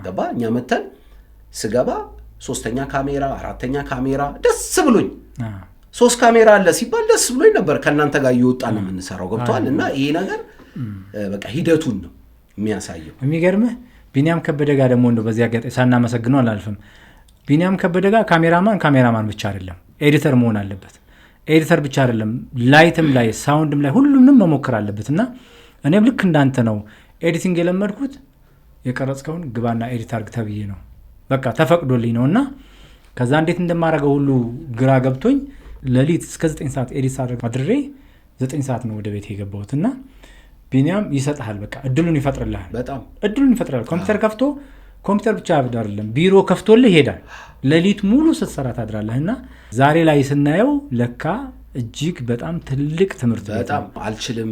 ገባ እኛ መተን ስገባ 3ኛ ካሜራ 4ኛ ካሜራ ደስ ብሎኝ 3 ካሜራ አለ ሲባል ደስ ብሎኝ ነበር ከናንተ ጋር እየወጣን የምንሰራው ገብቷል እና ይሄ ነገር በቃ ሂደቱን ነው የሚያሳየው የሚገርምህ ቢኒያም ከበደ ጋር ደግሞ እንደው በዚያ ጋር ሳናመሰግነው አላልፍም ቢኒያም ከበደ ጋር ካሜራማን ብቻ አይደለም ኤዲተር መሆን አለበት ኤዲተር ብቻ አይደለም ላይትም ላይ ሳውንድም ላይ ሁሉንም መሞከር አለበትና እኔም ልክ እንዳንተ ነው ኤዲቲንግ የለመድኩት የቀረጽከውን ግባና ኤዲት አድርግ ተብዬ ነው በቃ ተፈቅዶልኝ ነውና ከዛ እንዴት እንደማረገው ሁሉ ግራ ገብቶኝ ለሊት እስከ 9 ሰዓት ኤዲት አድርጌ 9 ሰዓት ነው ወደ ቤት የገባሁትና ቢኒያም ይሰጣል በቃ እድሉን ይፈጥርልሃል በጣም እድሉን ይፈጥራል ኮምፒውተር ከፍቶ ኮምፒውተር ብቻ አይደለም ቢሮ ከፍቶልህ ይሄዳል ለሊት ሙሉ ስትሰራ ታድራለህና ዛሬ ላይ ስናየው ለካ እጅግ በጣም ትልቅ ትምህርት በጣም አልችልም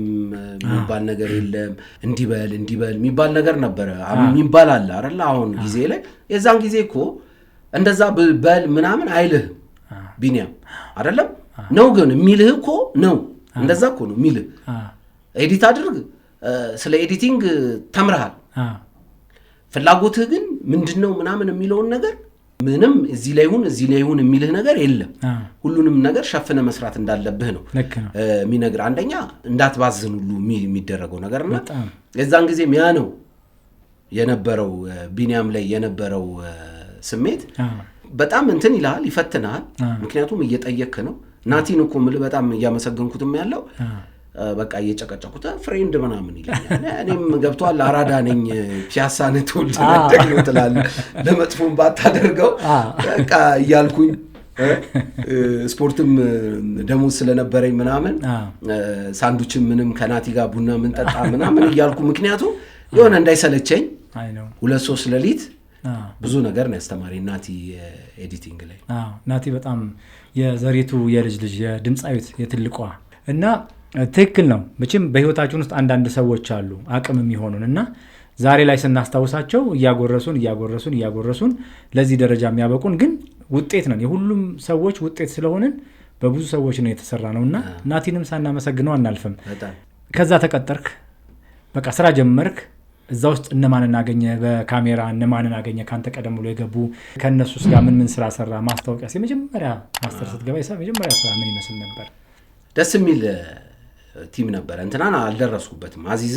የሚባል ነገር የለም እንዲበል የሚባል ነገር ነበር የሚባል አለ አይደል አሁን ጊዜ ላይ የዛን ጊዜ እኮ እንደዛ በል ምናምን አይልህ ቢኒያም አይደለም ነው ግን የሚልህ እኮ ነው እንደዛ እኮ ነው የሚልህ ኤዲት አድርግ ስለ ኤዲቲንግ ተምረሃል ፍላጎትህ ግን ምንድነው ምናምን የሚለውን ነገር ምንም እዚህ ላይ ይሁን የሚልህ ነገር የለም ሁሉንም ነገር ሸፍነ መስራት እንዳለብህ ነው የሚነግር አንደኛ እንዳትባዝን ሁሉ የሚደረገው ነገርና የዛን ጊዜ ያ ነው የነበረው ቢኒያም ላይ የነበረው ስሜት በጣም እንትን ይላል ይፈትናል ምክንያቱም እየጠየቅክ ነው ናቲን እኮ በጣም እያመሰገንኩትም ያለው በቃ እየጨቀጨቁት ፍሬንድ ምናምን ይላል እኔም ገብቷል አራዳ ነኝ ፒያሳን ተወልደ ነው ትላል ለመጥፎም ባታደርገው በቃ እያልኩኝ ስፖርትም ደሞዝ ስለነበረኝ ምናምን ሳንዱችም ምንም ከናቲ ጋር ቡና ምን ጠጣ ምናምን እያልኩ ምክንያቱም የሆነ እንዳይሰለቸኝ 2-3 ሌሊት ብዙ ነገር ነው ያስተማረኝ ናቲ ኤዲቲንግ ላይ ናቲ በጣም የዘሪቱ የልጅ የድምጻዊት የትልቋ እና ትክክል ነው መቼም በህይወታችን ውስጥ አንዳንድ ሰዎች አሉ አቅም የሚሆኑንና ዛሬ ላይ ስናስታውሳቸው እያጎረሱን ለዚህ ደረጃ የሚያበቁን ግን ውጤት ነን የሁሉም ሰዎች ውጤት ስለሆንን በብዙ ሰዎች ነው የተሰራ ነውና ናቲንም ሳናመሰግነው አናልፍም ከዛ ተቀጠርክ በቃ ስራ ጀመርክ እዛ ውስጥ እነማንን አገኘ በካሜራ እነማንን አገኘ ካንተ ቀደም ብሎ የገቡ ከነሱስ ጋር ምን ስራ ሰራ ማስታወቂያ የመጀመሪያ ማስተር ስትገባ የመጀመሪያ ስራ ምን ይመስል ነበር ደስ የሚል ቲም ነበር እንትናን አልደረስኩበትም አዚዝ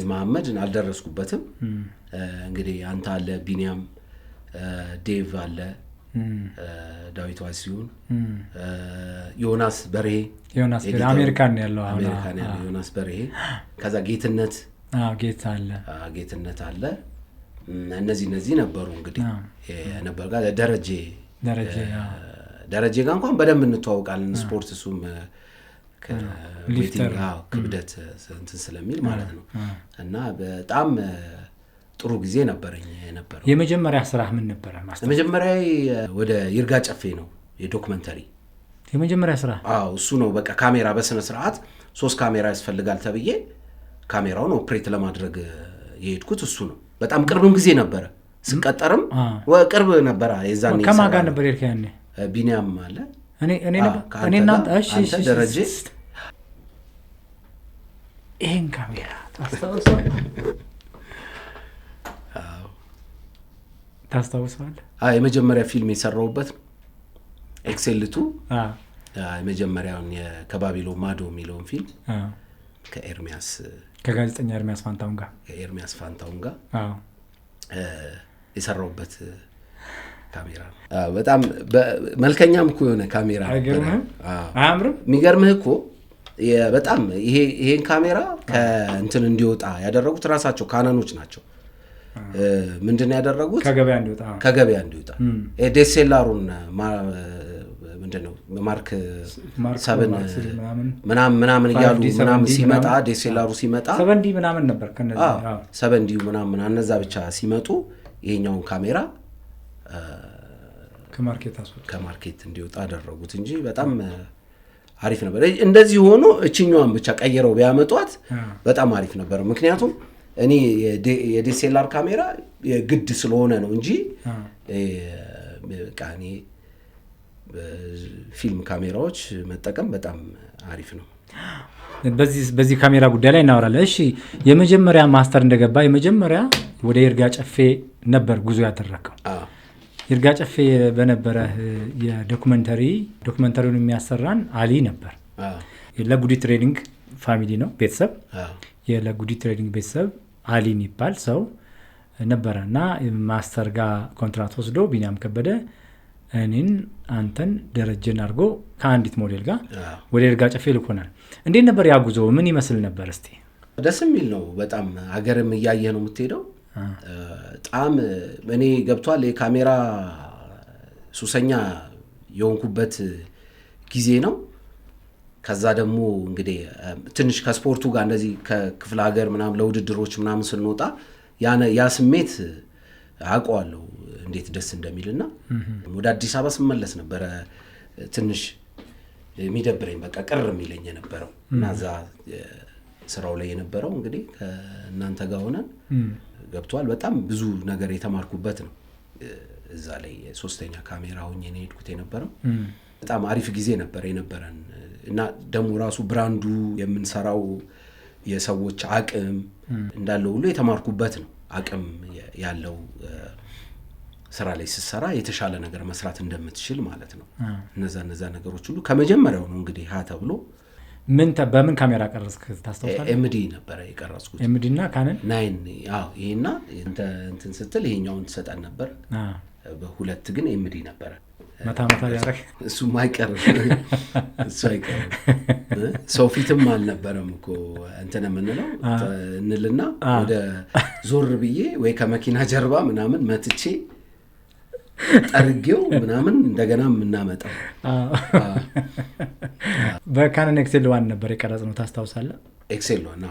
መሐመድን አልደረስኩበትም እንግዲህ አንተ አለ ቢኒያም ዴቭ አለ ዳዊት ዋሲሁን ዮናስ በርሄ አሜሪካን ያለው ዮናስ በርሄ ከዛ ጌትነት አለ እነዚህ ነበሩ እንግዲህ ነበር ጋር ደረጀ ጋር እንኳን በደንብ እንተዋወቃለን ስፖርት እሱም ከሊፍተር ክብደት እንትን ስለሚል ማለት ነው እና በጣም ጥሩ ጊዜ ነበረኝ የነበረው የመጀመሪያ ስራ ምን ነበር የመጀመሪያ ወደ ይርጋ ጨፌ ነው የዶክመንተሪ የመጀመሪያ ስራ እሱ ነው በቃ ካሜራ በስነ ስርዓት 3 ካሜራ ያስፈልጋል ተብዬ ካሜራውን ኦፕሬት ለማድረግ የሄድኩት እሱ ነው በጣም ቅርብም ጊዜ ነበረ ስቀጠርም ቅርብ ነበር የዛኔ ከማን ጋር ነበር ያኔ ቢኒያም አለ እኔና እሺ ደረጀ ይሄን ካሜራ ታስታውሳለህ? የመጀመሪያ ፊልም የሰራውበት ኤክሴልቱ የመጀመሪያውን ከባቢሎን ማዶ የሚለውን ፊልም ከጋዜጠኛ ኤርሚያስ ፋንታውን ጋር የሰራውበት ካሜራ ነው። በጣም መልከኛም እኮ የሆነ ካሜራ ነው። አያምርም? የሚገርምህ እኮ በጣም ይሄን ካሜራ ከእንትን እንዲወጣ ያደረጉት ራሳቸው ካናኖች ናቸው። ምንድነው ያደረጉት? ከገበያ እንዲወጣ ዴሴላሩን ምንድነው ማርክ 7 ምናምን እያሉ ምናምን ሲመጣ ዴሴላሩ ሲመጣ 70 ምናምን ነበር ከነዛ 70 ምናምን እነዛ ብቻ ሲመጡ ይሄኛውን ካሜራ ከማርኬት እንዲወጣ አደረጉት እንጂ በጣም አሪፍ ነበር። እንደዚህ ሆኖ እቺኛዋን ብቻ ቀይረው ቢያመጧት በጣም አሪፍ ነበር። ምክንያቱም እኔ የዲኤስኤልአር ካሜራ ግድ ስለሆነ ነው እንጂ እኔ ፊልም ካሜራዎች መጠቀም በጣም አሪፍ ነው። በዚህ ካሜራ ጉዳይ ላይ እናወራለን። እሺ የመጀመሪያ ማስተር እንደገባ የመጀመሪያ ወደ ይርጋ ጨፌ ነበር ጉዞ ያደረከው። ይርጋ ጨፌ በነበረ ዶክመንተሪውን የሚያሰራን አሊ ነበር። ለጉዲ ትሬዲንግ ፋሚሊ ነው ቤተሰብ። የለጉዲ ትሬዲንግ ቤተሰብ አሊ የሚባል ሰው ነበረ እና ማስተር ጋር ኮንትራት ወስዶ ቢኒያም ከበደ እኔን አንተን ደረጀን አድርጎ ከአንዲት ሞዴል ጋር ወደ ይርጋ ጨፌ ልኮናል። እንዴት ነበር ያ ጉዞ? ምን ይመስል ነበር? እስቲ ደስ የሚል ነው በጣም። ሀገርም እያየህ ነው የምትሄደው። በጣም እኔ ገብቷል የካሜራ ሱሰኛ የሆንኩበት ጊዜ ነው። ከዛ ደግሞ እንግዲህ ትንሽ ከስፖርቱ ጋር እንደዚህ ከክፍለ ሀገር ምናምን ለውድድሮች ምናምን ስንወጣ ያ ስሜት አውቀዋለሁ እንዴት ደስ እንደሚልና ወደ አዲስ አበባ ስመለስ ነበረ ትንሽ የሚደብረኝ በቃ ቅር የሚለኝ የነበረው እና እዛ ስራው ላይ የነበረው እንግዲህ ከእናንተ ጋር ሆነን ገብቷል በጣም ብዙ ነገር የተማርኩበት ነው። እዛ ላይ ሶስተኛ ካሜራ ሆኜ ነው ሄድኩት የነበረው። በጣም አሪፍ ጊዜ ነበር የነበረን እና ደግሞ ራሱ ብራንዱ የምንሰራው የሰዎች አቅም እንዳለው ሁሉ የተማርኩበት ነው። አቅም ያለው ስራ ላይ ስትሰራ የተሻለ ነገር መስራት እንደምትችል ማለት ነው። እነዛ ነገሮች ሁሉ ከመጀመሪያው ነው እንግዲህ ተብሎ በምን ካሜራ ቀረጽክ ታስታውሳለህ? ኤምዲ ነበር የቀረጽኩት። ኤምዲ እና ካነን 9 ይሄና እንትን ስትል ይሄኛውን ተሰጠን ነበር። በሁለት ግን ኤምዲ ነበር። መታ ያረክ እሱ አይቀርም ሰው ፊትም አልነበረም እኮ እንትን የምንለው እንልና ወደ ዞር ብዬ ወይ ከመኪና ጀርባ ምናምን መትቼ ጠርጌው ምናምን እንደገና የምናመጣው። በካነን ኤክሴል 1 ነበር የቀረጽነው ታስታውሳለህ? ኤክሴል 1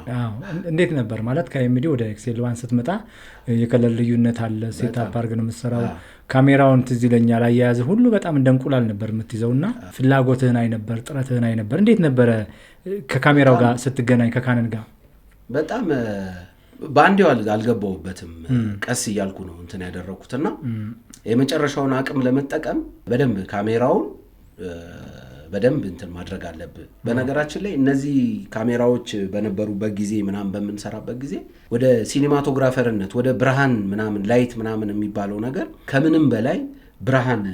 እንዴት ነበር ማለት ከኤምዲ ወደ ኤክሴል 1 ስትመጣ የከለር ልዩነት አለ። ሴታፕ አድርገህ ነው የምትሰራው። ካሜራውን ትዝ ይለኛል አያያዝህ ሁሉ በጣም እንደንቁላል ነበር የምትይዘውና ፍላጎትህን አይ ነበር፣ ጥረትህን አይ ነበር። እንዴት ነበር ከካሜራው ጋር ስትገናኝ ከካነን ጋር? በጣም ባንዴው አልገባውበትም። ቀስ እያልኩ ነው እንትን ያደረኩትና የመጨረሻውን አቅም ለመጠቀም በደንብ ካሜራውን በደንብ እንትን ማድረግ አለብህ። በነገራችን ላይ እነዚህ ካሜራዎች በነበሩበት ጊዜ ምናምን በምንሰራበት ጊዜ ወደ ሲኒማቶግራፈርነት ወደ ብርሃን ምናምን ላይት ምናምን የሚባለው ነገር ከምንም በላይ ብርሃን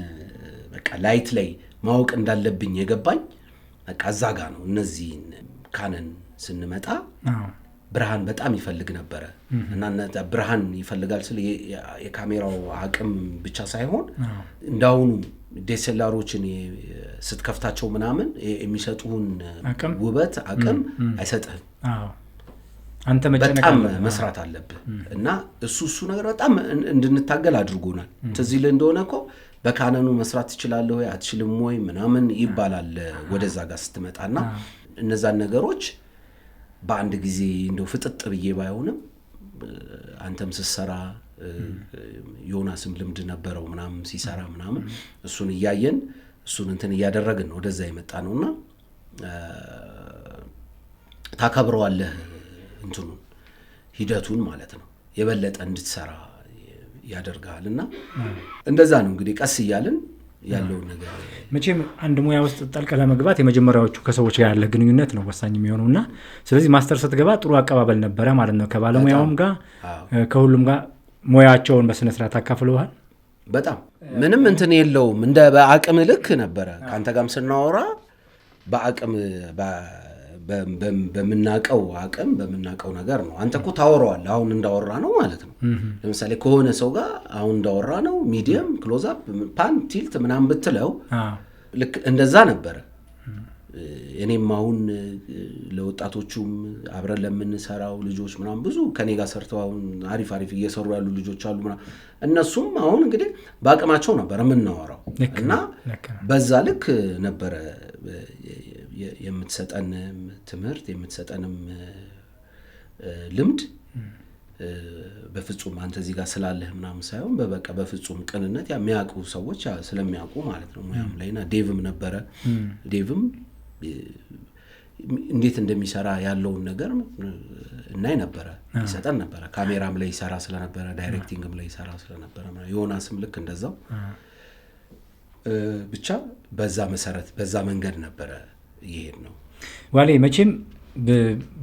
በቃ ላይት ላይ ማወቅ እንዳለብኝ የገባኝ በቃ እዛ ጋር ነው። እነዚህ ካነን ስንመጣ ብርሃን በጣም ይፈልግ ነበር እና ብርሃን ይፈልጋል ስለ የካሜራው አቅም ብቻ ሳይሆን እንዳውኑ ዴስኤልአሮችን ስትከፍታቸው ምናምን የሚሰጡን ውበት አቅም አይሰጥህም። አንተ በጣም መስራት አለብህ እና እሱ ነገር በጣም እንድንታገል አድርጎናል። ትዝ ይልህ እንደሆነ እኮ በካነኑ መስራት ትችላለህ ወይ አትችልም ወይ ምናምን ይባላል ወደዛ ጋር ስትመጣና እነዛን ነገሮች በአንድ ጊዜ እንደው ፍጥጥ ብዬ ባይሆንም አንተም ስትሰራ ዮናስም ልምድ ነበረው ምናምን ሲሰራ ምናምን እሱን እያየን እሱን እንትን እያደረግን ወደዛ የመጣ ነውና ታከብረዋለህ እንትኑ ሂደቱን ማለት ነው የበለጠ እንድትሰራ ያደርጋልና እንደዛ ነው እንግዲህ ቀስ እያልን ያለው ነገር መቼም አንድ ሙያ ውስጥ ጠልቀ ለመግባት የመጀመሪያዎቹ ከሰዎች ጋር ያለ ግንኙነት ነው ወሳኝ የሚሆነውና ስለዚህ ማስተር ስትገባ ጥሩ አቀባበል ነበረ ማለት ነው። ከባለሙያውም ጋር ከሁሉም ጋር ሙያቸውን በስነ ስርዓት አካፍለዋል። በጣም ምንም እንትን የለውም እንደ በአቅም ልክ ነበረ። ካንተ ጋርም ስናወራ በአቅም በምናቀው አቅም በምናቀው ነገር ነው። አንተ እኮ ታወራዋለህ አሁን እንዳወራ ነው ማለት ነው። ለምሳሌ ከሆነ ሰው ጋር አሁን እንዳወራ ነው ሚዲየም ክሎዝ አፕ ፓን ቲልት ምናምን ብትለው ልክ እንደዛ ነበረ። እኔም አሁን ለወጣቶቹም አብረን ለምንሰራው ልጆች ምናምን ብዙ ከኔ ጋር ሰርተው አሁን አሪፍ እየሰሩ ያሉ ልጆች አሉ ምናምን እነሱም አሁን እንግዲህ በአቅማቸው ነበር የምናወራው እና በዛ ልክ ነበረ የምትሰጠን ትምህርት የምትሰጠንም ልምድ በፍጹም አንተ እዚህ ጋር ስላለህ ምናምን ሳይሆን በበቃ በፍጹም ቅንነት የሚያውቁ ሰዎች ስለሚያውቁ ማለት ነው ሙያም ላይና ዴቭም ነበረ። ዴቭም እንዴት እንደሚሰራ ያለውን ነገር እናይ ነበረ ይሰጠን ነበረ። ካሜራም ላይ ይሰራ ስለነበረ ዳይሬክቲንግም ላይ ይሰራ ስለነበረ ዮናስም ልክ እንደዛው ብቻ በዛ መሰረት በዛ መንገድ ነበረ ይሄድ ነው። ዋሌ መቼም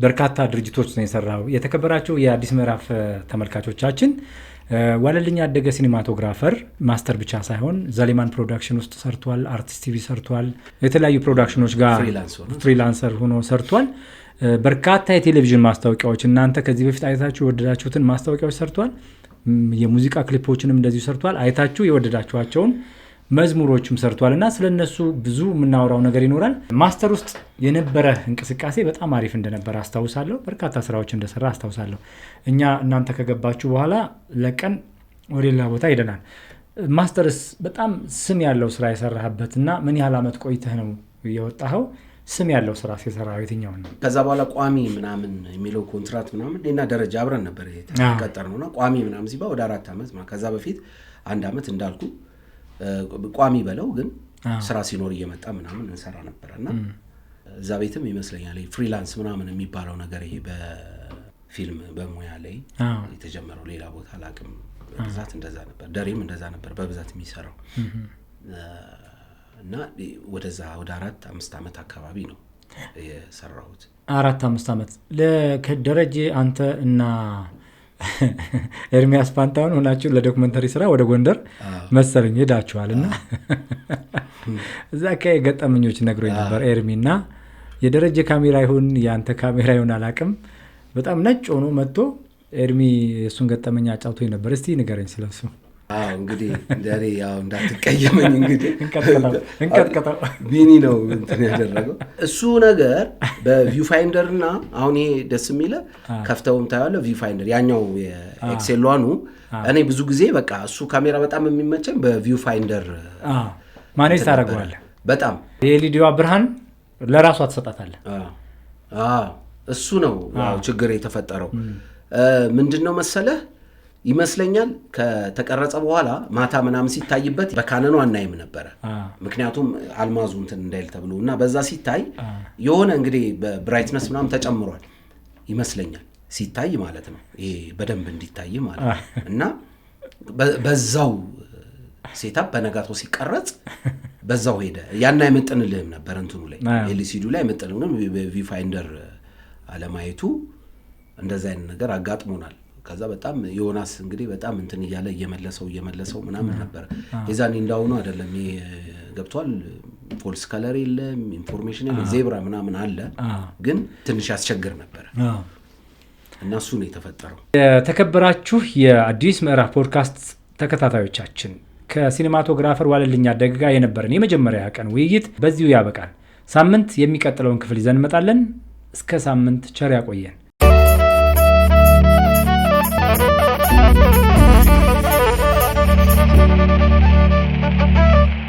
በርካታ ድርጅቶች ነው የሰራው። የተከበራቸው የአዲስ ምዕራፍ ተመልካቾቻችን ዋለልኝ አደገ ሲኒማቶግራፈር ማስተር ብቻ ሳይሆን ዘሌማን ፕሮዳክሽን ውስጥ ሰርቷል፣ አርቲስት ቲቪ ሰርቷል፣ የተለያዩ ፕሮዳክሽኖች ጋር ፍሪላንሰር ሆኖ ሰርቷል። በርካታ የቴሌቪዥን ማስታወቂያዎች እናንተ ከዚህ በፊት አይታችሁ የወደዳችሁትን ማስታወቂያዎች ሰርቷል። የሙዚቃ ክሊፖችንም እንደዚሁ ሰርቷል። አይታችሁ የወደዳችኋቸውን መዝሙሮችም ሰርቷልና ስለነሱ ብዙ የምናወራው ነገር ይኖራል። ማስተር ውስጥ የነበረ እንቅስቃሴ በጣም አሪፍ እንደነበረ አስታውሳለሁ። በርካታ ስራዎች እንደሰራ አስታውሳለሁ። እኛ እናንተ ከገባችሁ በኋላ ለቀን ወደ ሌላ ቦታ ሄደናል። ማስተርስ በጣም ስም ያለው ስራ የሰራህበትና ምን ያህል አመት ቆይተህ ነው የወጣኸው? ስም ያለው ስራ ሲሰራው የትኛው ነው? ከዛ በኋላ ቋሚ ምናምን የሚለው ኮንትራት ምናምን እና ደረጃ አብረን ነበር የተቀጠርነውና ቋሚ ምናምን ሲባ ወደ 4 አመት ከዛ በፊት 1 አመት እንዳልኩ ቋሚ በለው ግን ስራ ሲኖር እየመጣ ምናምን እንሰራ ነበርና እዛ ቤትም ይመስለኛል ፍሪላንስ ምናምን የሚባለው ነገር ይሄ በፊልም በሙያ ላይ የተጀመረው ሌላ ቦታ አላቅም። በብዛት እንደዛ ነበር። ደሬም እንደዛ ነበር በብዛት የሚሰራው እና ወደዛ ወደ 4-5 አመት አካባቢ ነው የሰራሁት። 4-5 አመት ለከደረጀ አንተ እና ኤርሚያስ ፋንታውን ሆናችሁ ለዶክመንተሪ ስራ ወደ ጎንደር መሰለኝ ሄዳችኋልና እዛ ከገጠመኞች ነግሮኝ ነበር ኤርሚና የደረጀ ካሜራ ይሁን ያንተ ካሜራ ይሁን አላቅም በጣም ነጭ ሆኖ መጥቶ ኤርሚ እሱን ገጠመኛ አጫውቶኝ ነበር። እስቲ ንገረኝ ስለሱ። እንግዲህ እንደኔ ያው እንዳትቀየመኝ እንግዲህ እንቀጥቀጠው ቢኒ ነው እንትን ያደረገው እሱ ነገር በቪው ፋይንደር እና አሁን ይሄ ደስ የሚለ ከፍተውም ታያለ ቪው ፋይንደር ያኛው ኤክሴሏኑ እኔ ብዙ ጊዜ በቃ እሱ ካሜራ በጣም የሚመቸኝ በቪው ፋይንደር ማኔጅ ታደርገዋለህ። በጣም የሊዲዮ ብርሃን ለራሷ ተሰጣታለህ። እሱ ነው ያው ችግር የተፈጠረው ምንድነው መሰለህ ይመስለኛል ከተቀረጸ በኋላ ማታ ምናምን ሲታይበት በካነኑ አናይም ነበር ምክንያቱም አልማዙ እንትን እንዳይል ተብሎና በዛ ሲታይ የሆነ እንግዲህ በብራይትነስ ምናምን ተጨምሯል ይመስለኛል ሲታይ ማለት ነው ይሄ በደንብ እንዲታይ ማለት እና በዛው ሴታፕ በነጋቶ ሲቀረጽ በዛው ሄደ ያና አይመጥንልህም ነበር እንትኑ ላይ ኤልሲዲ ላይ አይመጥንልህም ቪው ፋይንደር አለማየቱ እንደዛ አይነት ነገር አጋጥሞናል። ከዛ በጣም ዮናስ እንግዲህ በጣም እንትን እያለ እየመለሰው ምናምን ነበር የዛኔ እንዳውኑ አይደለም ገብቷል ፎልስ ከለር የለም ኢንፎርሜሽን የለም ዜብራ ምናምን አለ ግን ትንሽ ያስቸግር ነበር እና እሱ ነው የተፈጠረው። የተከበራችሁ የአዲስ ምዕራፍ ፖድካስት ተከታታዮቻችን ከሲኒማቶግራፈር ዋለልኝ አደገ ጋር የነበረን የመጀመሪያ ቀን ውይይት በዚሁ ያበቃል። ሳምንት የሚቀጥለውን ክፍል ይዘን እንመጣለን። እስከ ሳምንት ቸር ያቆየን።